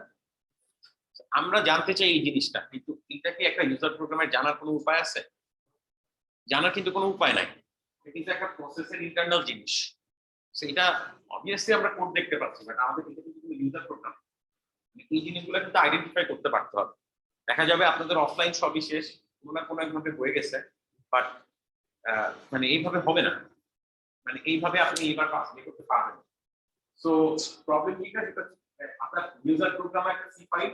আমরা জানতে চাই এই জিনিসটা, কিন্তু এটা কি একটা ইউজার প্রোগ্রামের জানার কোনো উপায় আছে? জানার কিন্তু কোনো উপায় নাই। এটা কিন্তু একটা প্রসেসের ইন্টারনাল জিনিস। সেটা অবভিয়াসলি আমরা কোড দেখতে পাচ্ছি, বাট আমাদের এটা কিন্তু ইউজার প্রোগ্রাম, এই জিনিসগুলো কিন্তু আইডেন্টিফাই করতে পারতে হবে। দেখা যাবে আপনাদের অফলাইন সবই শেষ, কোনো না কোনো একভাবে হয়ে গেছে, বাট মানে এইভাবে হবে না, মানে এইভাবে আপনি এইবার পাস করতে পারবেন। সো প্রবলেম কি আছে? আপনার ইউজার প্রোগ্রাম একটা সি ফাইল,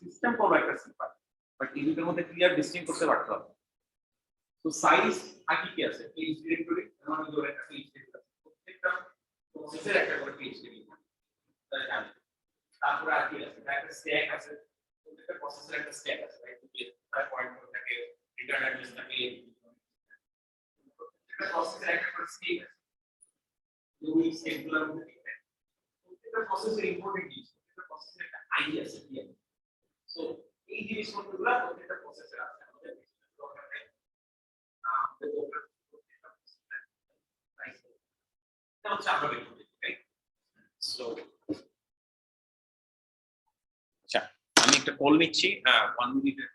সিস্টেম কল একটা সি ফাইল, বাট এই দুটোর মধ্যে ক্লিয়ার ডিস্টিং করতে পারতে হবে। তো সাইজ আর কি কি আছে? পেজ ডিরেক্টরি, মানে ধরে একটা পেজ ডিরেক্টরি, প্রত্যেকটা প্রসেসের একটা করে পেজ ডিরেক্টরি, তাই জানেন। তারপরে আর কি আছে? একটা স্ট্যাক আছে, প্রত্যেকটা প্রসেসের একটা স্ট্যাক আছে, রাইট? তার পয়েন্ট করে থাকে, রিটার্ন অ্যাড্রেস থাকে, প্রত্যেকটা প্রসেসের একটা করে স্টেট আছে। ওই স্টেটগুলোর মধ্যে প্রত্যেকটা প্রসেসের ইম্পর্টেন্ট জিনিস, প্রত্যেকটা প্রসেসের একটা আইডি আছে, কি আছে? সো এই জিনিসপত্রগুলো প্রত্যেকটা প্রসেসের আছে, আমাদের দরকার নেই। আমাদের দরকার প্রত্যেকটা প্রসেসের প্রাইস। এটা হচ্ছে আমরা বের করি, রাইট? সো আচ্ছা, আমি একটা কল নিচ্ছি 1 মিনিটে।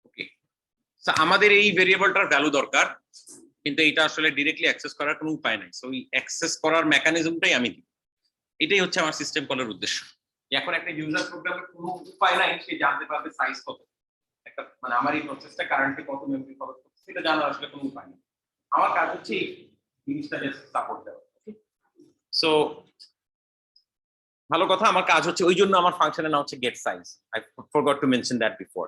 ওকে, আমাদের এই ভেরিয়েবলটার ভ্যালু দরকার, কিন্তু এটা আসলে ডিরেক্টলি অ্যাক্সেস করার কোনো উপায় নাই। সো এই অ্যাক্সেস করার মেকানিজমটাই আমি দিই। এটাই হচ্ছে আমার সিস্টেম কলের উদ্দেশ্য। এখন একটা ইউজার প্রোগ্রামের কোনো উপায় নাই সে জানতে পারবে সাইজ কত, একটা মানে আমার এই প্রসেসটা কারেন্টলি কত মেমরি খরচ করছে সেটা জানার আসলে কোনো উপায় নেই। আমার কাজ হচ্ছে এই জিনিসটা জাস্ট সাপোর্ট দেওয়া। সো ভালো কথা, আমার কাজ হচ্ছে ওই জন্য আমার ফাংশনের নাম হচ্ছে get size. I forgot to mention that before.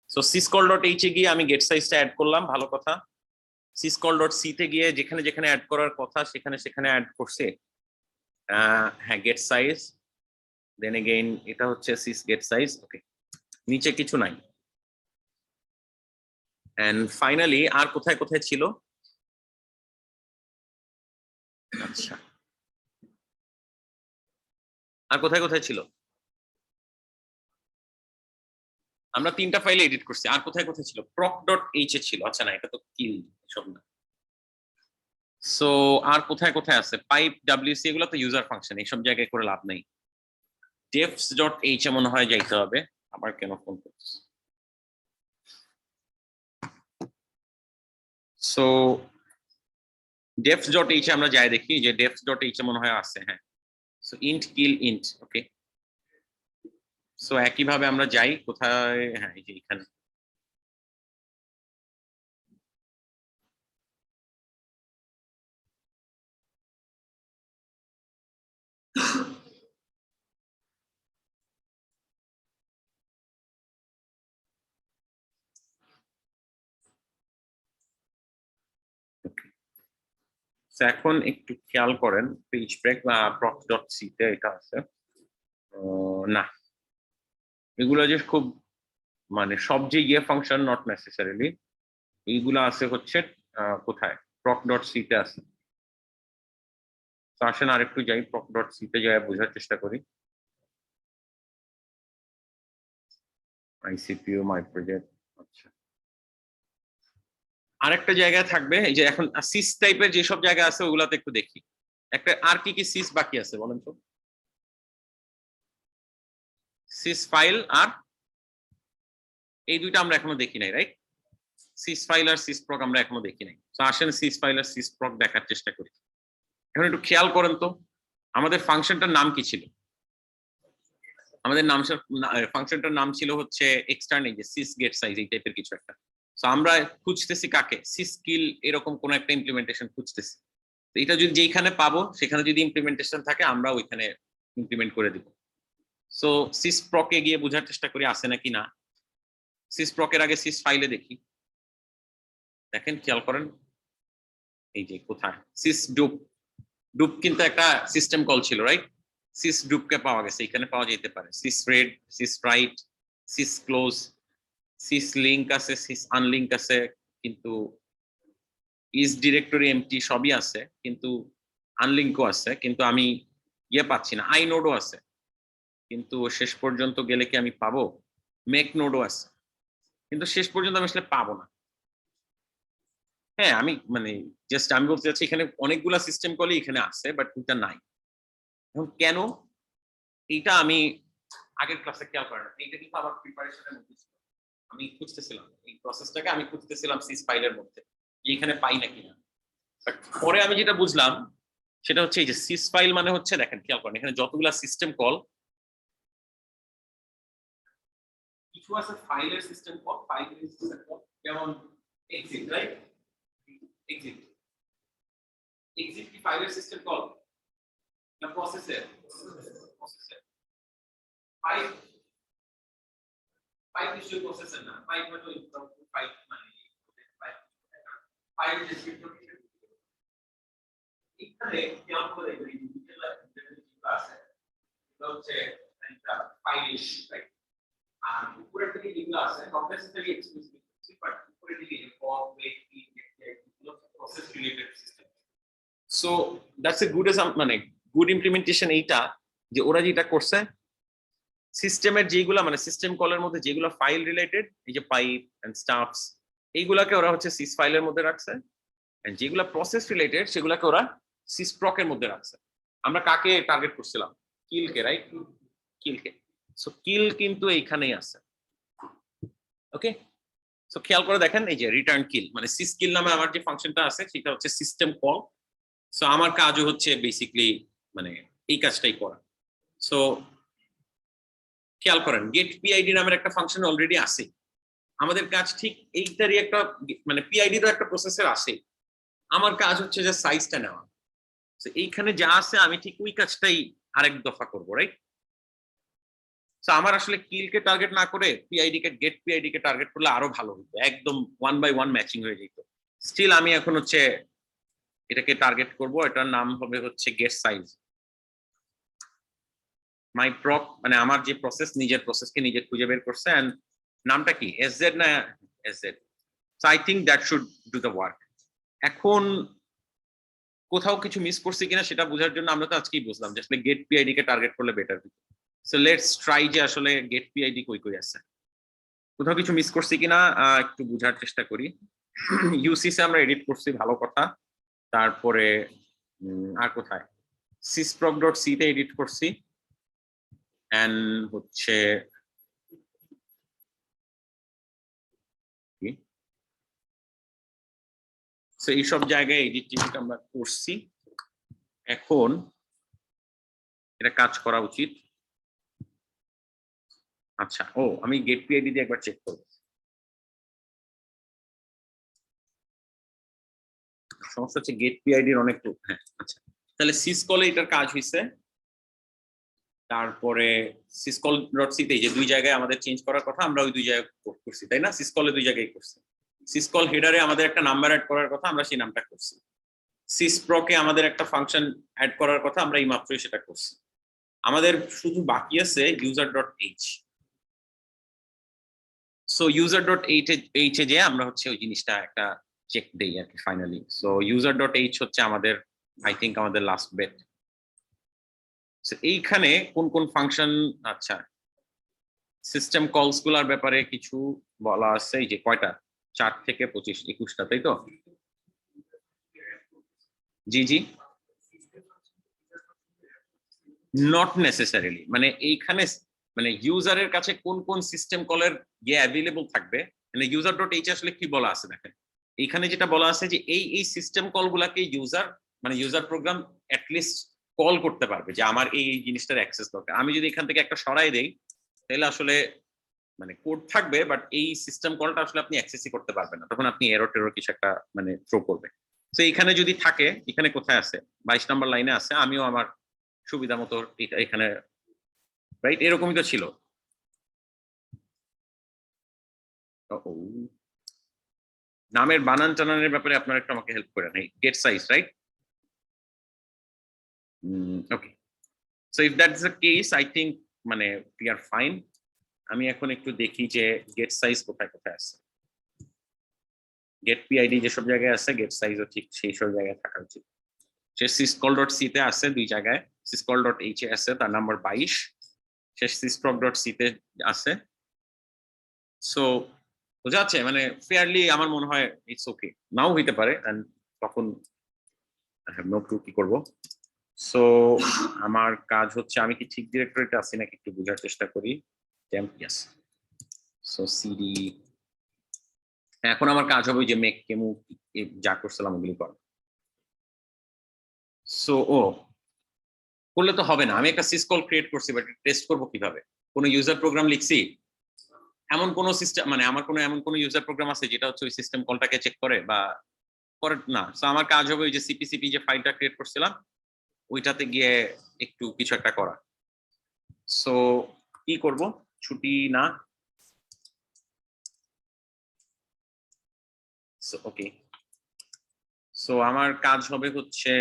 So syscall.h এ গিয়ে আমি গেট সাইজটা অ্যাড করলাম, ভালো কথা। syscall.c তে গিয়ে যেখানে যেখানে অ্যাড করার কথা সেখানে সেখানে অ্যাড করছে। হ্যাঁ, গেট সাইজ, দেন এগেইন এটা হচ্ছে sys get size। ওকে, নিচে কিছু নাই। এন্ড ফাইনালি আর কোথায় কোথায় ছিল? আচ্ছা, আর কোথায় কোথায় ছিল? আমরা 3টা ফাইলে এডিট করছি। আর কোথায় কোথায় ছিল? proc.h এ ছিল। আচ্ছা না, এটা তো কিল সব না। সো আর কোথায় কোথায় আছে? পাইপ, wc, এগুলো তো ইউজার ফাংশন, এইসব জায়গায় করে লাভ নেই। defs.h এ মনে হয় যাইতে হবে। আবার কেন ফোন করছিস? সো defs.h এ আমরা যাই দেখি যে defs.h এ মনে হয় আছে। হ্যাঁ, সো int kill int। ওকে, সো একইভাবে আমরা যাই কোথায়? হ্যাঁ, এই যে এখানে। এখন একটু খেয়াল করেন, পেজ ব্রেক বা proc.c তে এটা আছে না, এগুলো যে খুব মানে সব যে ইয়ে ফাংশন নট নেসেসারিলি, এইগুলো আছে হচ্ছে কোথায়? proc.c তে আছে। তো আসেন আরেকটু যাই, proc.c তে যাই বোঝার চেষ্টা করি। ICPO my project. আচ্ছা, আরেকটা জায়গায় থাকবে এই যে এখন সিস টাইপের যেসব জায়গা আছে ওগুলাতে একটু দেখি। একটা আর কি কি সিস বাকি আছে বলেন তো? সিস ফাইল আর এই দুইটা আমরা এখনো দেখি নাই, রাইট? সিস ফাইল আর সিস প্রক আমরা এখনো দেখি নাই। তো আসেন সিস ফাইল আর সিস প্রক দেখার চেষ্টা করি। এখন একটু খেয়াল করেন তো, আমাদের ফাংশনটার নাম কি ছিল? আমাদের নাম ফাংশনটার নাম ছিল হচ্ছে এক্সটার্ন, এই যে সিস গেট সাইজ এই টাইপের কিছু একটা। তো আমরা খুঁজতেছি কাকে? সিস কিল এরকম কোন একটা ইমপ্লিমেন্টেশন খুঁজতেছি। তো এটা যদি যেখানে পাবো সেখানে যদি ইমপ্লিমেন্টেশন থাকে আমরা ওইখানে ইমপ্লিমেন্ট করে দিব। সো সিস প্রকে গিয়ে বোঝার চেষ্টা করি আছে নাকি না। সিস প্রকের আগে সিস ফাইলে দেখি, দেখেন খেয়াল করেন এই যে কোথায় সিস ডুপ। ডুপ কিন্তু একটা সিস্টেম কল ছিল, রাইট? সিস ডুপকে পাওয়া গেছে, এখানে পাওয়া যেতে পারে sys read, sys write, sys close, sys link আছে, সিস আনলিঙ্ক আছে, কিন্তু ইজ ডিরেক্টরি এমটি সবই আছে, কিন্তু আনলিঙ্কও আছে, কিন্তু আমি ইয়ে পাচ্ছি না। আই নোডও আছে, কিন্তু শেষ পর্যন্ত গেলে কি আমি পাবো? মেক নোডও আছে, কিন্তু শেষ পর্যন্ত আমি আসলে পাবো না। হ্যাঁ, আমি মানে জাস্ট আমি বলতে চাচ্ছি এখানে অনেকগুলা সিস্টেম কলই এখানে আছে, বাট এটা নাই। এখন কেন? এইটা আমি আগের ক্লাসে খেয়াল করেন, এইটা কিন্তু আমার প্রিপারেশনের মধ্যে ছিল। আমি খুঁজতেছিলাম এই প্রসেসটাকে, আমি খুঁজতেছিলাম সিস ফাইলের মধ্যে যে এখানে পাই নাকি না। But পরে আমি যেটা বুঝলাম সেটা হচ্ছে এই যে সিস ফাইল মানে হচ্ছে, দেখেন খেয়াল করেন এখানে যতগুলা সিস্টেম কল, কিছু আছে ফাইলের সিস্টেম কল, ফাইলের সিস্টেম কল যেমন এক্সিট, রাইট? এক্সিট এক্সিট কি ফাইলের সিস্টেম কল না প্রসেসের? প্রসেসের ফাইল, ফাইল নিশ্চয়ই প্রসেসের না, ফাইল হলো ফাইল মানে ফাইল ডেসক্রিপ্টর এখানে খেয়াল করে দেখবেন ডিজিটাল আছে এটা হচ্ছে একটা ফাইলিশ, রাইট? আর উপরের দিকে যেগুলো আছে কমপ্লেক্সিটি এক্সপ্লিসিট, বাট উপরের দিকে ফর ওয়েট এগুলো process related system. So that's a good মানে গুড ইমপ্লিমেন্টেশন এইটা, যে ওরা যেটা করছে সিস্টেমের যেগুলা মানে সিস্টেম কলের মধ্যে যেগুলো ফাইল রিলেটেড, এই যে পাইপ এন্ড স্টাফস, এইগুলাকে ওরা হচ্ছে সিস ফাইলের মধ্যে রাখছে, এন্ড যেগুলা প্রসেস রিলেটেড সেগুলাকে ওরা সিস প্রকের মধ্যে রাখছে। আমরা কাকে টার্গেট করছিলাম? কিলকে, রাইট? কিলকে। সো কিল কিন্তু এইখানেই আছে। ওকে, সো খেয়াল করে দেখেন এই যে রিটার্ন কিল মানে সিস কিল নামে আমার যে ফাংশনটা আছে সেটা হচ্ছে সিস্টেম কল। সো আমার কাজও হচ্ছে বেসিক্যালি মানে এই কাজটাই করা। সো খেয়াল করেন গেট পিআইডি নামের একটা ফাংশন অলরেডি আছে, আমাদের কাজ ঠিক এইটারই একটা মানে পিআইডিরও একটা প্রসেসর আছে, আমার কাজ হচ্ছে যে সাইজটা নেওয়া। তো এইখানে যা আছে আমি ঠিক ওই কাজটাই আরেক দফা করব, রাইট? তো আমার আসলে কিলকে টার্গেট না করে পিআইডি কে গেট পিআইডি কে টার্গেট করলে আরো ভালো হতো, একদম 1 বাই 1 ম্যাচিং হয়ে যেত। স্টিল আমি এখন হচ্ছে এটাকে টার্গেট করব, এটার নাম হবে হচ্ছে গেট সাইজ। মাই প্রপ মানে আমার যে প্রসেস নিজের প্রসেসকে নিজে খুঁজে বের করছে, এন্ড নামটা কি এসজেড না SZ. So I think that should do the work. এখন কোথাও কিছু মিস করছি কিনা সেটা বোঝার জন্য আমরা তো আজকেই বুঝলাম যে আসলে গেট পিআইডি কে টার্গেট করলে বেটার। সো লেটস ট্রাই যে আসলে গেট পিআইডি কই কই আছে, কোথাও কিছু মিস করছি কিনা একটু বোঝার চেষ্টা করি। ইউসিসি আমরা এডিট করছি, ভালো কথা। তারপরে আর কোথায় sysproc.c তে এডিট করছি, এন্ড হচ্ছে কি সো এইসব জায়গায় এডিট আমরা করছি। এখন এটা কাজ করা উচিত। আচ্ছা, ও আমি গেট পিআইডি দিয়ে একবার চেক করব। সমস্যা হচ্ছে গেট পিআইডির অনেক হ্যাঁ আচ্ছা, তাহলে সিসকলে এটার কাজ হয়েছে। তারপরে syscall.c তে যে দুই জায়গায় আমাদের চেঞ্জ করার কথা আমরা ওই দুই জায়গায় করছি, তাই না? সিসকলে দুই জায়গায় করছি। সিসকল হেডারে আমাদের একটা নাম্বার অ্যাড করার কথা, আমরা সেই নামটা করছি। সিসপ্রকে আমাদের একটা ফাংশন অ্যাড করার কথা, আমরা এই মাত্রই সেটা করছি। আমাদের শুধু বাকি আছে user.h। সো user.h এ যে আমরা হচ্ছে ওই জিনিসটা একটা চেক দেই আর কি ফাইনালি। সো user.h হচ্ছে আমাদের আই থিংক আমাদের লাস্ট বেট। এইখানে কোন কোন ফাংশন, আচ্ছা সিস্টেম কলস গুলার ব্যাপারে কিছু বলা আছে, এই যে কয়টা 4 থেকে 25 21টা, তাই তো? জি জি, নট নেসেসারিলি, মানে এইখানে মানে ইউজারের কাছে কোন কোন সিস্টেম কলের ইয়ে অ্যাভেলেবল থাকবে, মানে user.h আসলে কি বলা আছে দেখেন এইখানে যেটা বলা আছে যে এই সিস্টেম কল গুলাকে ইউজার মানে ইউজার প্রোগ্রাম অ্যাটলিস্ট কল করতে পারবে যে আমার এই জিনিসটার অ্যাক্সেস দরকার। আমি যদি এখান থেকে একটা সরাই দেই তাহলে আসলে মানে কোড থাকবে, বাট এই সিস্টেম কলটা আসলে আপনি অ্যাক্সেসই করতে পারবেন না, তখন আপনি এরর টেরর কিছু একটা মানে থ্রো করবে। তো এইখানে যদি থাকে, এখানে কোথায় আছে 22 নম্বর লাইনে আছে, আমিও আমার সুবিধা মতো এখানে রাইট এরকমই তো ছিল। নামের বানান টানানের ব্যাপারে আপনারা একটু আমাকে হেল্প করেন। Get size, right? Okay, so if that is the case I think মানে উই আর ফাইন। আমি এখন একটু দেখি যে গেট সাইজ কোথায় কোথায় আছে। গেট পিআইডি যেসব জায়গায় আছে গেট সাইজও ঠিক সেই সব জায়গায় থাকা উচিত। সে syscall.c তে আছে দুই জায়গায়, syscall.h এ আছে তার নাম্বার 22, সে sysproc.c তে আছে। সো বোঝা যাচ্ছে মানে ফেয়ারলি আমার মনে হয় ইটস ওকে, নাও হইতে পারে, এন্ড তখন আই হ্যাভ নো ক্লু কি করব। সো আমার কাজ হচ্ছে আমি কি ঠিক ডিরেক্টরিতে আছি নাকি একটু বোঝার চেষ্টা করি। Temp, yes. সো সিডি এখন আমার কাজ হবে ওই যে মেক কেমু যা করছিলাম ওগুলি করা। সো করলে তো হবে না, আমি একটা সিসকল ক্রিয়েট করছি, বাট টেস্ট করবো কিভাবে? কোনো ইউজার প্রোগ্রাম লিখছি? এমন কোন সিস্টেম মানে আমার কোনো এমন কোন ইউজার প্রোগ্রাম আছে যেটা হচ্ছে ওই সিস্টেম কলটাকে চেক করে বা করে না? সো আমার কাজ হবে ওই যে সিপিসিপি যে ফাইলটা ক্রিয়েট করছিলাম ওইটাতে গিয়ে একটু কিছু একটা করা। সো কি করব? ছুটি না, ওকে। সো আমার কাজ হবে হচ্ছে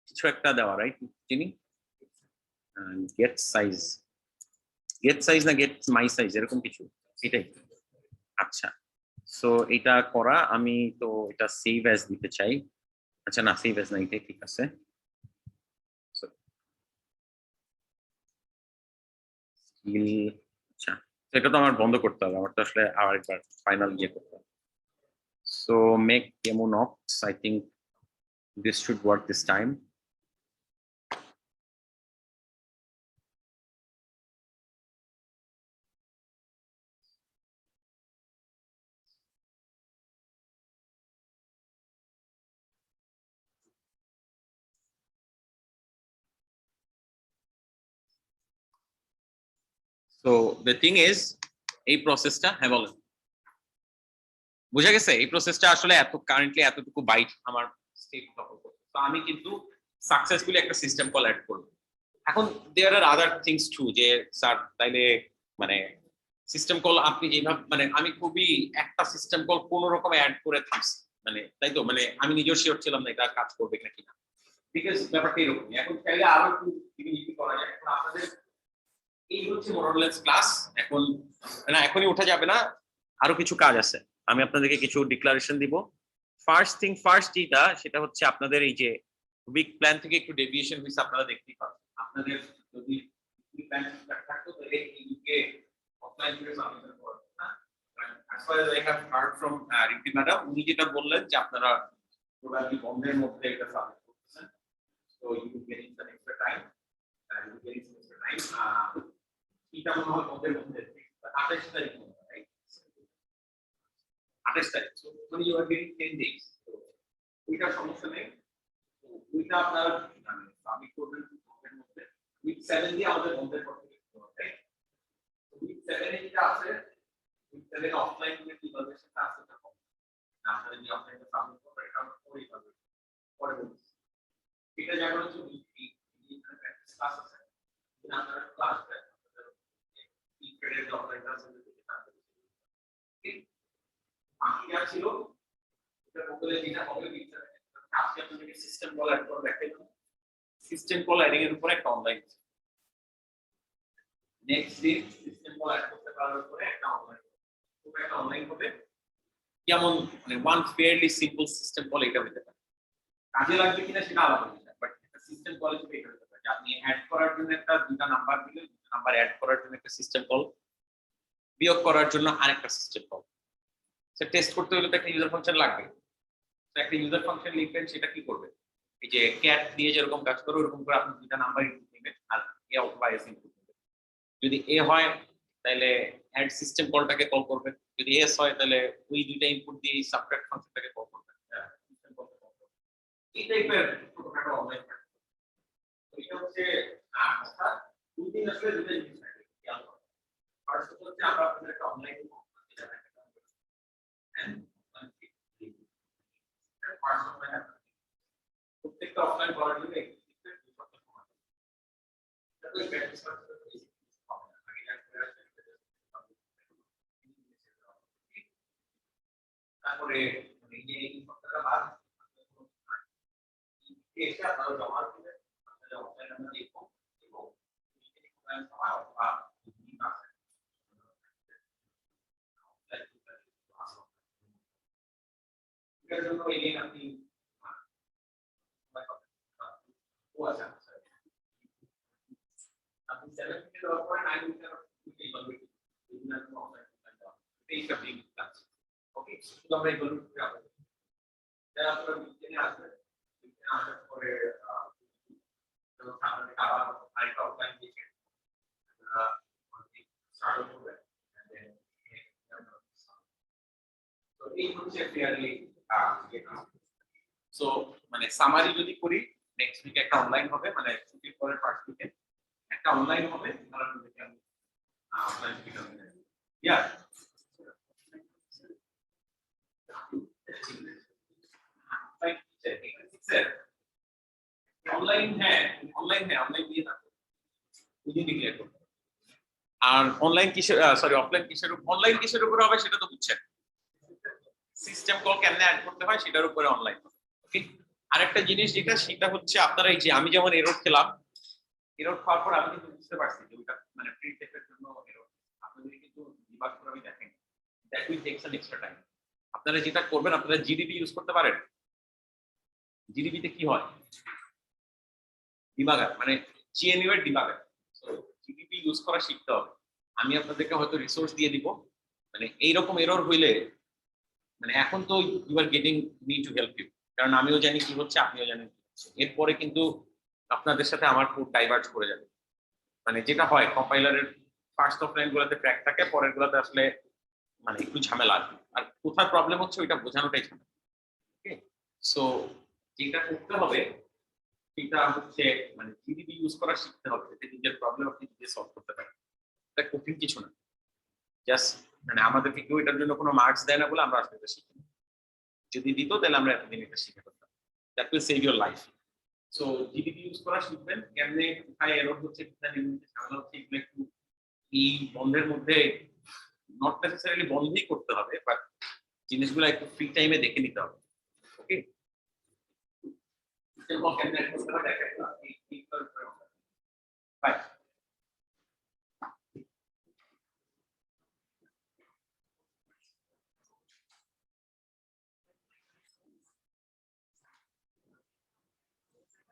কিছু একটা দেওয়া, রাইট? চিনি গেট সাইজ, গেট সাইজ না গেট মাই সাইজ এরকম কিছু, এটাই। আচ্ছা, সো এটা করা, আমি তো এটা সেভ অ্যাজ দিতে চাই। আচ্ছা না, সেভ অ্যাজ না, এটাই ঠিক আছে। So, আচ্ছা, তো এটা তো আমার বন্ধ করতে হবে, আমার তো আসলে আরেকবার ফাইনাল ইয়ে করতে হবে। So make demo knocks, I think this should work this time. So the thing is এই প্রসেসটা, হ্যাঁ বলেন, বুঝা গেছে? এই প্রসেসটা আসলে এত কারেন্টলি এতটুকু বাইট আমার স্টেপ কভার করছে। তো আমি কিন্তু সাকসেসফুলি একটা সিস্টেম কল অ্যাড করব। এখন দেয়ার আর আদার থিংস টু, যে স্যার তাইলে মানে সিস্টেম কল আপনি যেভাবে মানে আমি খুবই একটা সিস্টেম কল কোন রকম অ্যাড করে থাকছি, মানে তাই তো, মানে আমি নিজেও শিওর ছিলাম না এটা কাজ করবে নাকি না, বিকজ ব্যাপারটা এরকমই। এখন চাইলে আরো একটু ডিগ্রি করা যায়। এখন আপনাদের এই হচ্ছে মোরালেস ক্লাস, এখন না এখনই উঠা যাবে না, আরো কিছু কাজ আছে। আমি আপনাদেরকে কিছু ডিক্লারেশন দিব। ফার্স্ট থিং ফার্স্ট, যেটা সেটা হচ্ছে আপনাদের এই যে উইক প্ল্যান থেকে একটু ডেভিয়েশন হয়েছে আপনারা দেখতেই পাবেন। আপনাদের যদি উইক প্ল্যান থাকতো তাহলে এইদিকে অফলাইন থেকে সাবমিট করতে না। as far as I have heard from Rimpi madam, উনি যেটা বললেন যে আপনারা প্রবাবলি বন্ধের মধ্যে এটা সাবমিট করতেছেন, so you will get some extra time, you will get some extra time. এটা মনে হয় বন্ধের মধ্যে 28 তারিখ, রাইট? 28 তারিখ, so when you are getting 10 days, ওইটা সমস্যা নেই। ওইটা আপনার মানে সাবমিট করবেন বন্ধের মধ্যে। উইক 7 দিয়ে আমাদের বন্ধের পর থেকে শুরু হবে, রাইট? উইক 7 এ যেটা আছে, উইক 7 অফলাইন যে ইভালুয়েশনটা আছে তখন আপনারা যে অফলাইনে সাবমিট করবেন এটা আমরা পরে ইভালুয়েট পরে বলছি। এটা যেমন হচ্ছে উইক 3 প্র্যাকটিস ক্লাস আছে, এটা আপনারা ক্লাস দেন কি ট্রেডের যে অফলাইন ক্লাস আছে যেটা থাকবে। বাকি যা ছিল এটা বলতে যেটা হবে বিচার আজকে আপনাদেরকে সিস্টেম কল অ্যাড করে দেখাইলাম। সিস্টেম কল অ্যাডিং এর উপর একটা অনলাইন, নেক্সট দিন সিস্টেম কল অ্যাড করতে পারার পরে একটা অনলাইন হবে। যেমন মানে one fairly simple system call এটা হতে পারে, কাজে লাগবে কিনা সেটা আলাদা বিষয়, বাট একটা সিস্টেম কল হিসেবে এটা হতে পারে যে আপনি অ্যাড করার জন্য একটা দুটো নাম্বার দিলেন, দুটো নাম্বার অ্যাড করার জন্য একটা সিস্টেম কল, বিয়োগ করার জন্য আরেকটা সিস্টেম কল। সে টেস্ট করতে হলে তো একটা ইউজার ফাংশন লাগবে। তো একটা ইউজার ফাংশন লিখবেন, সেটা কি করবে? এই যে ক্যাট দিয়ে যেরকম কাজ করে ওরকম করে আপনি দুটো নাম্বার ইনপুট নেবেন আর এ অথবা এস ইনপুট নেবেন। যদি এ হয় তাহলে অ্যাড সিস্টেম কলটাকে কল করবে, যদি এস হয় তাহলে ওই দুইটা ইনপুট দিয়ে সাবট্রাক্ট ফাংশনটাকে কল করবে। এই টাইপের ছোটখাটো অনলাইন, এটা হচ্ছে কথা। দুই দিন আসলে দুটো জিনিস থাকে খেয়াল করুন। ফার্স্ট হচ্ছে আমরা আপনাদের একটা অনলাইন প্রত্যেকটা অফলাইন করার জন্য তারপরে এই সপ্তাহটা বাদ এসে আপনারা জমা দিবেন, আপনারা অফলাইন আমরা দেখবো এবং সময় অথবা এটার জন্য এই আপনি আপনি 7 থেকে দেওয়ার পরে 9 মিটার এইটা বিগ ক্লাস। ওকে, শুধু আমরা এগুলো যাবো যারা আপনারা বিজ্ঞানে আসবেন, বিজ্ঞানে আসার পরে আপনাদের আবার আরেকটা অফলাইন দিয়েছেন স্টার্ট করবে, এই হচ্ছে ফেয়ারলি সো মানে সামারি যদি করি নেক্সট উইকে একটা অনলাইন হবে মানে ছুটির পরে ফার্স্ট উইকে একটা অনলাইন হবে তারা অনলাইন ইয়া অনলাইন অনলাইন দিয়ে থাকো বুঝিয়ে ডিক্লেয়ার করো আর অনলাইন কিসের সরি অফলাইন কিসের উপরে হবে সেটা তো বুঝছেন সিস্টেম কল কেমনে অ্যাড করতে হয় সেটার উপরে অনলাইন ওকে আরেকটা জিনিস যেটা সেটা হচ্ছে আপনারা এই যে আমি যেমন এরর খেলাম এরর খাওয়ার পর আমি কিন্তু বুঝতে পারছি যে ওটা মানে প্রিন্ট টেক্সটের জন্য এরর আপনাদের কিন্তু ডিবাগ করে আমি দেখেন that will tax an extra time আপনারা যেটা করবেন আপনারা জিডিপি ইউজ করতে পারেন জিডিপি তে কি হয় ডিবাগার মানে জিএনইউ এর ডিবাগার জিডিপি ইউজ করা শিখতে হবে আমি আপনাদেরকে হয়তো রিসোর্স দিয়ে দিব মানে এইরকম এরর হইলে মানে এখন তো you are getting me to help you কারণ আমিও জানি কি হচ্ছে আপনিও জানেন কি হচ্ছে এরপরে কিন্তু আপনাদের সাথে আমার কোড ডাইভার্জ করে যাবে মানে যেটা হয় কম্পাইলারের ফার্স্ট অফ লাইন গুলোতে ক্র্যাক থাকে পরের গুলোতে আসলে মানে একটু ঝামেলা আসবে আর কোথায় প্রবলেম হচ্ছে ওইটা বোঝানোটাই ঝামেলা ওকে সো যেটা করতে হবে সেটা হচ্ছে মানে জিডিপি ইউজ করা শিখতে হবে যাতে নিজের প্রবলেম আপনি নিজে সলভ করতে পারেন এটা কঠিন কিছু না জাস্ট মানে আমাদেরকে কেউ এটার জন্য কোনো মার্কস দেয় না বলে আমরা আসলে এটা শিখি না। যদি দিত তাহলে আমরা এতদিন এটা শিখে ফেলতাম that will save your life so GDP use করা শিখবেন কেমনে কোথায় এরর হচ্ছে কোথায় নির্মিত ঝামেলা হচ্ছে এগুলো একটু এই বন্ধের মধ্যে নট নেসেসারিলি বন্ধই করতে হবে বাট জিনিসগুলো একটু ফ্রি টাইমে দেখে নিতে হবে ওকে বাই